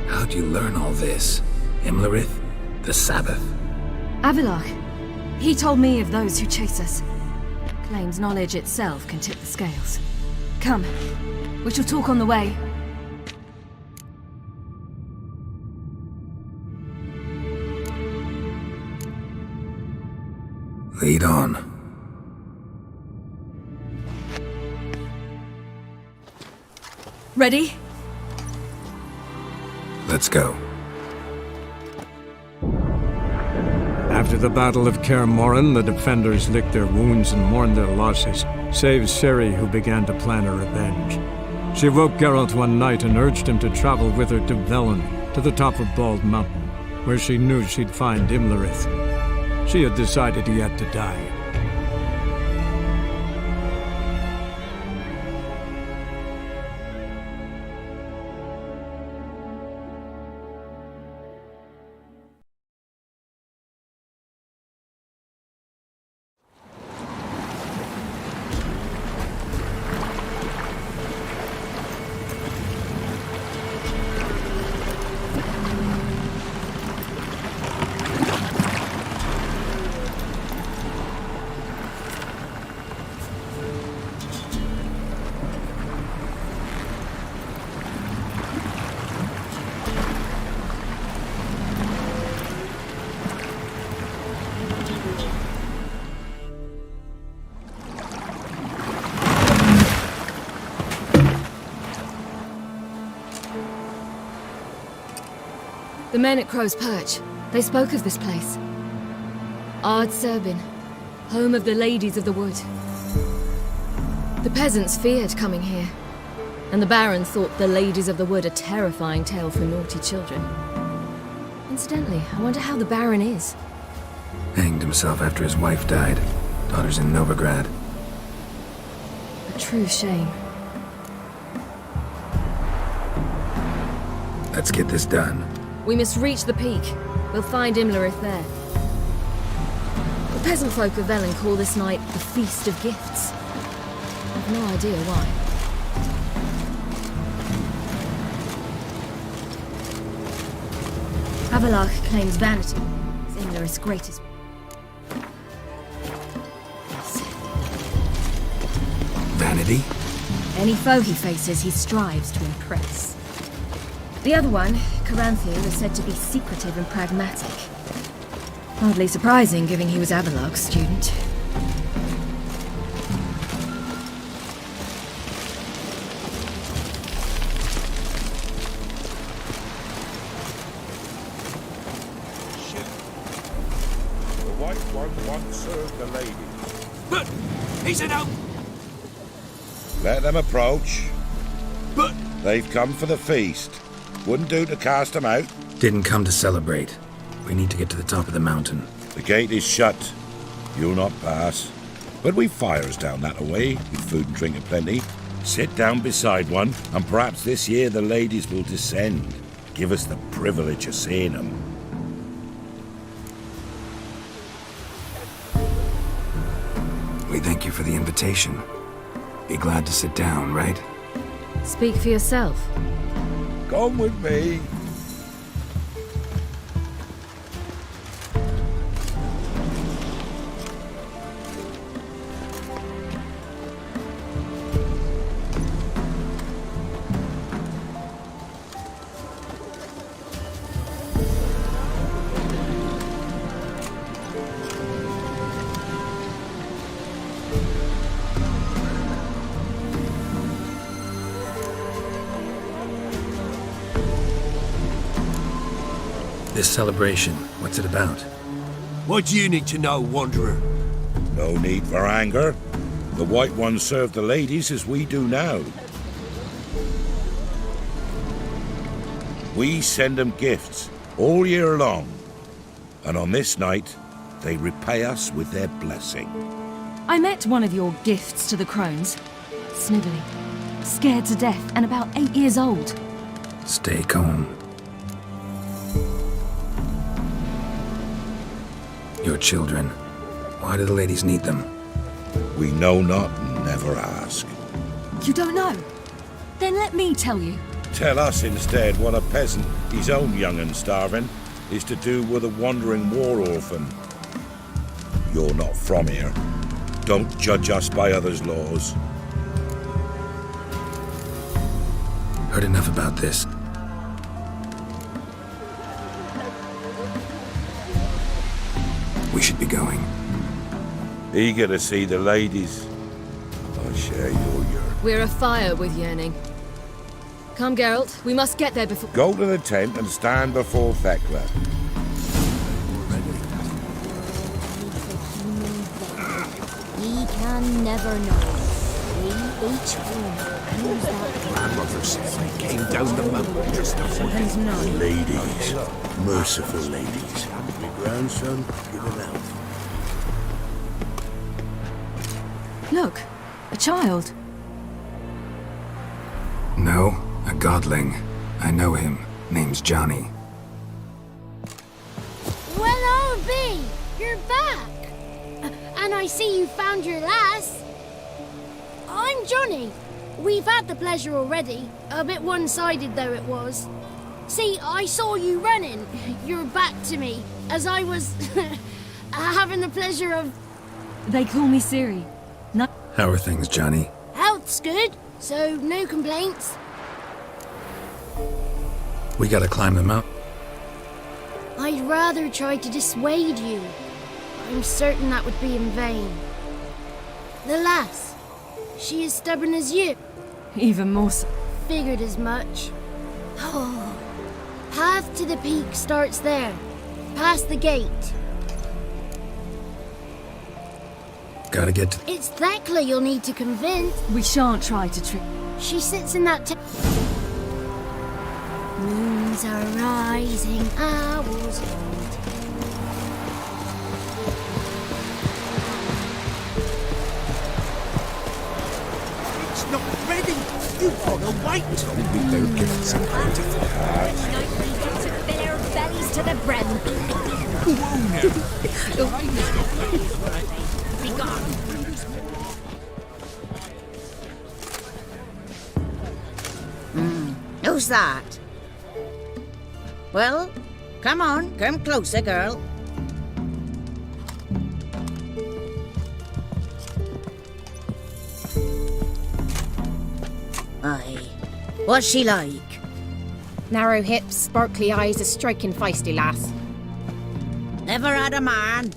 How'd you learn all this? Imlerith? The Sabbath? Avilarch. He told me of those who chase us. Claims knowledge itself can tip the scales. Come. We shall talk on the way. Lead on. Ready? Let's go. After the Battle of Kaer Morhen, the defenders licked their wounds and mourned their losses, save Ciri, who began to plan a revenge. She woke Geralt one night and urged him to travel with her to Velen, to the top of Bald Mountain, where she knew she'd find Imlerith. She had decided he had to die. The men at Crow's Perch, they spoke of this place. Ard Serbin, home of the ladies of the wood. The peasants feared coming here, and the Baron thought the ladies of the wood a terrifying tale for naughty children. Incidentally, I wonder how the Baron is. Hanged himself after his wife died. Daughter's in Novigrad. A true shame. Let's get this done. We must reach the peak. We'll find Imlerith there. The peasant folk of Velen call this night the Feast of Gifts. I've no idea why. Avallac'h claims vanity is Imlerith's greatest. Vanity? Any foe he faces, he strives to impress. The other one, Caranthiel, is said to be secretive and pragmatic. Hardly surprising, given he was Avallac'h's student. The White One once served the ladies. But he's in out. Let them approach. But they've come for the feast. Wouldn't do to cast them out. Didn't come to celebrate. We need to get to the top of the mountain. The gate is shut. You'll not pass. But we've fires down that away, with food and drink aplenty. Sit down beside one, and perhaps this year the ladies will descend. Give us the privilege of seeing them. We thank you for the invitation. Be glad to sit down, right? Speak for yourself. Come with me. This celebration, what's it about? What do you need to know, Wanderer? No need for anger. The White Ones serve the ladies as we do now. We send them gifts all year long. And on this night, they repay us with their blessing. I met one of your gifts to the crones. Snivelling, scared to death, and about 8 years old. Stay calm. Your children. Why do the ladies need them? We know not and never ask. You don't know? Then let me tell you. Tell us instead what a peasant, his own young and starving, is to do with a wandering war orphan. You're not from here. Don't judge us by others' laws. Heard enough about this. We should be going. Eager to see the ladies. I share your yearning. We're afire with yearning. Come, Geralt. We must get there before... Go to the tent and stand before Thekla. man never knows. We each one knows that. Grandmother says I came down the mountain just before. Ladies, merciful ladies. My grandson, give him out. Look, a child. No, a godling. I know him. Name's Johnny. Well, I'll be. You're back. And I see you found your lass. I'm Johnny. We've had the pleasure already. A bit one-sided though it was. See, I saw you running. Your back to me. As I was having the pleasure of... They call me Ciri. How are things, Johnny? Health's good, so no complaints. We gotta climb the mountain. I'd rather try to dissuade you. I'm certain that would be in vain. The lass, she as stubborn as you. Even more so. Figured as much. Oh, path to the peak starts there, past the gate. Gotta get to... It's Thekla you'll need to convince. We shan't try to trick. She sits in that moons are rising, owls hold. It's not ready. You wanna wait. We better give it some time to Tonight we get to fill our bellies to the brim. Be gone. Who's that? Well, come on, come closer, girl. Aye. What's she like? Narrow hips, sparkly eyes, a striking feisty lass. Never had a man.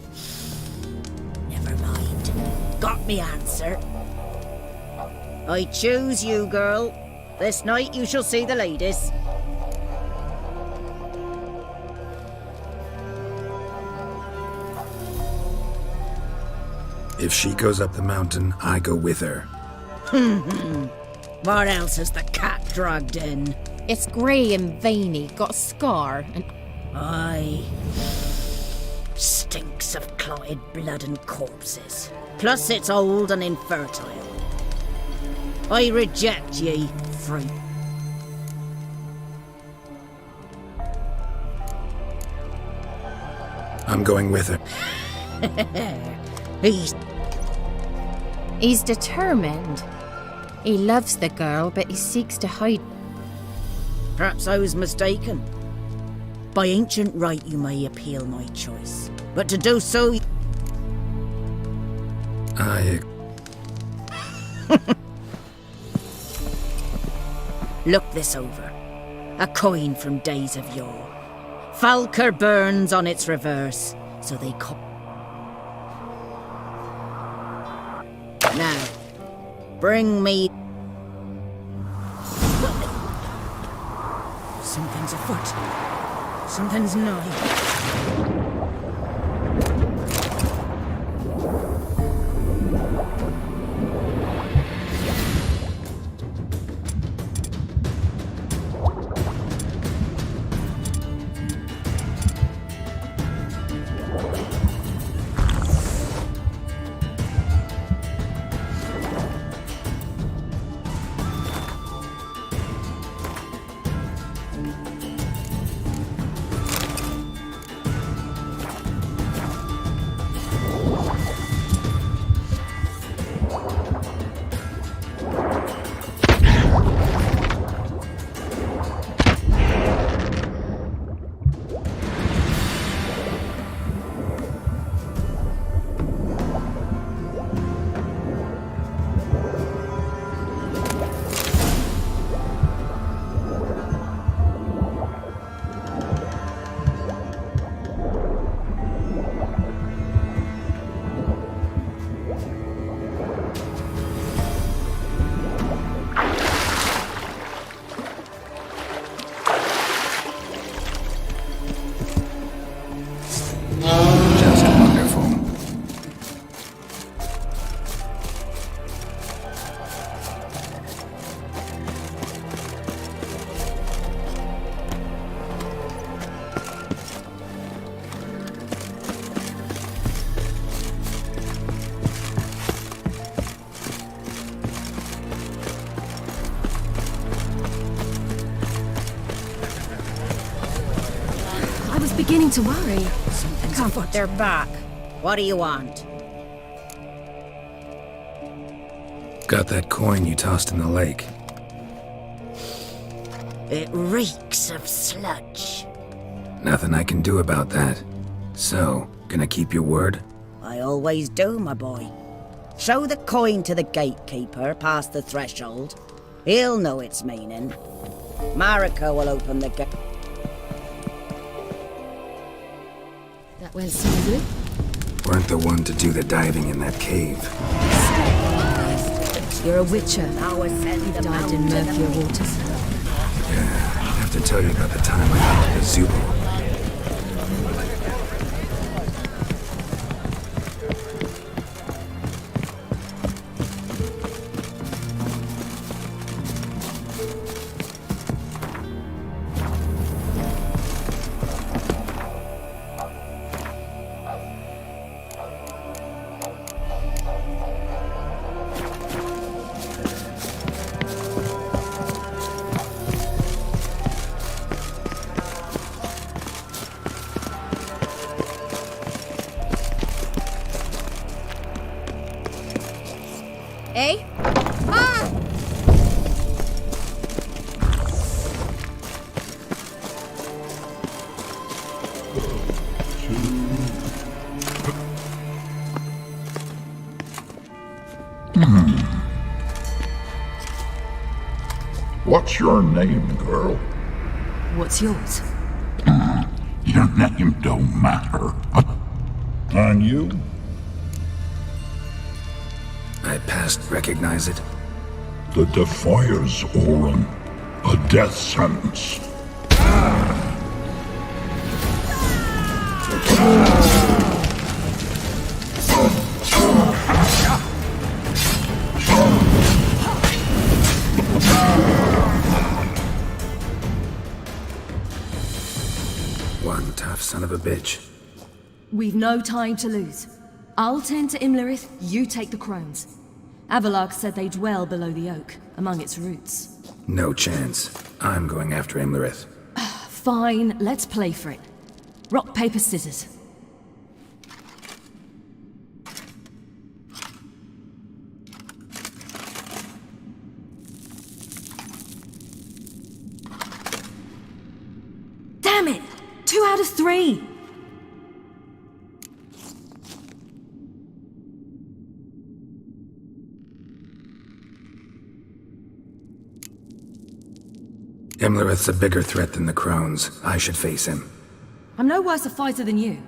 Never mind. Got me answer. I choose you, girl. This night you shall see the ladies. If she goes up the mountain, I go with her. What else has the cat dragged in? It's grey and veiny, got a scar, and... Aye. Stinks of clotted blood and corpses. Plus it's old and infertile. I reject ye, fruit. I'm going with her. He's determined. He loves the girl, but he seeks to hide. Perhaps I was mistaken. By ancient right you may appeal my choice, but to do so... Look this over. A coin from days of yore. Falker burns on its reverse, so they call... Now, bring me... Something's afoot. Something's nigh. was beginning to worry. Come on, they're back. What do you want? Got that coin you tossed in the lake. It reeks of sludge. Nothing I can do about that. So, gonna keep your word? I always do, my boy. Show the coin to the gatekeeper past the threshold. He'll know its meaning. Marika will open the gate. That went smoothly. Weren't the one to do the diving in that cave. You're a witcher. You've dived in murkier waters. Yeah, I have to tell you about the time I hunted a Zubul. Eh? Ah! What's your name, girl? What's yours? Your name don't matter. And you? I past recognize it. The Defiers, Orin. A death sentence. One tough son of a bitch. We've no time to lose. I'll tend to Imlerith, you take the crones. Avalark said they dwell below the oak, among its roots. No chance. I'm going after Imlerith. Fine, let's play for it. Rock, paper, scissors. Damn it! 2 out of 3! Imlerith's a bigger threat than the crones. I should face him. I'm no worse a fighter than you.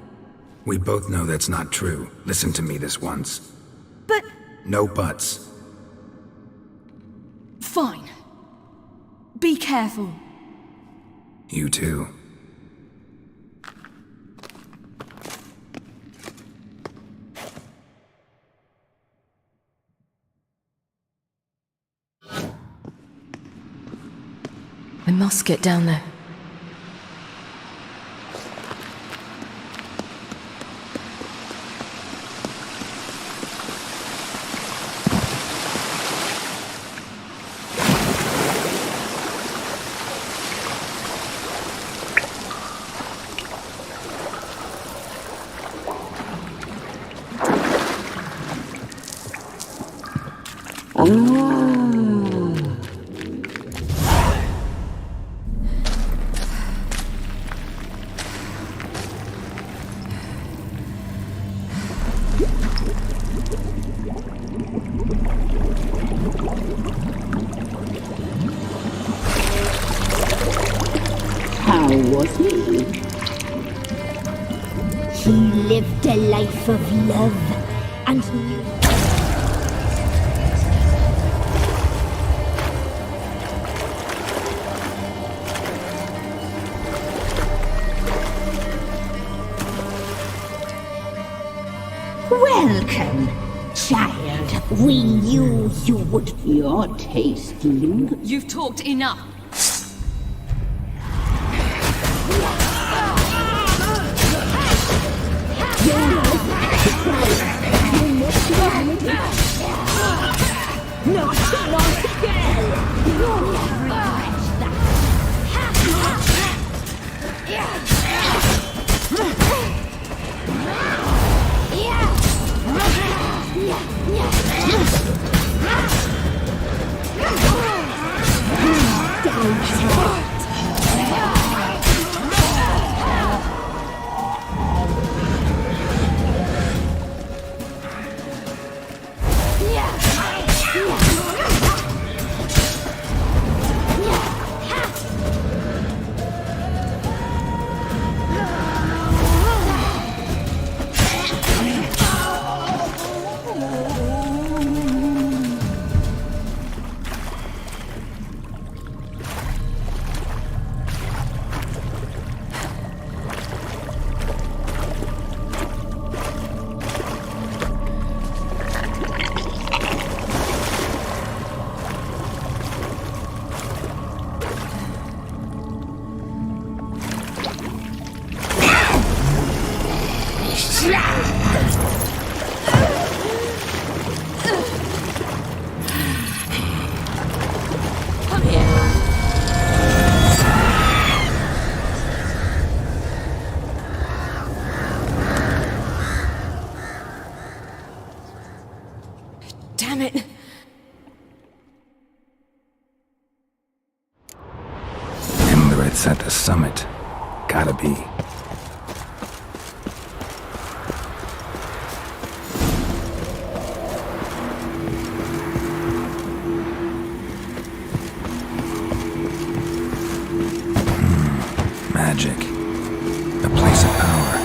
We both know that's not true. Listen to me this once. But... No buts. Fine. Be careful. You too. We must get down there. How was he? He lived a life of love and knew. Welcome, child. We knew you would. Your taste lingers. You've talked enough. Not once again! You'll regret that! Damn it! Emirates at the summit. Gotta be. Magic. A place of power.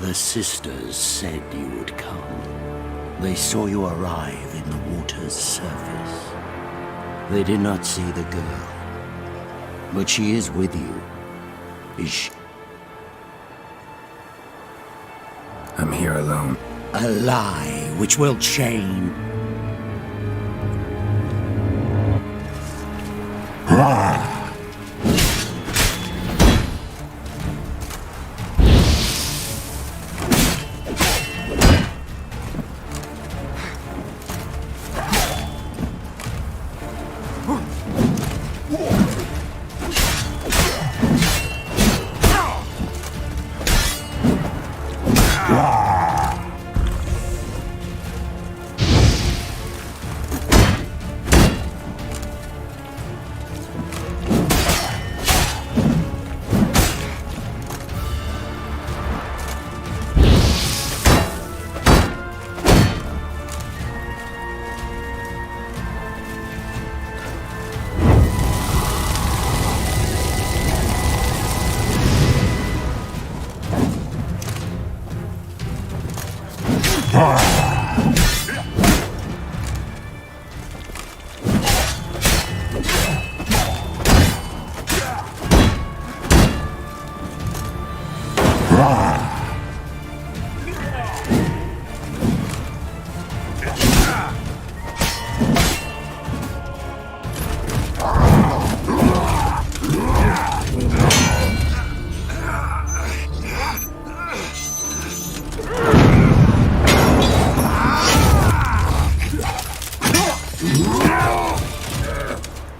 The sisters said you would come. They saw you arrive in the water's surface. They did not see the girl. But she is with you. Is she? I'm here alone. A lie which will change.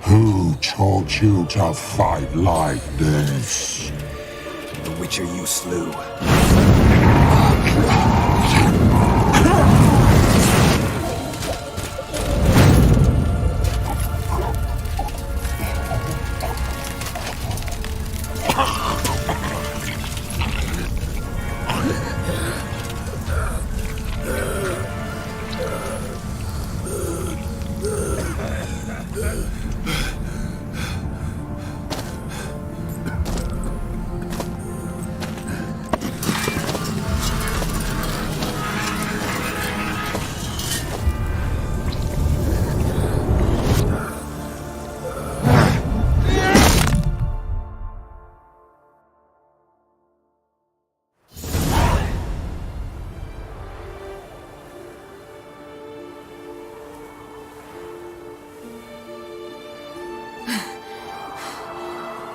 Who taught you to fight like this? The Witcher you slew.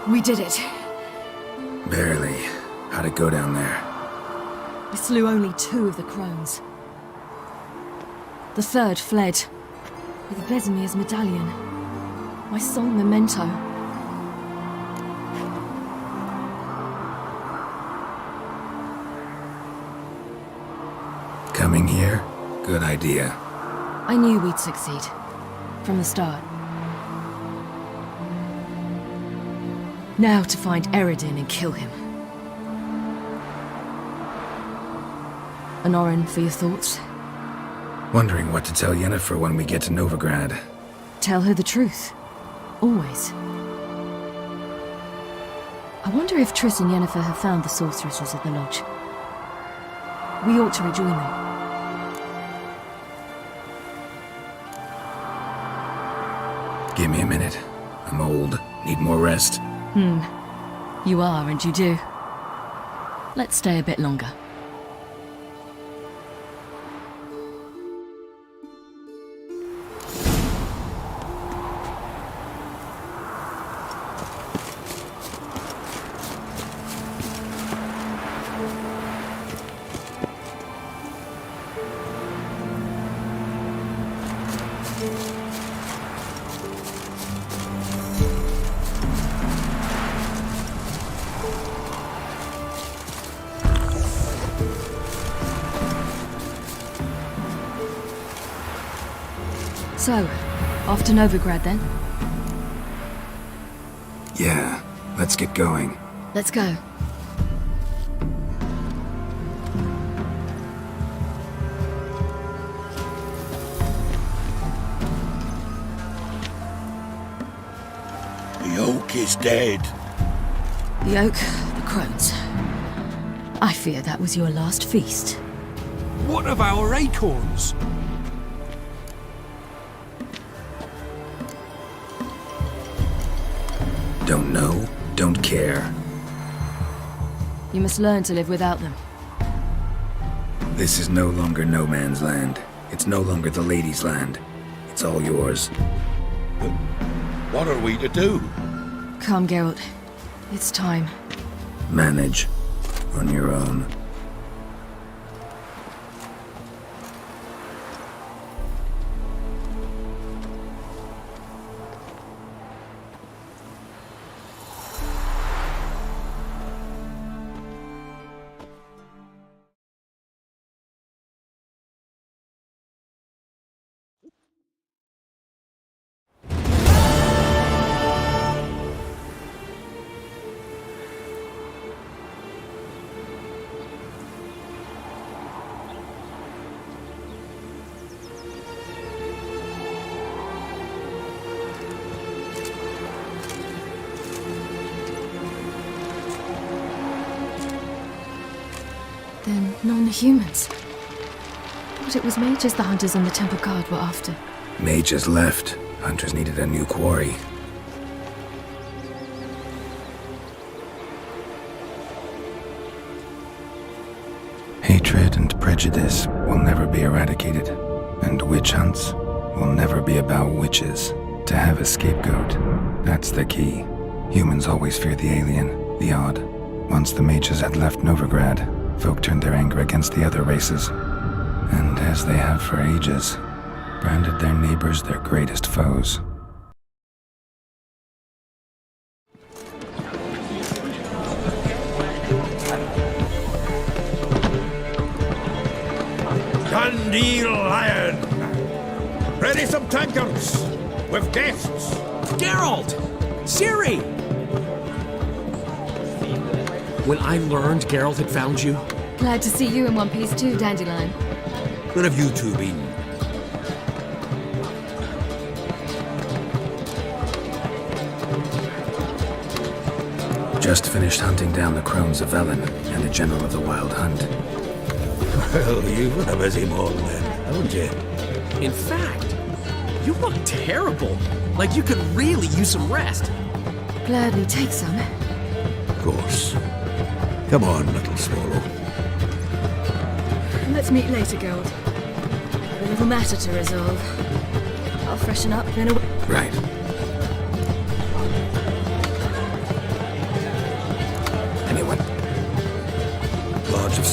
We did it. Barely. How'd it go down there? We slew only 2 of the crones. The third fled, with Vesemir's medallion. My sole memento. Coming here? Good idea. I knew we'd succeed. From the start. Now to find Eredin and kill him. Anorin, for your thoughts? Wondering what to tell Yennefer when we get to Novigrad. Tell her the truth. Always. I wonder if Triss and Yennefer have found the sorceresses at the lodge. We ought to rejoin them. Give me a minute. I'm old. Need more rest. You are, and you do. Let's stay a bit longer. So, off to Novigrad then? Yeah, let's get going. Let's go. The oak is dead. The oak, the crones. I fear that was your last feast. What of our acorns? Don't know, don't care. You must learn to live without them. This is no longer no man's land. It's no longer the lady's land. It's all yours. But what are we to do? Come, Geralt. It's time. Manage. On your own. Then non-humans. But it was mages the hunters on the Temple Guard were after. Mages left. Hunters needed a new quarry. Hatred and prejudice will never be eradicated. And witch hunts will never be about witches. To have a scapegoat, that's the key. Humans always fear the alien, the odd. Once the mages had left Novigrad, folk turned their anger against the other races, and as they have for ages, branded their neighbors their greatest foes. Dandelion Lion! Ready some tankards! With guests! Geralt! Ciri! When I learned Geralt had found you... Glad to see you in one piece too, Dandelion. Where have you two been? Just finished hunting down the crones of Velen and the general of the Wild Hunt. Well, you've been a busy morning then, haven't you? In fact, you look terrible. Like you could really use some rest. Gladly take some. Of course. Come on, little swallow. Let's meet later, Geralt. Have a little matter to resolve. I'll freshen up, then away. Right.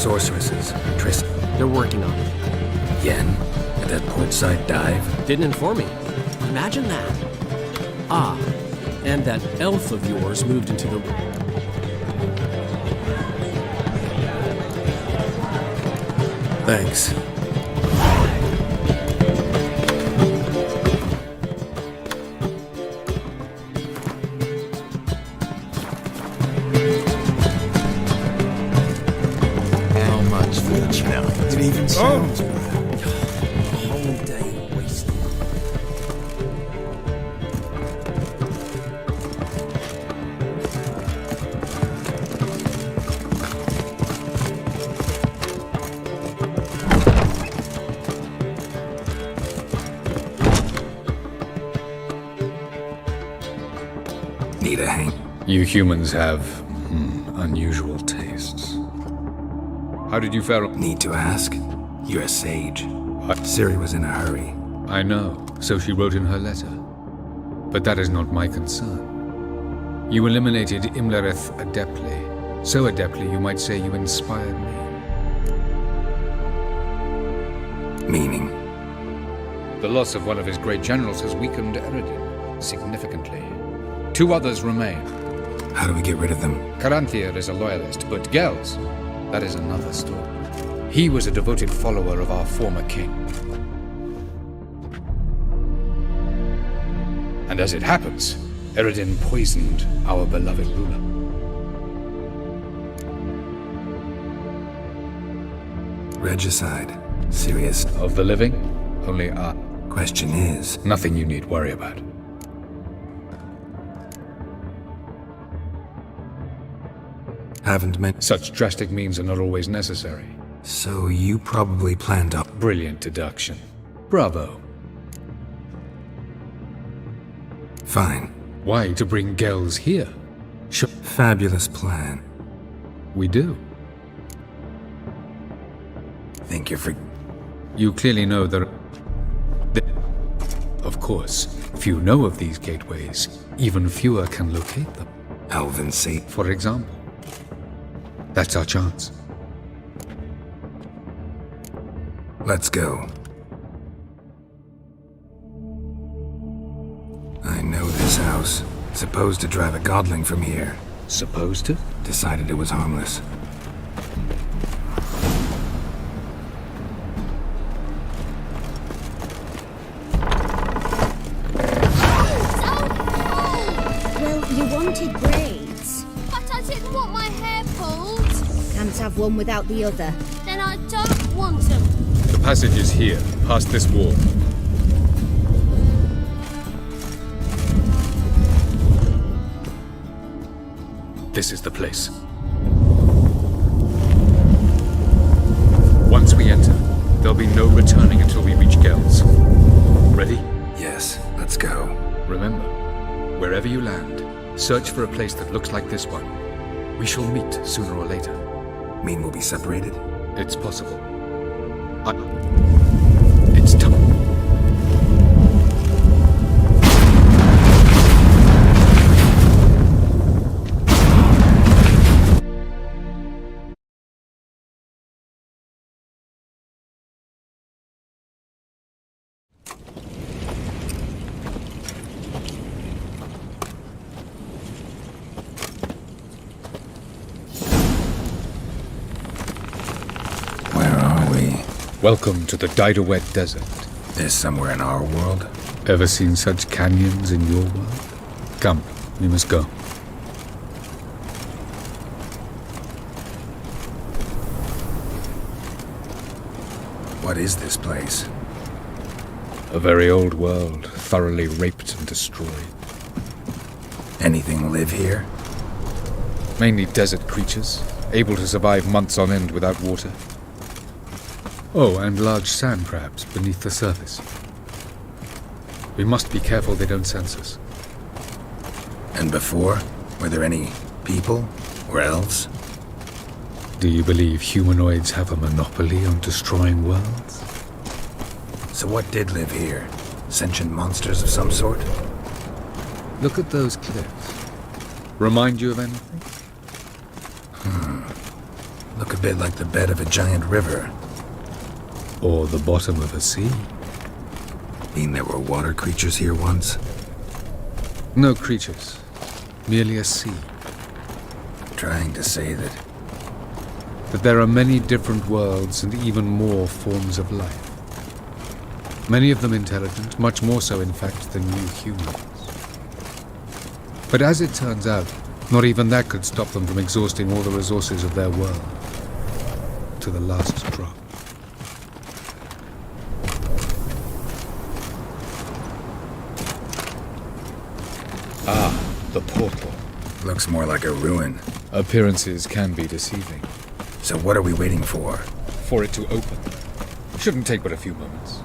sorceresses, Tris. They're working on it. Yen, at that portside dive. Didn't inform me. Imagine that. Ah, and that elf of yours moved into the... Thanks. How much for the challenge? It even sounds bad. A whole day wasted. Need a hang? You humans have unusual tastes. How did you fare? Need to ask? You're a sage. Ciri was in a hurry. I know, so she wrote in her letter. But that is not my concern. You eliminated Imlerith adeptly. So adeptly, you might say you inspired me. Meaning? The loss of one of his great generals has weakened Eredin significantly. 2 others remain. How do we get rid of them? Caranthir is a loyalist, but Gels, that is another story. He was a devoted follower of our former king. And as it happens, Eredin poisoned our beloved ruler. Regicide. Serious? Of the living, only I. Question is... Nothing you need worry about. Haven't meant... Such drastic means are not always necessary. So you probably planned up... Brilliant deduction. Bravo. Fine. Why to bring Gels here? Fabulous plan. We do. Think you're for... You clearly know that... Of course, few know of these gateways. Even fewer can locate them. Elven Sea, for example. That's our chance. Let's go. I know this house. Supposed to drive a godling from here. Supposed to? Decided it was harmless. Well, you wanted braids. But I didn't want my hair pulled. Can't have one without the other. Then I don't want them. The passage is here, past this wall. This is the place. Once we enter, there'll be no returning until we reach Gels. Ready? Yes, let's go. Remember, wherever you land, search for a place that looks like this one. We shall meet sooner or later. Mean we'll be separated? It's possible. It's time. Welcome to the Didowet Desert. This somewhere in our world? Ever seen such canyons in your world? Come, we must go. What is this place? A very old world, thoroughly raped and destroyed. Anything live here? Mainly desert creatures, able to survive months on end without water. Oh, and large sand crabs beneath the surface. We must be careful they don't sense us. And before? Were there any people? Or elves? Do you believe humanoids have a monopoly on destroying worlds? So what did live here? Sentient monsters of some sort? Look at those cliffs. Remind you of anything? Look a bit like the bed of a giant river. Or the bottom of a sea. Mean there were water creatures here once? No creatures. Merely a sea. Trying to say that there are many different worlds and even more forms of life. Many of them intelligent, much more so in fact than you humans. But as it turns out, not even that could stop them from exhausting all the resources of their world. To the last drop. Ah, the portal. looks more like a ruin. Appearances can be deceiving. So what are we waiting for? For it to open. Shouldn't take but a few moments.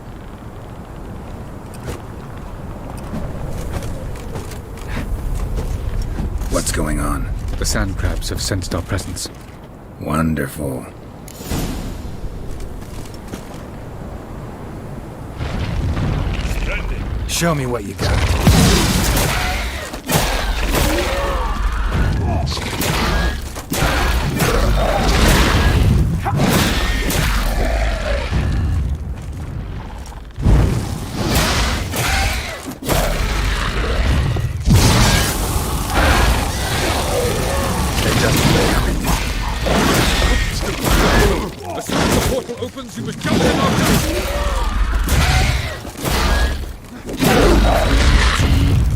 What's going on? The sand crabs have sensed our presence. Wonderful. Show me what you got. As soon as the portal opens, you must jump in after.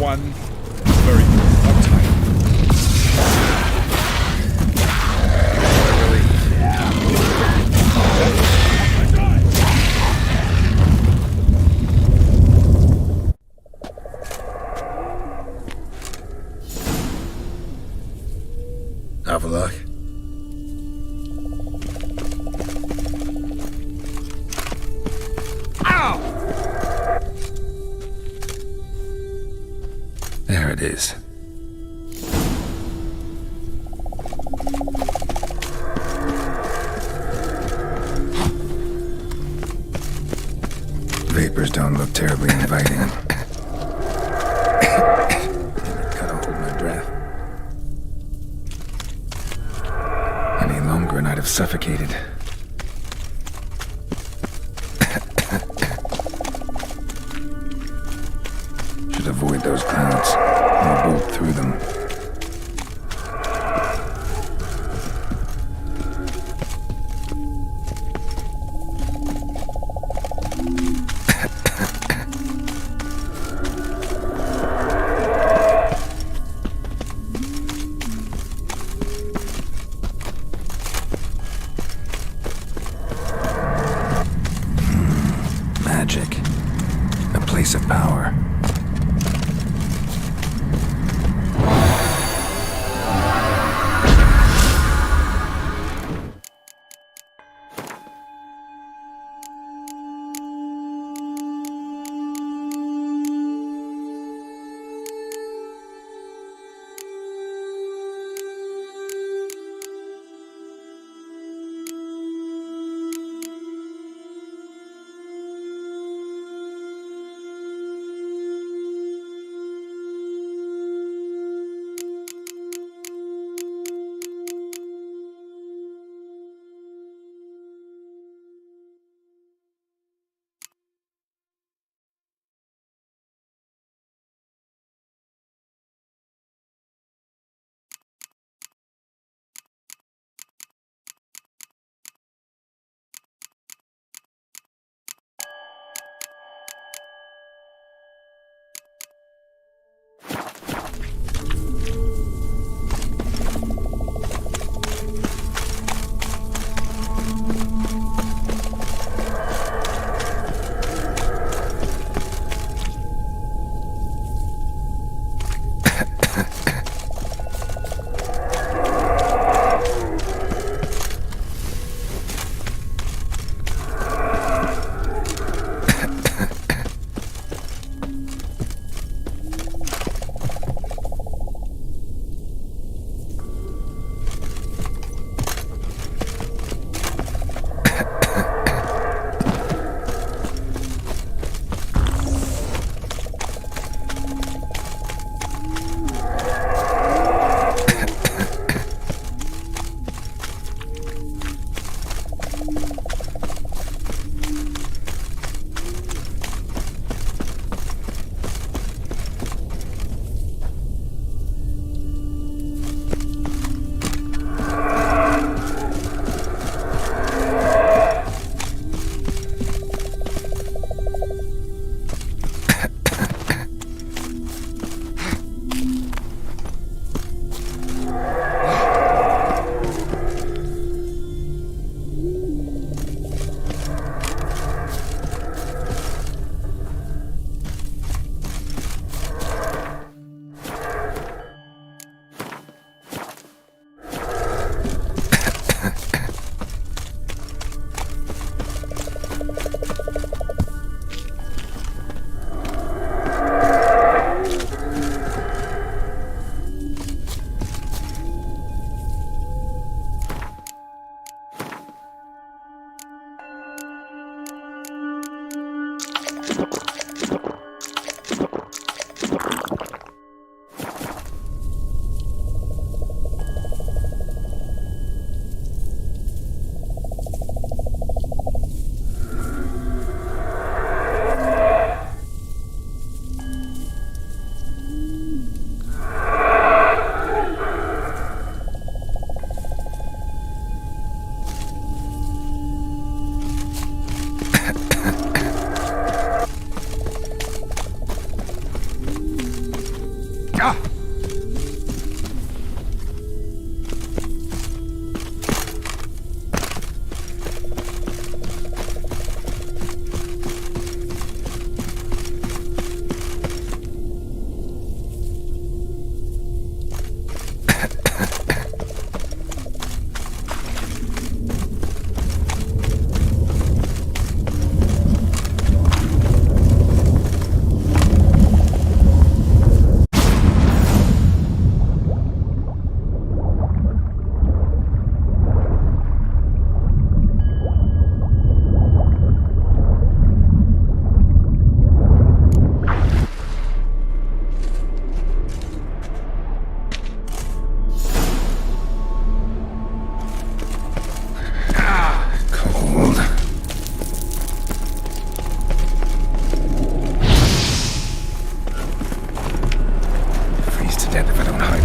One. Very good. On time. Avaloch. There it is. Vapors don't look terribly inviting. Cut a hold of my breath. Any longer and I'd have suffocated. Should avoid those clouds. Or bolt through them. Magic. A place of power.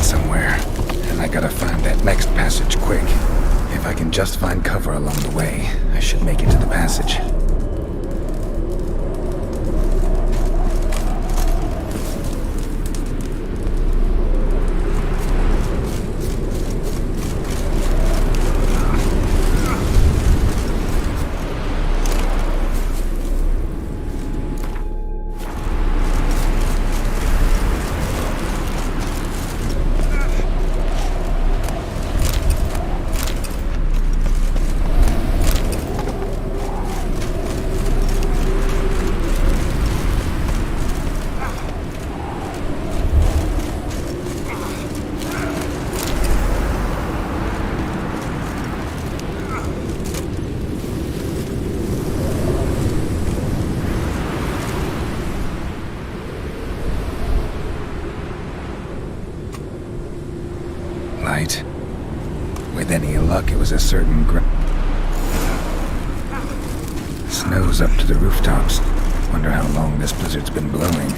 somewhere, and I gotta find that next passage quick. If I can just find cover along the way, I should make it to the passage. With any luck, it was a certain snow's up to the rooftops. Wonder how long this blizzard's been blowing.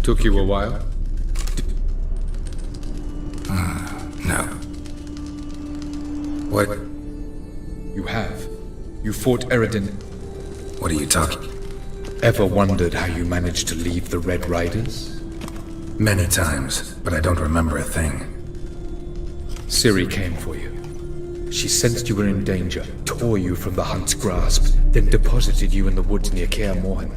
Took you a while? No. What? You have. You fought Eredin. What are you talking? Ever wondered how you managed to leave the Red Riders? Many times, but I don't remember a thing. Ciri came for you. She sensed you were in danger, tore you from the hunt's grasp, then deposited you in the woods near Kaer Morhen.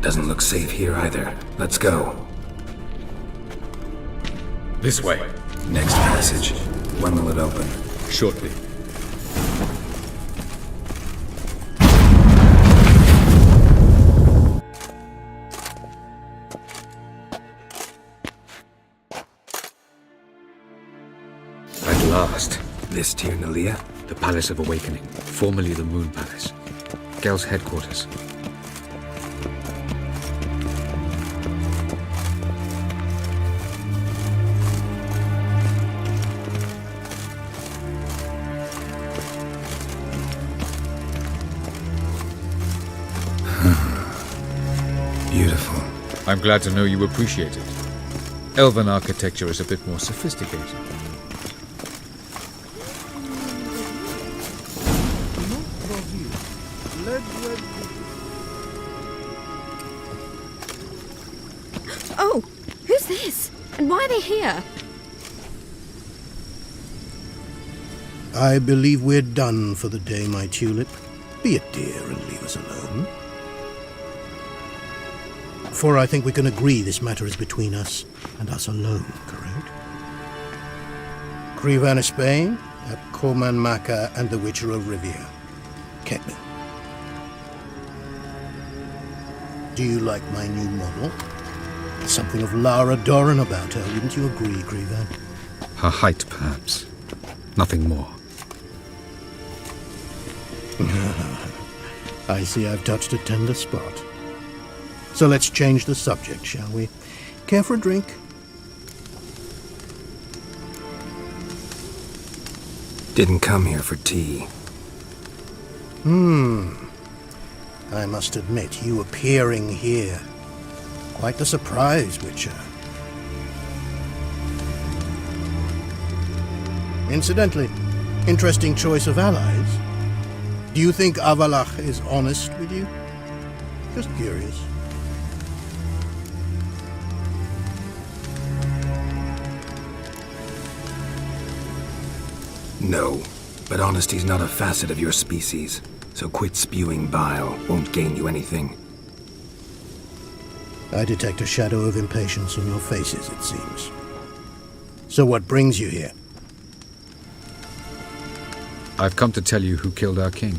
Doesn't look safe here either. Let's go. This way. Next passage. When will it open? Shortly. At last. This Tir Nalia? The Palace of Awakening, formerly the Moon Palace. Gel's headquarters. I'm glad to know you appreciate it. Elven architecture is a bit more sophisticated. Oh, who's this? And why are they here? I believe we're done for the day, my tulip. Be a dear and leave us alone. For I think we can agree this matter is between us and us alone, correct? Crivan of Spain, Coman Maca, and the Witcher of Ривии. Ketman. Do you like my new model? Something of Lara Doran about her, wouldn't you agree, Crivan? Her height, perhaps. Nothing more. I see I've touched a tender spot. So let's change the subject, shall we? Care for a drink? Didn't come here for tea. I must admit, you appearing here. Quite the surprise, Witcher. Incidentally, interesting choice of allies. Do you think Avalach is honest with you? Just curious. No, but honesty's not a facet of your species, so quit spewing bile. Won't gain you anything. I detect a shadow of impatience on your faces, it seems. So what brings you here? I've come to tell you who killed our king.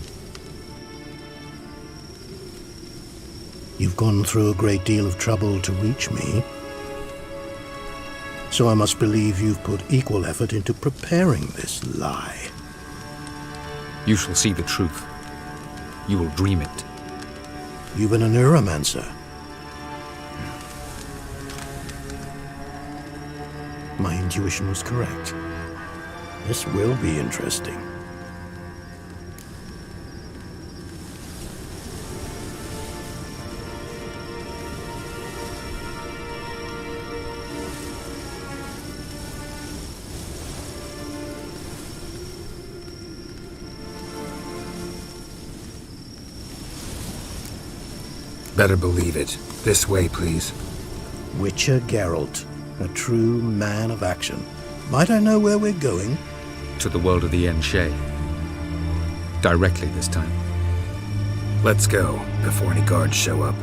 You've gone through a great deal of trouble to reach me. So I must believe you've put equal effort into preparing this lie. You shall see the truth. You will dream it. You've been a neuromancer. My intuition was correct. This will be interesting. Better believe it. This way, please. Witcher Geralt, a true man of action. Might I know where we're going? To the world of the Enshe. Directly this time. Let's go, before any guards show up.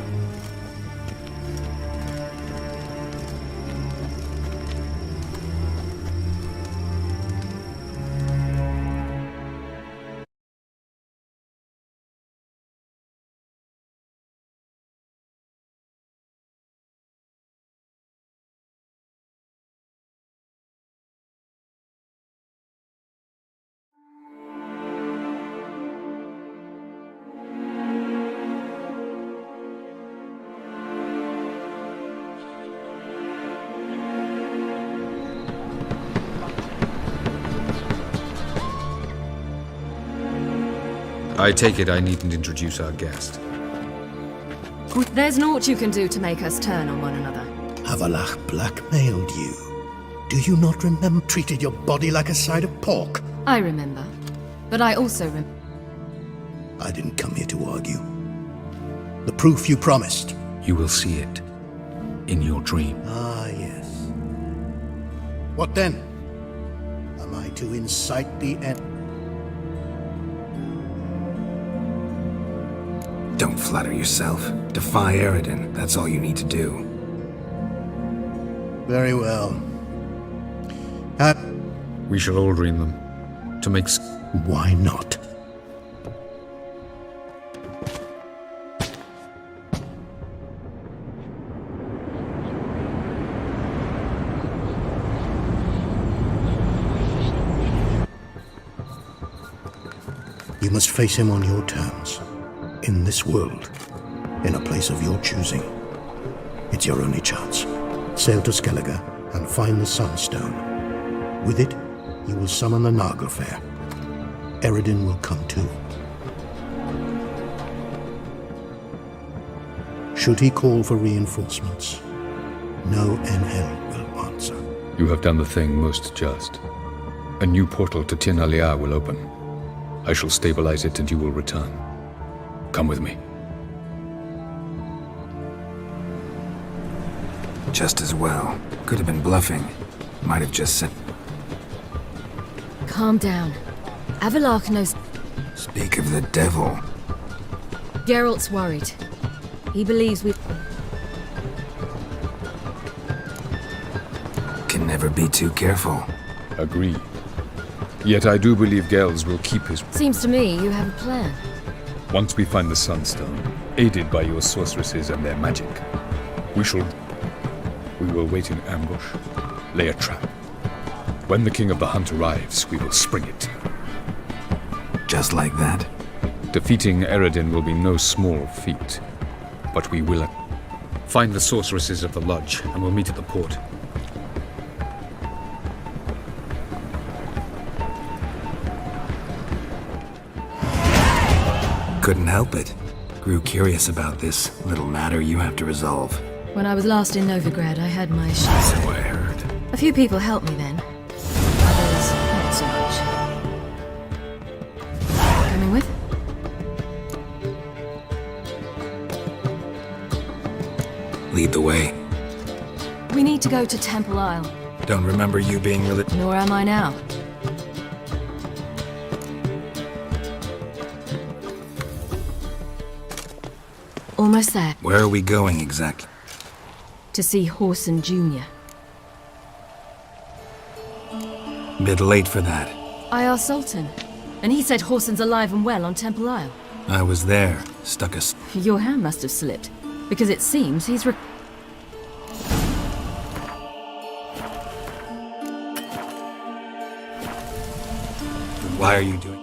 I take it I needn't introduce our guest. There's naught you can do to make us turn on one another. Avalach blackmailed you. Do you not remember treated your body like a side of pork? I remember. But I also I didn't come here to argue. The proof you promised. You will see it. In your dream. Ah, yes. What then? Am I to incite the end? Don't flatter yourself. Defy Eredin. That's all you need to do. Very well. We shall all dream them. To make... Why not? You must face him on your terms. In this world. In a place of your choosing. It's your only chance. Sail to Skellige and find the Sunstone. With it, you will summon the Nagelfair. Eredin will come too. Should he call for reinforcements, no NL will answer. You have done the thing most just. A new portal to Tin Alia will open. I shall stabilize it and you will return. Come with me. Just as well. Could have been bluffing. Might have just said... Calm down. Avalok knows... Speak of the devil. Geralt's worried. He believes we... Can never be too careful. Agreed. Yet I do believe Gels will keep his... Seems to me you have a plan. Once we find the Sunstone, aided by your sorceresses and their magic, we will wait in ambush, lay a trap. When the King of the Hunt arrives, we will spring it. Just like that? Defeating Eredin will be no small feat, but we will... Find the sorceresses of the lodge, and we'll meet at the port. Couldn't help it. Grew curious about this little matter you have to resolve. When I was last in Novigrad, I had my issues. So I heard. A few people helped me then. Others, not so much. Coming with? Lead the way. We need to go to Temple Isle. Don't remember you being really... Nor am I now. Almost there. Where are we going exactly? To see Horson Jr. Bit late for that. I asked Sultan, and he said Horson's alive and well on Temple Isle. I was there, stuck a... Your hand must have slipped, because it seems he's Why are you doing...